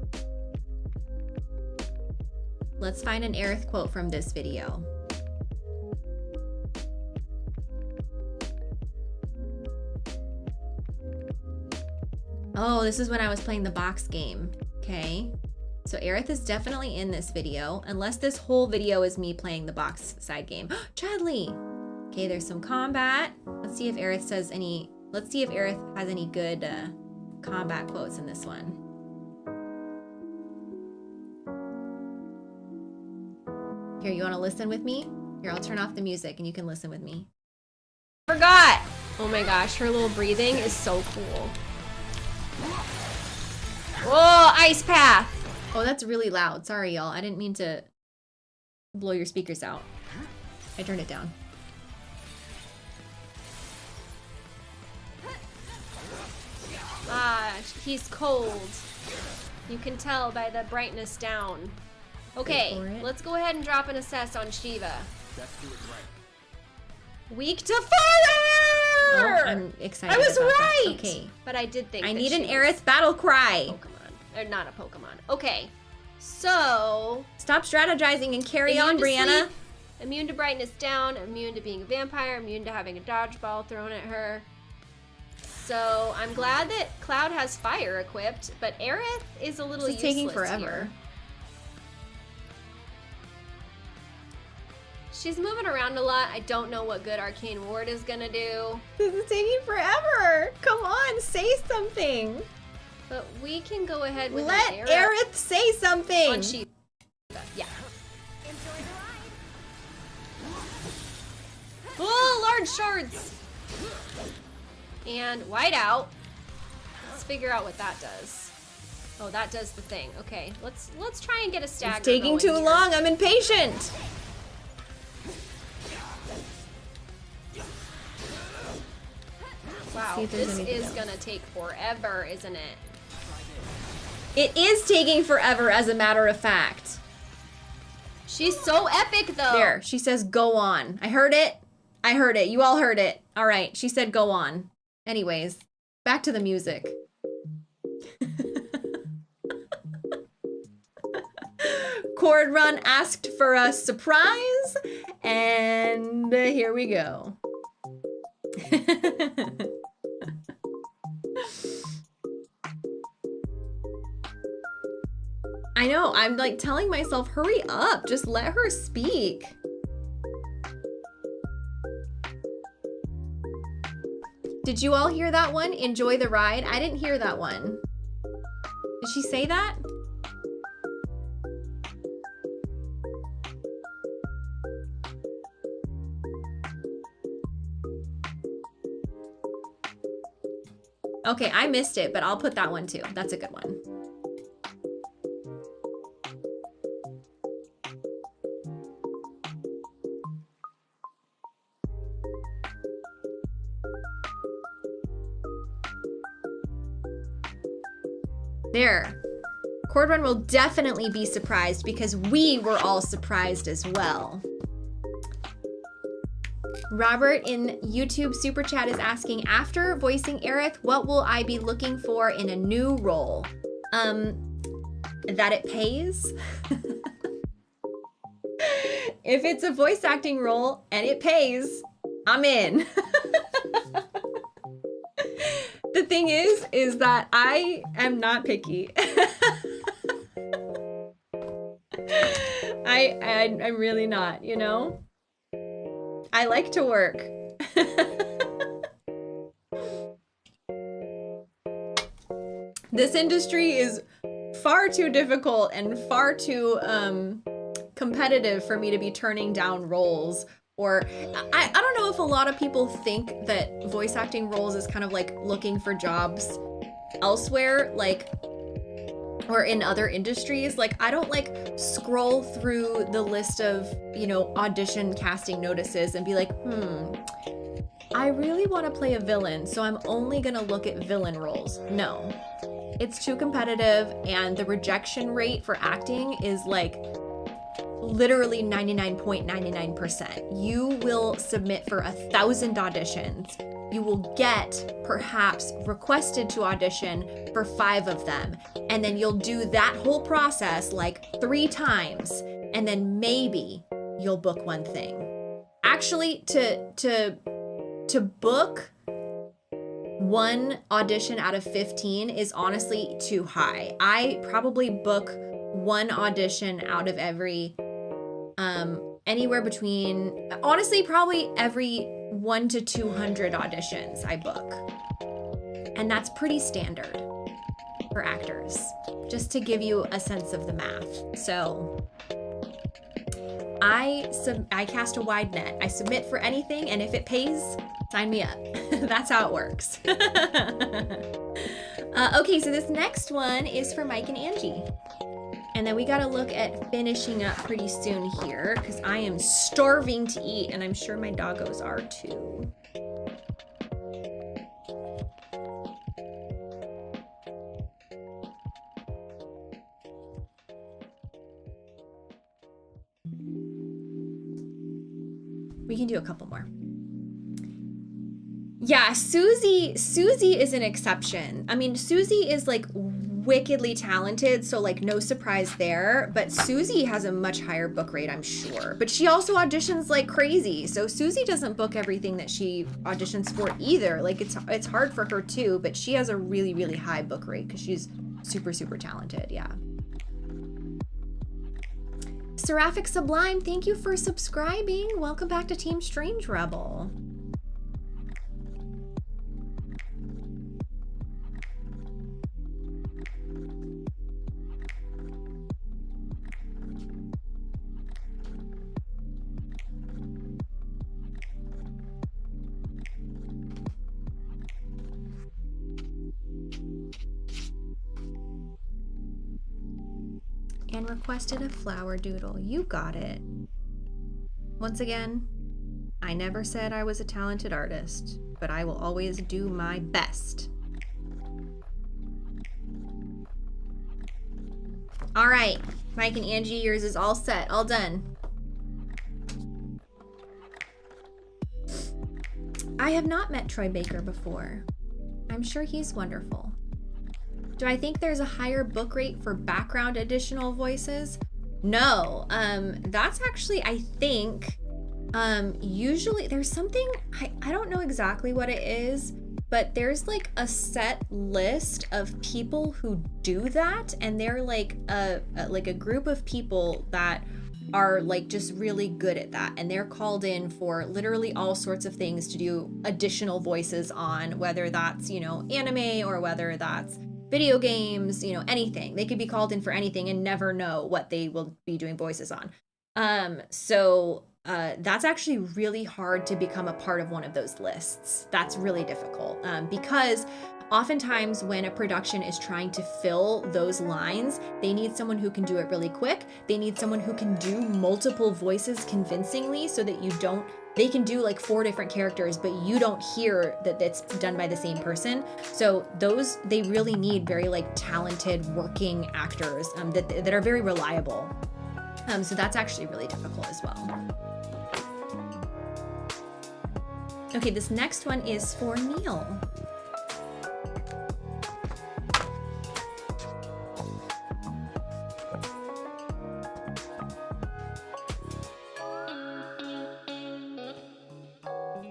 Let's find an Aerith quote from this video. Oh, this is when I was playing the box game, okay? So Aerith is definitely in this video, unless this whole video is me playing the box side game. Chadley! Okay, there's some combat. Let's see if Aerith has any good combat quotes in this one. Here, you wanna listen with me? Here, I'll turn off the music and you can listen with me. Forgot! Oh my gosh, her little breathing is so cool. Whoa, ice path! Oh, that's really loud. Sorry, y'all. I didn't mean to blow your speakers out. I turned it down.
Ah, he's cold. You can tell by the brightness down. Okay, let's go ahead and drop an assess on Shiva. Weak to fire!
Oh, I'm excited.
I was
about
right!
That. Okay.
But I did think
I
that
need an
she
Aerith battle cry.
was Pokemon. Or not a Pokemon. Okay. So
Stop strategizing and carry on,
immune to
Brianna.
sleep, immune to brightness down, immune to being a vampire, immune to having a dodgeball thrown at her. So I'm glad that Cloud has fire equipped, but Aerith is a little
This is
useless
taking forever.
here. She's moving around a lot. I don't know what good Arcane Ward is gonna do,
This is taking forever. Come on, say something.
but we can go ahead with
Let
an
Aerith say something.
on Shiva. Yeah. Oh, large shards! And whiteout. Let's figure out what that does. Oh, that does the thing. Okay, let's try and get a stagger.
It's taking
going
too
here.
long. I'm impatient.
Wow,
See if there's
this
anything
is
else.
gonna take forever, isn't it?
It is taking forever, as a matter of fact.
She's so epic, though.
There, she says go on. I heard it. I heard it. You all heard it. All right, she said go on. Anyways, back to the music. Chord Run asked for a surprise, and here we go. I know, I'm like telling myself, hurry up, just let her speak. Did you all hear that one? Enjoy the ride? I didn't hear that one. Did she say that? Okay, I missed it, but I'll put that one too. That's a good one. There. Chord Run will definitely be surprised because we were all surprised as well. Robert in YouTube Super Chat is asking, after voicing Aerith, what will I be looking for in a new role? That it pays. If it's a voice acting role and it pays, I'm in. The thing is that I am not picky. I'm really not, you know? I like to work. This industry is far too difficult and far too competitive for me to be turning down roles. Or I don't know if a lot of people think that voice acting roles is kind of like looking for jobs elsewhere, like, or in other industries. Like, I don't like scroll through the list of, you know, audition casting notices and be like, I really want to play a villain, so I'm only gonna look at villain roles. No. It's too competitive, and the rejection rate for acting is like literally 99.99%. You will submit for 1,000 auditions. You will get perhaps requested to audition for 5 of them. And then you'll do that whole process like 3 times. And then maybe you'll book one thing. Actually, to book one audition out of 15 is honestly too high. I probably book one audition out of every anywhere between, honestly, probably every 1 to 200 auditions I book. And that's pretty standard for actors, just to give you a sense of the math. So I cast a wide net. I submit for anything, and if it pays, sign me up. That's how it works. Okay, so this next one is for Mike and Angie. And then we gotta look at finishing up pretty soon here, because I am starving to eat, and I'm sure my doggos are too. We can do a couple more. Yeah, Susie is an exception. I mean, Susie is like wickedly talented, so like no surprise there, but Susie has a much higher book rate, I'm sure. But she also auditions like crazy, so Susie doesn't book everything that she auditions for either. Like it's hard for her too, but she has a really, really high book rate because she's super, super talented, yeah. Seraphic Sublime, thank you for subscribing. Welcome back to Team Strange Rebel. And requested a flower doodle. You got it. Once again, I never said I was a talented artist, but I will always do my best. All right, Mike and Angie, yours is all set, all done. I have not met Troy Baker before. I'm sure he's wonderful. Do I think there's a higher book rate for background additional voices? No, that's actually, I think, usually there's something, I don't know exactly what it is, but there's like a set list of people who do that, and they're like a group of people that are like just really good at that, and they're called in for literally all sorts of things to do additional voices on, whether that's, you know, anime or whether that's video games, you know, anything. They could be called in for anything and never know what they will be doing voices on. So that's actually really hard to become a part of one of those lists. That's really difficult because oftentimes when a production is trying to fill those lines, they need someone who can do it really quick. They need someone who can do multiple voices convincingly so that you don't, they can do like 4 different characters, but you don't hear that it's done by the same person. So those, they really need very like talented working actors that are very reliable. So that's actually really difficult as well. Okay, this next one is for Neil.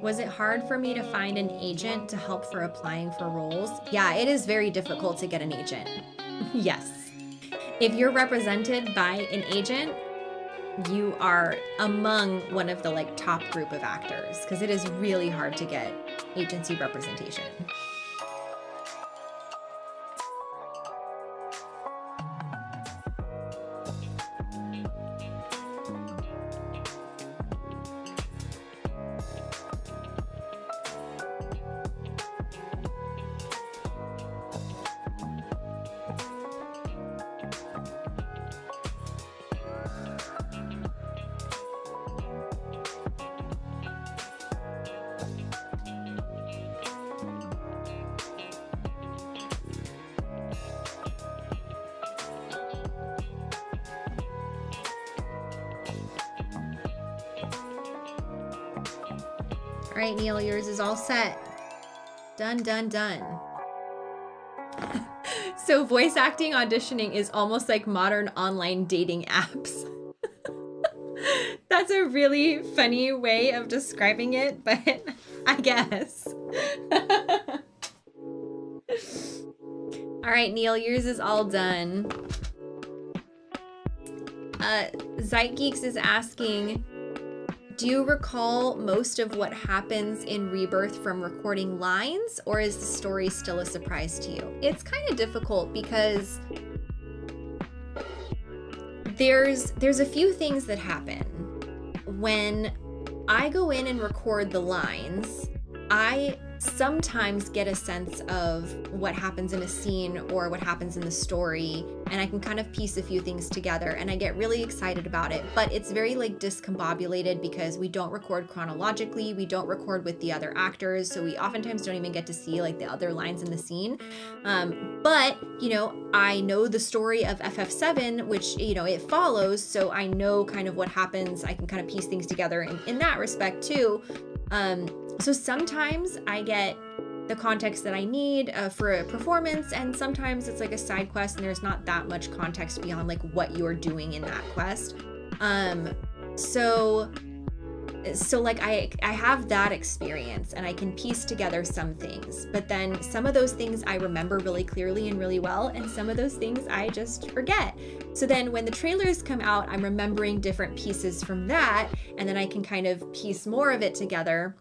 Was it hard for me to find an agent to help for applying for roles? Yeah, it is very difficult to get an agent. Yes. If you're represented by an agent, you are among one of the like top group of actors, because it is really hard to get agency representation. right, Neil, yours is all set. Done, done, done. So voice acting auditioning is almost like modern online dating apps. That's a really funny way of describing it, but I guess. All right, Neil, yours is all done. Zeitgeeks is asking, do you recall most of what happens in Rebirth from recording lines, or is the story still a surprise to you? It's kind of difficult because there's a few things that happen. When I go in and record the lines, I sometimes get a sense of what happens in a scene or what happens in the story, and I can kind of piece a few things together, and I get really excited about it. But it's very like discombobulated because we don't record chronologically, we don't record with the other actors, so we oftentimes don't even get to see like the other lines in the scene. But you know, I know the story of FF7, which, you know, it follows, so I know kind of what happens. I can kind of piece things together in that respect too. So sometimes I get the context that I need for a performance, and sometimes it's like a side quest and there's not that much context beyond like what you're doing in that quest. So like I have that experience and I can piece together some things, but then some of those things I remember really clearly and really well, and some of those things I just forget. So then when the trailers come out, I'm remembering different pieces from that, and then I can kind of piece more of it together.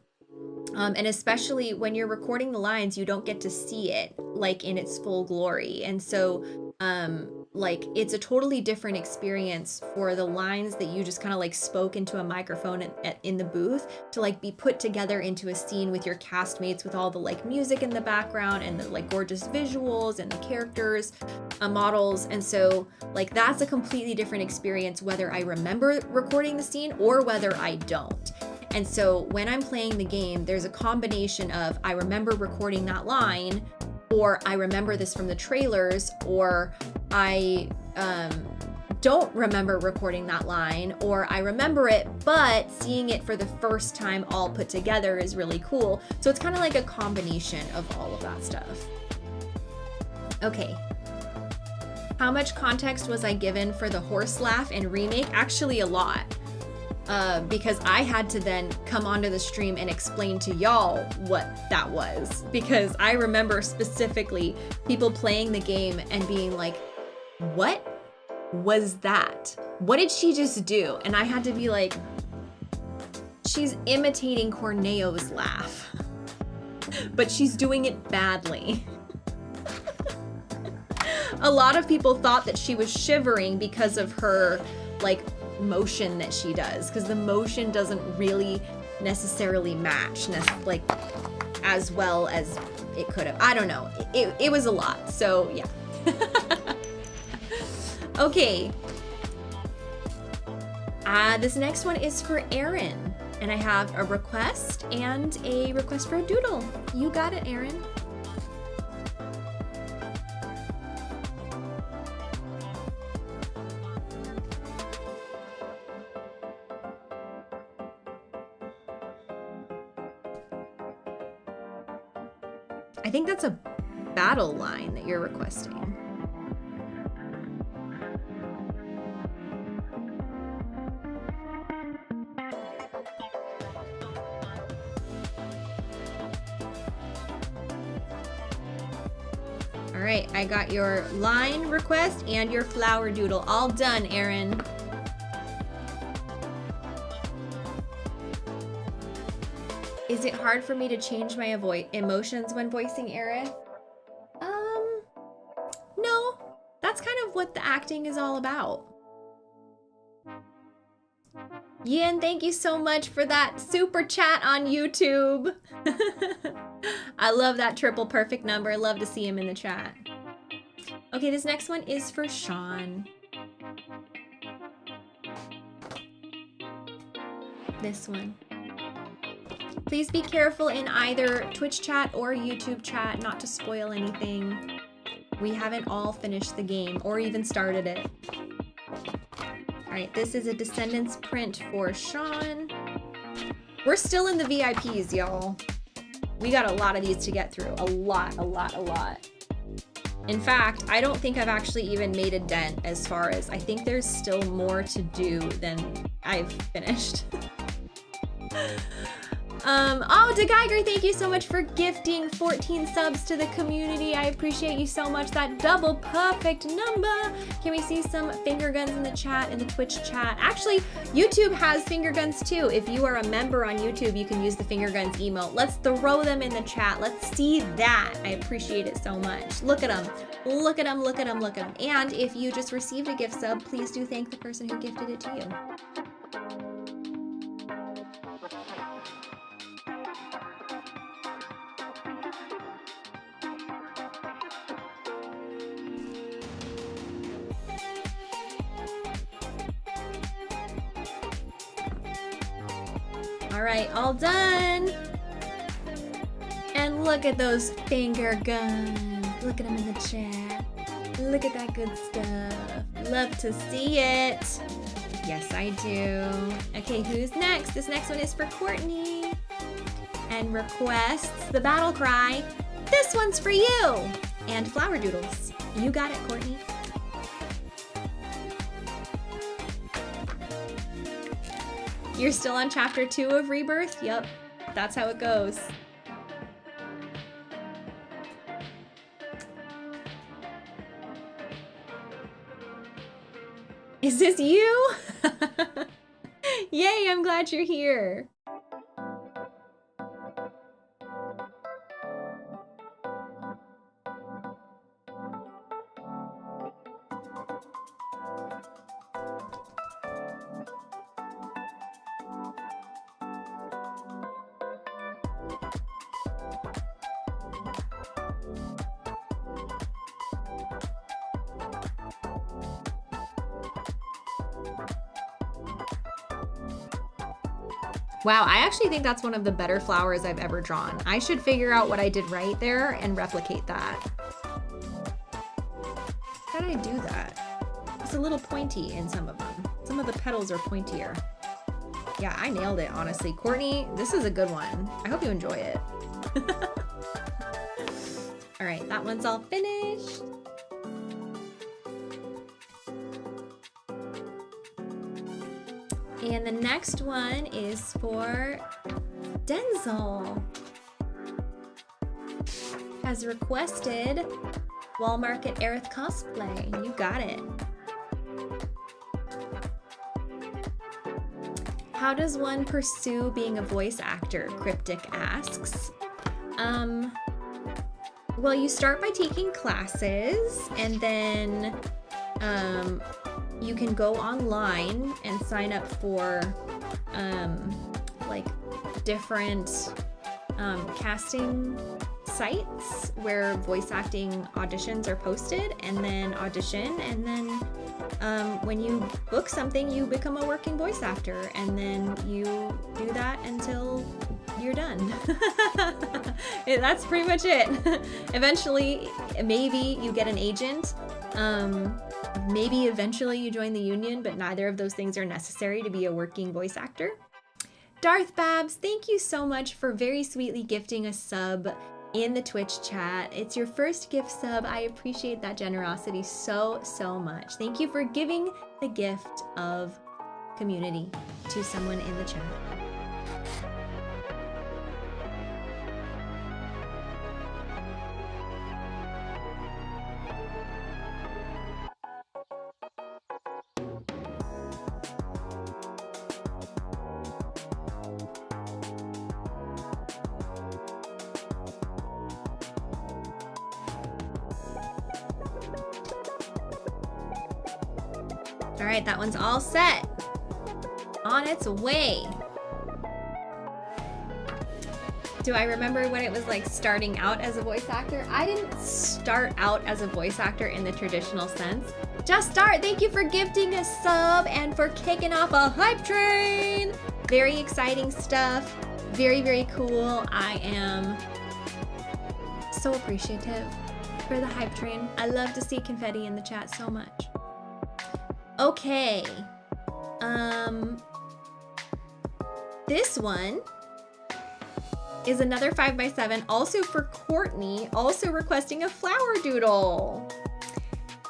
And especially when you're recording the lines, you don't get to see it like in its full glory. And so like it's a totally different experience for the lines that you just kind of like spoke into a microphone in the booth to like be put together into a scene with your castmates, with all the like music in the background and the like gorgeous visuals and the characters, models. And so like that's a completely different experience whether I remember recording the scene or whether I don't. And so when I'm playing the game, there's a combination of I remember recording that line, or I remember this from the trailers, or I don't remember recording that line, or I remember it, but seeing it for the first time all put together is really cool. So it's kind of like a combination of all of that stuff. Okay. How much context was I given for the horse laugh and remake? Actually, a lot. Because I had to then come onto the stream and explain to y'all what that was. Because I remember specifically people playing the game and being like, what was that? What did she just do? And I had to be like, she's imitating Corneo's laugh, but she's doing it badly. A lot of people thought that she was shivering because of her like motion that she does, because the motion doesn't really necessarily match like as well as it could have. I don't know. It was a lot. So yeah. Okay. This next one is for Aaron, and I have a request and a request for a doodle. You got it, Aaron. I think that's a battle line that you're requesting. All right, I got your line request and your flower doodle. All done, Aaron. Is it hard for me to change my emotions when voicing Aerith? No. That's kind of what the acting is all about. Yin, thank you so much for that super chat on YouTube. I love that triple perfect number. Love to see him in the chat. Okay, this next one is for Sean. This one. Please be careful in either Twitch chat or YouTube chat not to spoil anything. We haven't all finished the game or even started it. All right, this is a Descendants print for Sean. We're still in the VIPs, y'all. We got a lot of these to get through. A lot. In fact, I don't think I've actually even made a dent as far as, I think there's still more to do than I've finished. Oh, DeGeiger, thank you so much for gifting 14 subs to the community. I appreciate you so much. That double perfect number. Can we see some finger guns in the chat, in the Twitch chat? Actually, YouTube has finger guns too. If you are a member on YouTube, you can use the finger guns emote. Let's throw them in the chat. Let's see that. I appreciate it so much. Look at them. Look at them, look at them, look at them. And if you just received a gift sub, please do thank the person who gifted it to you. All right, all done. And look at those finger guns. Look at them in the chat. Look at that good stuff. Love to see it. Yes, I do. Okay, who's next? This next one is for Courtney. And requests the battle cry. This one's for you. And flower doodles. You got it, Courtney. You're still on chapter 2 of Rebirth? Yep, that's how it goes. Is this you? Yay, I'm glad you're here. Wow, I actually think that's one of the better flowers I've ever drawn. I should figure out what I did right there and replicate that. How did I do that? It's a little pointy in some of them. Some of the petals are pointier. Yeah, I nailed it, honestly. Courtney, this is a good one. I hope you enjoy it. All right, that one's all finished. And the next one is for Denzel. Has requested Wall Market Aerith cosplay. You got it. How does one pursue being a voice actor? Cryptic asks. Well, you start by taking classes, and then you can go online and sign up for like different casting sites where voice acting auditions are posted, and then audition, and then when you book something, you become a working voice actor, and then you do that until you're done. That's pretty much it. Eventually, maybe you get an agent. Maybe eventually you join the union, but neither of those things are necessary to be a working voice actor. Darth Babs, thank you so much for very sweetly gifting a sub in the Twitch chat. It's your first gift sub. I appreciate that generosity so, so much. Thank you for giving the gift of community to someone in the chat. All right, that one's all set. On its way. Do I remember what it was like starting out as a voice actor? I didn't start out as a voice actor in the traditional sense. Just Start, thank you for gifting a sub and for kicking off a hype train. Very exciting stuff. Very, very cool. I am so appreciative for the hype train. I love to see confetti in the chat so much. this one is another 5x7, also for Courtney, also requesting a flower doodle.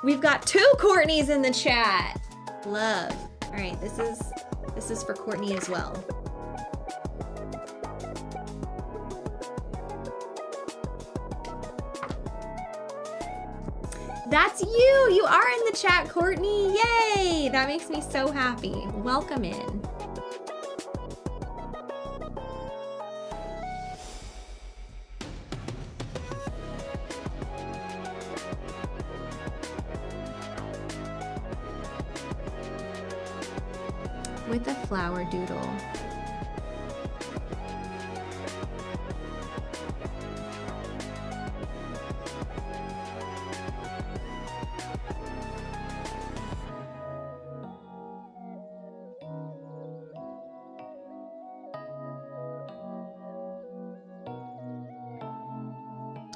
We've got 2 Courtneys in the chat. Love. All right, this is for Courtney as well. That's you! You are in the chat, Courtney! Yay! That makes me so happy. Welcome in. With a flower doodle.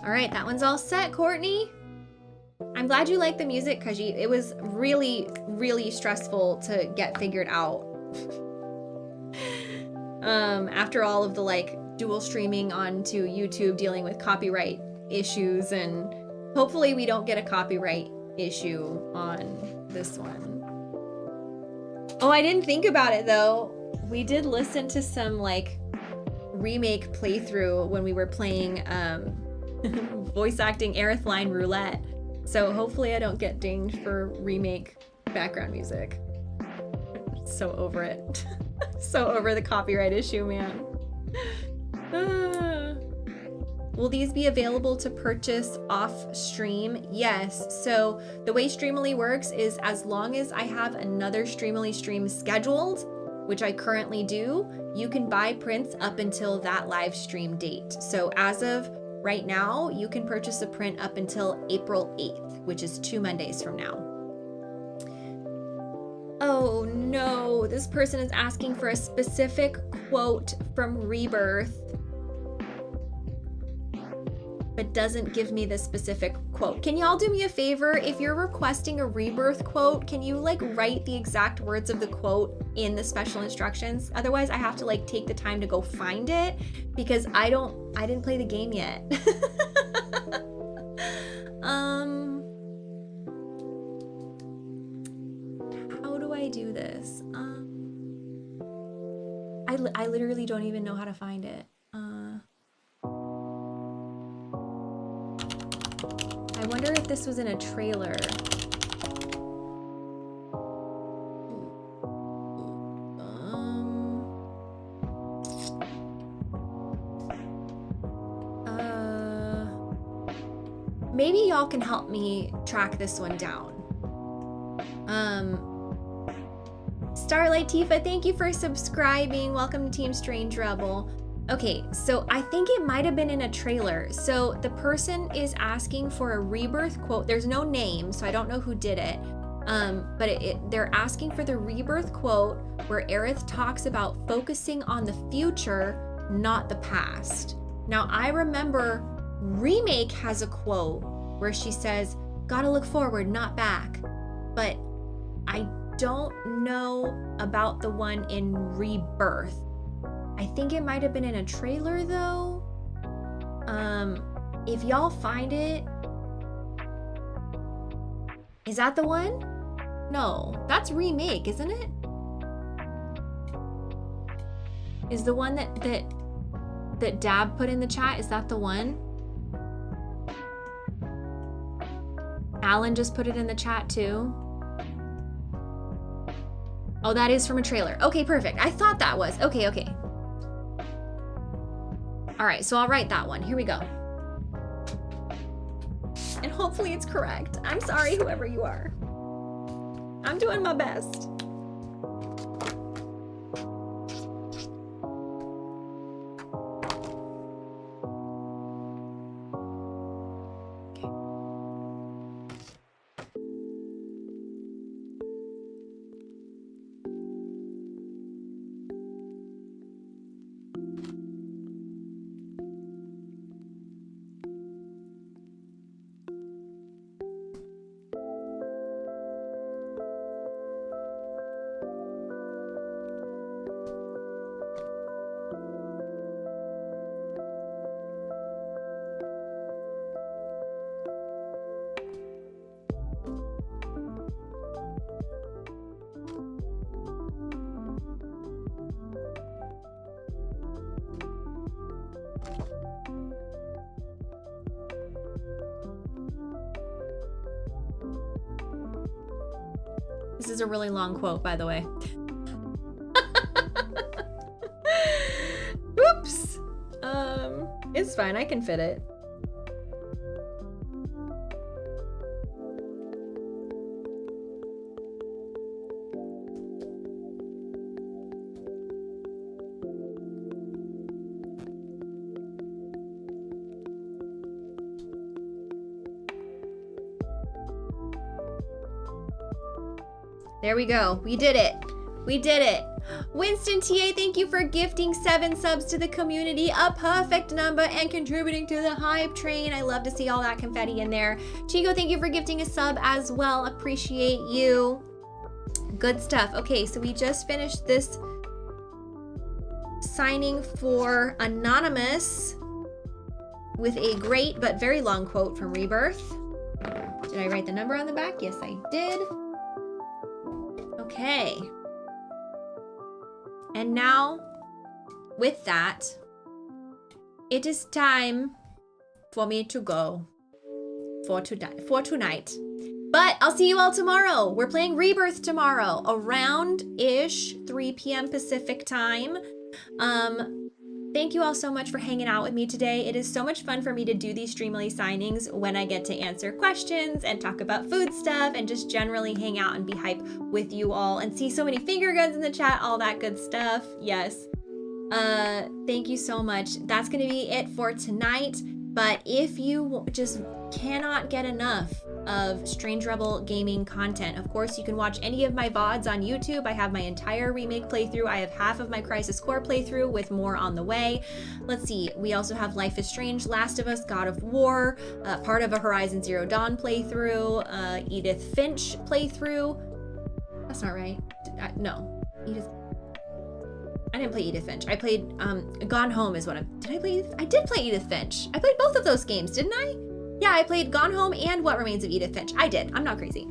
All right, that one's all set, Courtney. I'm glad you like the music, Kaji. It was really, really stressful to get figured out. After all of the like dual streaming onto YouTube, dealing with copyright issues, and hopefully we don't get a copyright issue on this one. Oh, I didn't think about it though. We did listen to some like remake playthrough when we were playing voice acting Aerith line roulette. So hopefully I don't get dinged for remake background music. So over it. So over the copyright issue, man. Will these be available to purchase off stream? Yes. So the way Streamily works is as long as I have another Streamily stream scheduled, which I currently do, you can buy prints up until that live stream date. So as of right now, you can purchase a print up until April 8th, which is 2 Mondays from now. Oh no, this person is asking for a specific quote from Rebirth, but doesn't give me the specific quote. Can y'all do me a favor? If you're requesting a Rebirth quote, can you like write the exact words of the quote in the special instructions? Otherwise I have to like take the time to go find it because I didn't play the game yet. How do I do this? I literally don't even know how to find it. I wonder if this was in a trailer. Maybe y'all can help me track this one down. Starlight Tifa, thank you for subscribing. Welcome to Team Strange Rebel. Okay, so I think it might have been in a trailer. So the person is asking for a Rebirth quote. There's no name, so I don't know who did it. But they're asking for the Rebirth quote where Aerith talks about focusing on the future, not the past. Now, I remember Remake has a quote where she says, "Gotta look forward, not back." But I don't know about the one in Rebirth. I think it might have been in a trailer though. If y'all find it, is that the one? No, that's Remake, isn't it? Is the one that Dab put in the chat, is that the one? Alan just put it in the chat too. Oh, that is from a trailer. Okay, perfect. I thought that was. Okay. All right, so I'll write that one. Here we go. And hopefully it's correct. I'm sorry, whoever you are. I'm doing my best. This is a really long quote, by the way. Whoops. It's fine, I can fit it. There we go. We did it. We did it. Winston TA, thank you for gifting 7 subs to the community, a perfect number, and contributing to the hype train. I love to see all that confetti in there. Chico, thank you for gifting a sub as well. Appreciate you. Good stuff. Okay, so we just finished this signing for Anonymous with a great but very long quote from Rebirth. Did I write the number on the back? Yes, I did. Okay. And now, with that, it is time for me to go for tonight. But I'll see you all tomorrow. We're playing Rebirth tomorrow, around-ish 3 p.m. Pacific time. Thank you all so much for hanging out with me today. It is so much fun for me to do these Streamily signings when I get to answer questions and talk about food stuff and just generally hang out and be hype with you all and see so many finger guns in the chat, all that good stuff. Yes. Thank you so much. That's going to be it for tonight. But if you just cannot get enough of Strange Rebel gaming content, of course you can watch any of my VODs on YouTube. I have my entire remake playthrough. I have half of my Crisis Core playthrough with more on the way. Let's see, we also have Life is Strange, Last of Us, God of War, part of a Horizon Zero Dawn playthrough, Edith Finch playthrough. That's not right. No, Edith. I didn't play Edith Finch. I played Gone Home is what did I play? I did play Edith Finch. I played both of those games, didn't I? Yeah, I played Gone Home and What Remains of Edith Finch. I did. I'm not crazy.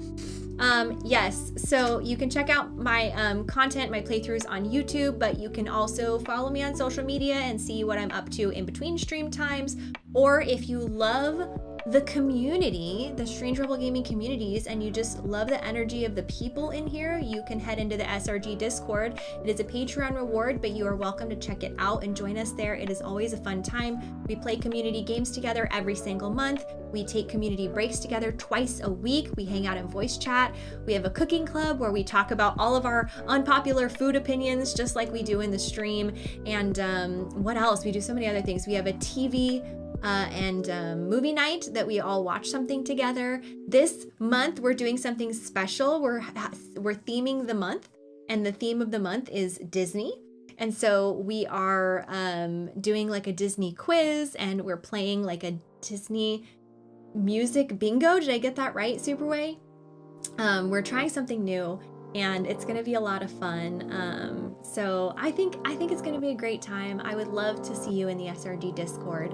Yes, so you can check out my content, my playthroughs on YouTube, but you can also follow me on social media and see what I'm up to in between stream times. Or if you love the community, the Strange Rebel Gaming communities, and you just love the energy of the people in here, you can head into the SRG Discord. It is a Patreon reward, but you are welcome to check it out and join us there. It is always a fun time. We play community games together every single month. We take community breaks together twice a week. We hang out in voice chat. We have a cooking club where we talk about all of our unpopular food opinions, just like we do in the stream. And what else? We do so many other things. We have a TV and movie night that we all watch something together. This month we're doing something special. We're theming the month, and the theme of the month is Disney. And so we are doing like a Disney quiz, and we're playing like a Disney music bingo. Did I get that right, Superway? We're trying something new, and it's gonna be a lot of fun. So I think it's gonna be a great time. I would love to see you in the SRG Discord,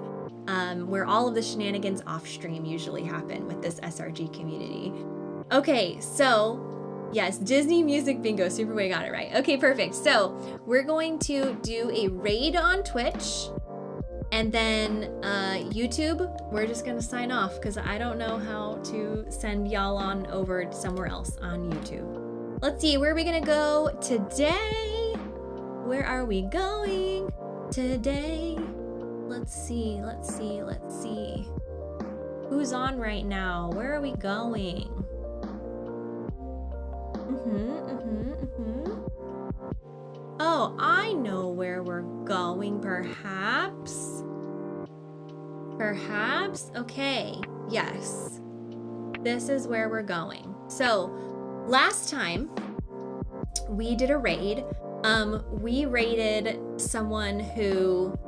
where all of the shenanigans off stream usually happen with this SRG community. Okay, so yes, Disney music bingo. Superway got it right. Okay, perfect. So we're going to do a raid on Twitch, and then YouTube, we're just gonna sign off because I don't know how to send y'all on over somewhere else on YouTube. Let's see, where are we gonna go today? Where are we going today? Let's see. Who's on right now? Where are we going? Oh, I know where we're going, perhaps? Perhaps? Okay, yes. This is where we're going. So, last time we did a raid. We raided someone who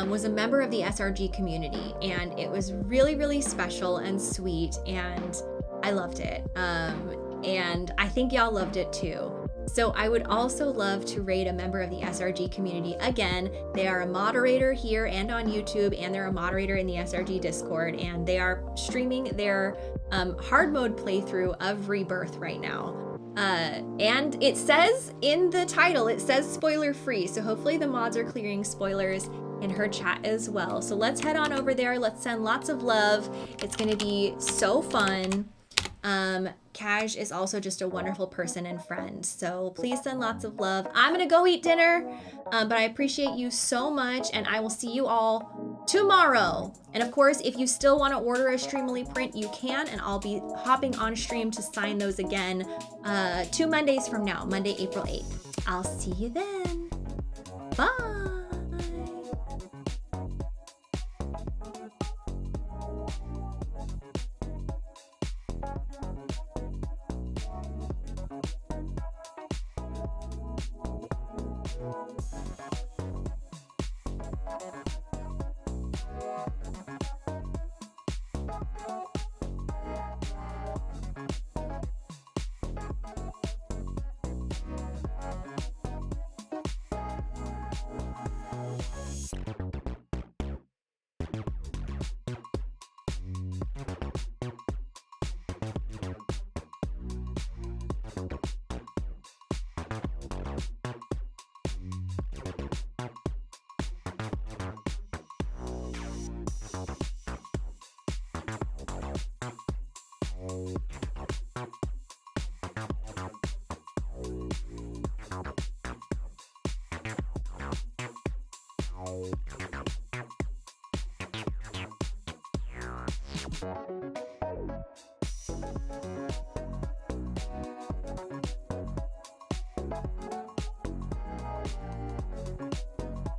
was a member of the SRG community, and it was really, really special and sweet, and I loved it. And I think y'all loved it too. So I would also love to raid a member of the SRG community. Again, they are a moderator here and on YouTube, and they're a moderator in the SRG Discord, and they are streaming their hard mode playthrough of Rebirth right now. And it says in the title, it says spoiler free. So hopefully the mods are clearing spoilers in her chat as well. So let's head on over there. Let's send lots of love. It's gonna be so fun. Cash is also just a wonderful person and friend. So please send lots of love. I'm gonna go eat dinner, but I appreciate you so much, and I will see you all tomorrow. And of course, if you still want to order a Streamily print, you can, and I'll be hopping on stream to sign those again 2 Mondays from now, Monday, April 8th. I'll see you then. Bye. Bye.